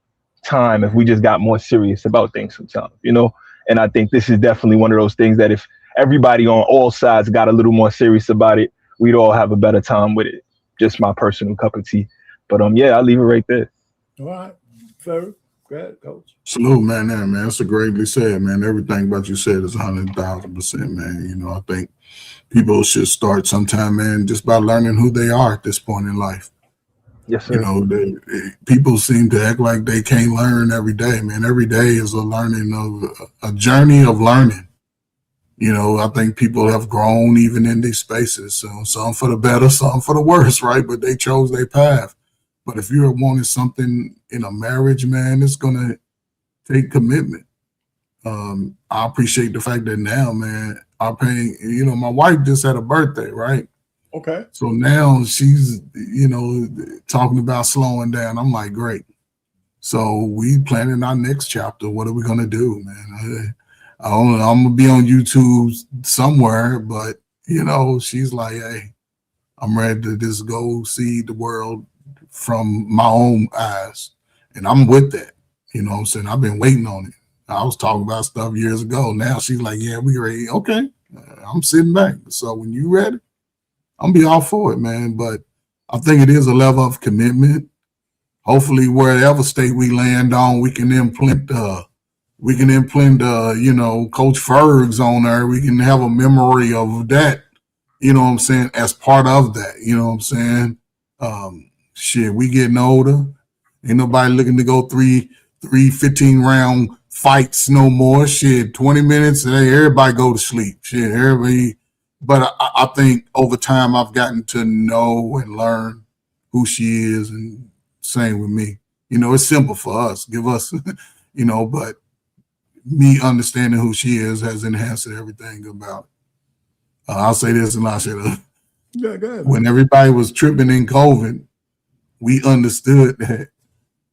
time if we just got more serious about things sometimes, you know? And I think this is definitely one of those things that if everybody on all sides got a little more serious about it, we'd all have a better time with it. Just my personal cup of tea. But yeah, I'll leave it right there. All right. Fair. Go ahead, Coach. Salute, man. Man, that's a greatly said, man. Everything about you said is 100,000%, man. You know, I think people should start sometime, man, just by learning who they are at this point in life. Yes, sir. You know, people seem to act like they can't learn every day, man. Every day is a journey of learning. You know, I think people have grown even in these spaces. So some for the better, some for the worse, right? But they chose their path. But if you're wanting something in a marriage, man, it's gonna take commitment. I appreciate the fact that now, man, I'm paying. You know, my wife just had a birthday, right? Okay. So now she's, you know, talking about slowing down. I'm like, great. So we planning our next chapter. What are we gonna do, man? I'm gonna be on YouTube somewhere, but you know, she's like, hey, I'm ready to just go see the world from my own eyes. And I'm with that. You know what I'm saying? I've been waiting on it. I was talking about stuff years ago. Now she's like, yeah, we ready. Okay. I'm sitting back. So when you ready, I'm be all for it, man. But I think it is a level of commitment. Hopefully, wherever state we land on, we can implement you know, Coach Fergs on there. We can have a memory of that, you know what I'm saying, as part of that. You know what I'm saying? Shit, we getting older. Ain't nobody looking to go three 15-round fights no more. Shit, 20 minutes, and everybody go to sleep. Shit, everybody. But I think over time I've gotten to know and learn who she is, and same with me. You know, it's simple for us. Give us, you know, but me understanding who she is has enhanced everything about it. I'll say this and I'll say that. Yeah, go ahead. When everybody was tripping in COVID, we understood that.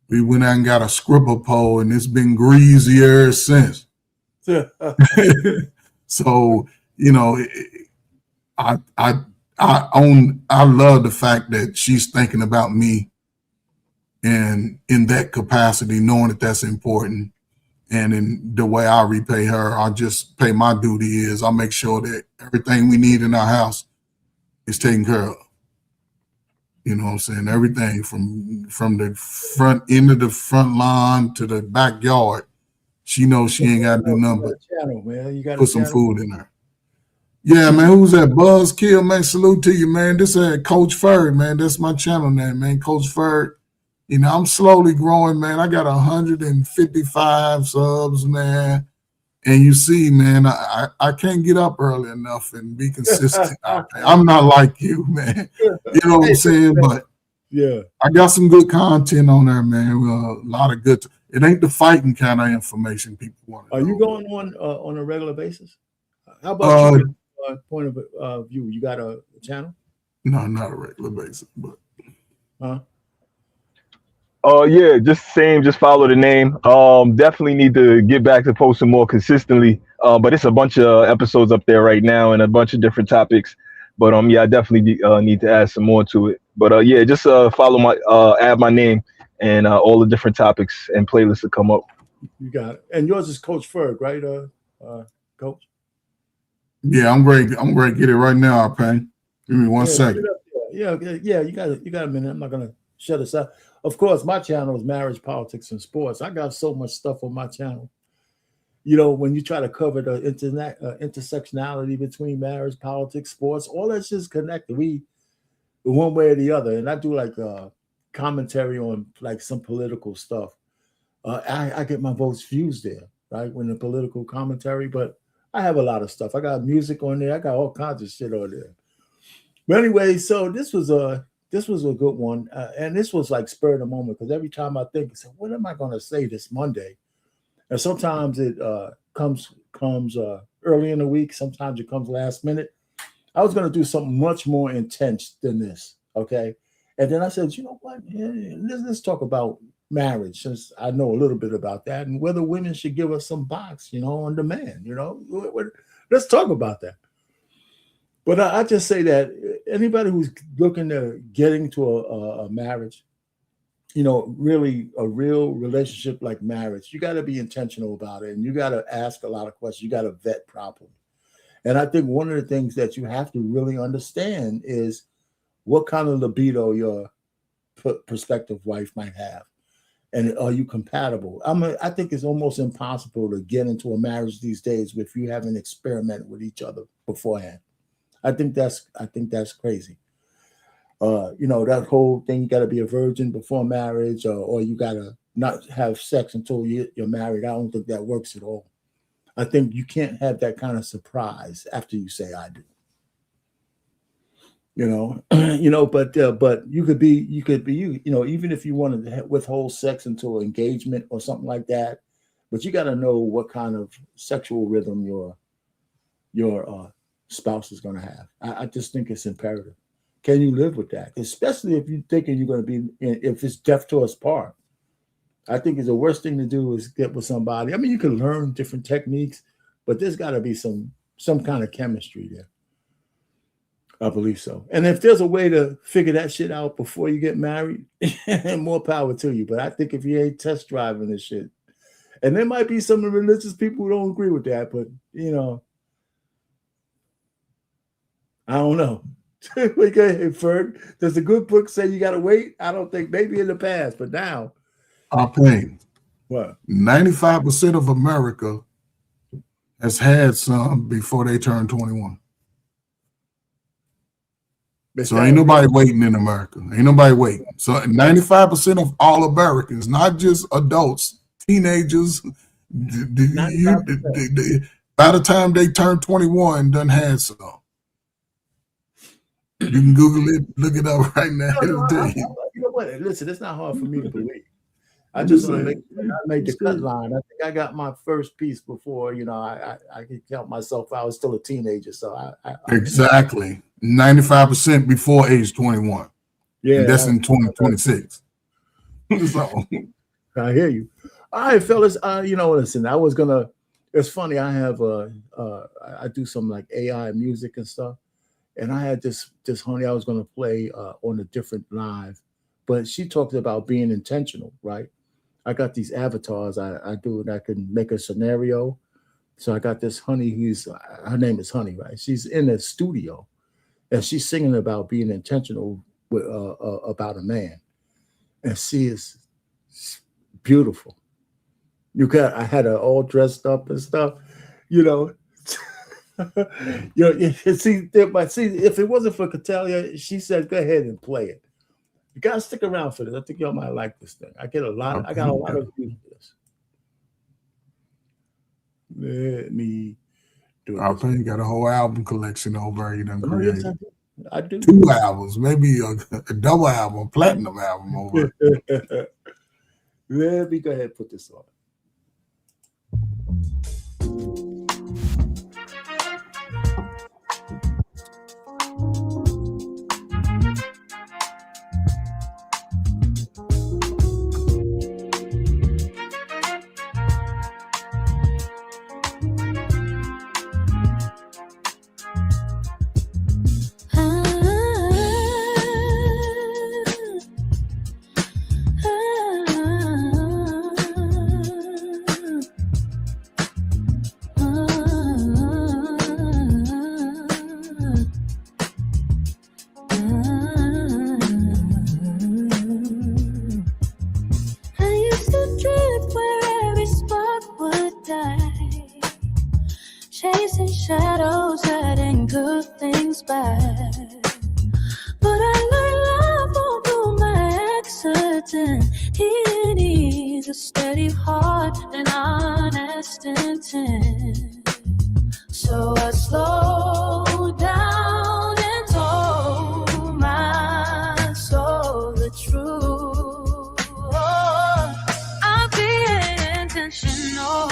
We went out and got a scribble pole, and it's been greasier since. So, you know, I love the fact that she's thinking about me, and in that capacity, knowing that that's important. And in the way I repay her, I just pay my duty is I make sure that everything we need in our house is taken care of. You know what I'm saying? Everything from the front end of the front lawn to the backyard. She knows she ain't got to do nothing but channel, man. You got put some food in there. Yeah, man. Who's that? Buzzkill, man. Salute to you, man. This is Coach Ferg, man. That's my channel name, man. Coach Ferg. You know, I'm slowly growing, man. I got 155 subs, man. And you see, man, I can't get up early enough and be consistent. I'm not like you, man. You know what I'm saying? But yeah, I got some good content on there, man. A lot of good. It ain't the fighting kind of information people want. Are you going on a regular basis? How about you? Point of view, you got a channel? No, not a regular basis, but. Huh? Yeah, just same, just follow the name. Definitely need to get back to posting more consistently. But it's a bunch of episodes up there right now and a bunch of different topics. But yeah, I definitely need to add some more to it. But yeah, just follow my add my name and all the different topics and playlists will come up. You got it. And yours is Coach Ferg, right? Coach? Yeah, I'm great. I'm great. Get it right now, Payne. Give me 1 second. Yeah. You got a minute. I'm not gonna shut us out. Of course, my channel is Marriage, Politics, and Sports. I got so much stuff on my channel. You know, when you try to cover the intersectionality between marriage, politics, sports, all that's just connected. We, one way or the other. And I do like commentary on like some political stuff. I get my votes views there, right? When the political commentary, but I have a lot of stuff. I got music on there. I got all kinds of shit on there. But anyway, so this was a good one. And this was like spur of the moment because every time I think, I say, what am I going to say this Monday? And sometimes it comes early in the week. Sometimes it comes last minute. I was going to do something much more intense than this, okay? And then I said, you know what? Yeah, let's talk about marriage, since I know a little bit about that, and whether women should give us some box, you know, on demand. You know, let's talk about that. But I just say that anybody who's looking to get into a marriage, you know, really a real relationship like marriage, you got to be intentional about it. And you got to ask a lot of questions. You got to vet properly. And I think one of the things that you have to really understand is what kind of libido your prospective wife might have. And are you compatible? I think it's almost impossible to get into a marriage these days if you haven't experimented with each other beforehand. I think that's crazy. That whole thing, you got to be a virgin before marriage, or you got to not have sex until you're married. I don't think that works at all. I think you can't have that kind of surprise after you say I do. But you could be you. Even if you wanted to withhold sex until engagement or something like that, but you got to know what kind of sexual rhythm your spouse is going to have. I just think it's imperative. Can you live with that? Especially if you're thinking you're going to be, if it's death to us part. I think the worst thing to do is get with somebody. I mean, you can learn different techniques, but there's got to be some kind of chemistry there. I believe so. And if there's a way to figure that shit out before you get married, more power to you. But I think if you ain't test driving this shit, and there might be some religious people who don't agree with that, but I don't know. Okay, Ferg, does the good book say you got to wait? I don't think, maybe in the past, but now. Our pain. What? 95% of America has had some before they turn 21. So ain't nobody waiting in America. Ain't nobody waiting. So 95% of all Americans, not just adults, teenagers, by the time they turn 21, done had some. You can Google it, look it up right now. You know what? Listen, it's not hard for me to believe. I just want to make the cut line. I think I got my first piece before, I could count myself. I was still a teenager, so exactly 95% before age 21. Yeah, and that's in 2026. So I hear you. All right, fellas. Listen, I was gonna. It's funny. I have I do some like AI music and stuff, and I had this honey I was gonna play on a different live, but she talked about being intentional, right? I got these avatars I do, and I can make a scenario. So I got this honey. Her name is Honey, right? She's in a studio, and she's singing about being intentional with about a man, and she is beautiful. I had her all dressed up and stuff, See, if it wasn't for Catalia, she said, "Go ahead and play it." You gotta stick around for this. I think y'all might like this thing. I got a lot of views for this. Let me do it. I think you got a whole album collection over you done created. Yes, I do. 2 albums, maybe a double album, platinum album over. Let me go ahead and put this on. Chasing shadows, letting good things back. But I learned love won't do my accident. He needs a steady heart and honest intent. So I slowed down and told my soul the truth. I'll be intentional.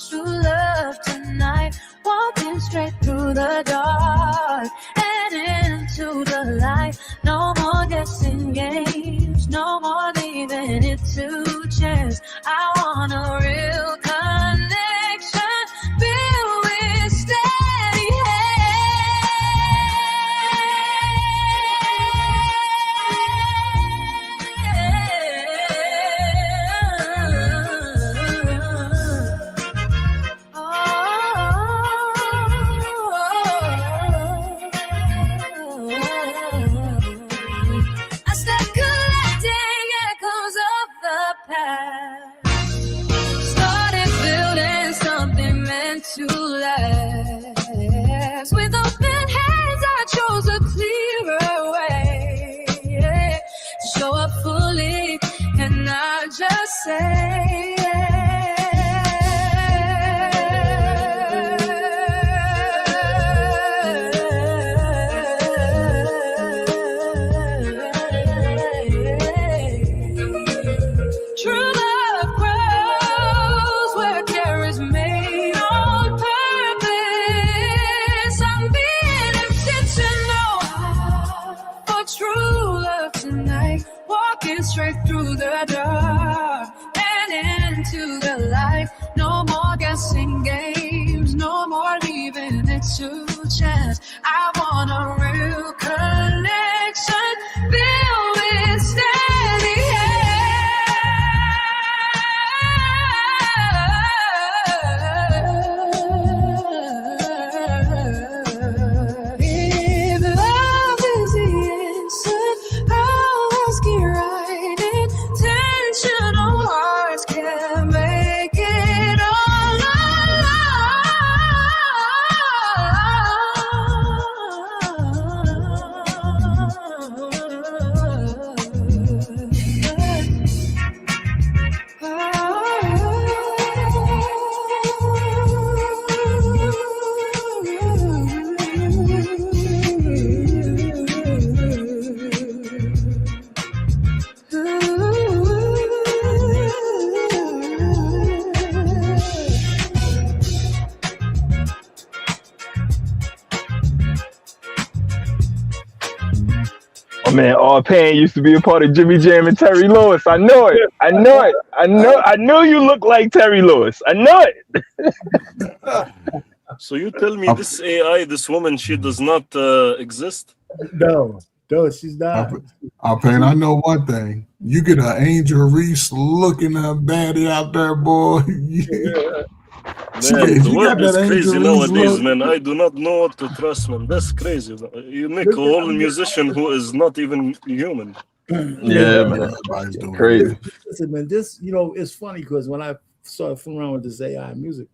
True love tonight, walking straight through the dark and into the light. No more guessing games, no more leaving it to chance. I want a real connection, built with steady I start collecting echoes of say. True love grows where care is made on purpose. I'm being intentional for true love tonight. Walking straight through the dark and into the light. No more guessing games, no more leaving it to chance. I want a real connection filled with steady hand. If love is the answer, I'll ask you right. Intentional hearts can make it all Oh man, All Pain used to be a part of Jimmy Jam and Terry Lewis. I know it. I knew you look like Terry Lewis. I know it. So you tell me this AI, this woman, she does not exist? No, she's not. All Pain, I know one thing. You get an Angel Reese looking at baddie out there, boy. Man, the world is crazy nowadays, man. I do not know what to trust, man. That's crazy. You make a whole musician who is not even human. Yeah, man. Everybody's doing Crazy. Listen, man, this, it's funny because when I started fooling around with this AI music,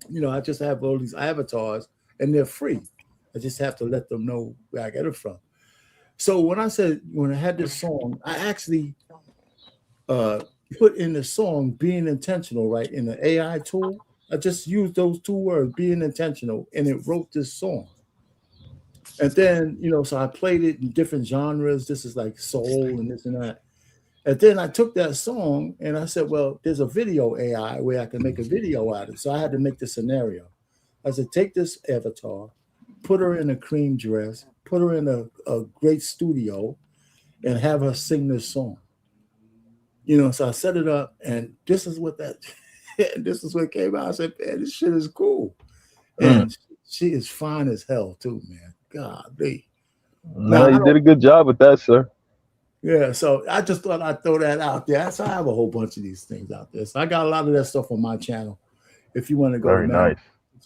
I just have all these avatars and they're free. I just have to let them know where I get it from. So when I had this song, I actually put in the song being intentional, right, in the AI tool. I just used those two words, being intentional, and it wrote this song. And then, so I played it in different genres. This is like soul and this and that. And then I took that song and I said, well, there's a video AI where I can make a video out of it. So I had to make the scenario. I said, take this avatar, put her in a cream dress, put her in a great studio, and have her sing this song. So I set it up, and this is what came out. I said, man, this shit is cool. And she is fine as hell too, man. Golly. No, you did a good job with that, sir. Yeah, so I just thought I'd throw that out there. So I have a whole bunch of these things out there. So I got a lot of that stuff on my channel. If you want to go to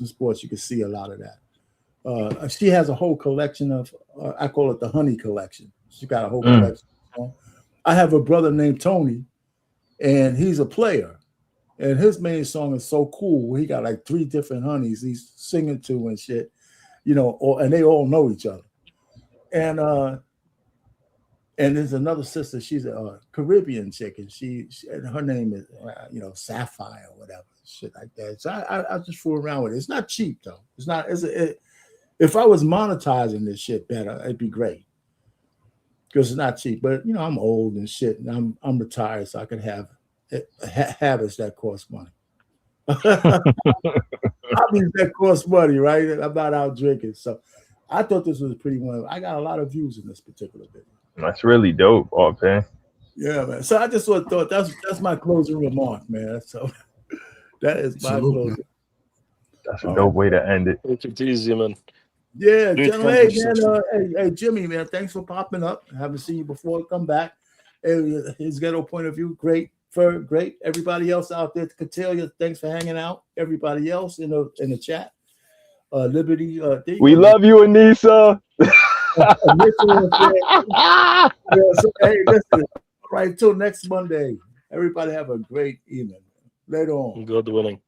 sports, you can see a lot of that. She has a whole collection of, I call it the honey collection. She got a whole collection. I have a brother named Tony, and he's a player. And his main song is so cool. He got like 3 different honeys he's singing to and shit, and they all know each other. And there's another sister. She's a Caribbean chick, and and her name is, Sapphire or whatever, shit like that. So I just fool around with it. It's not cheap though. It's not. If I was monetizing this shit better, it'd be great. Because it's not cheap. But I'm old and shit, and I'm retired, so I could have habits that cost money. Hobbies that cost money, right? I'm not out drinking, so I thought this was pretty one. I got a lot of views in this particular video. That's really dope, man. Yeah, man. So I just thought that's my closing remark, man. So that is my closing. That's a dope way to end it. Take it easy, man. Yeah, gentlemen. Hey, Jimmy, man. Thanks for popping up. I haven't seen you before. Come back. Hey, his ghetto point of view, great. Great. Everybody else out there, Catelia, thanks for hanging out. Everybody else in the chat. Liberty. We love you, Anissa. Hey, listen. All right, until next Monday. Everybody have a great evening. Later on. God willing.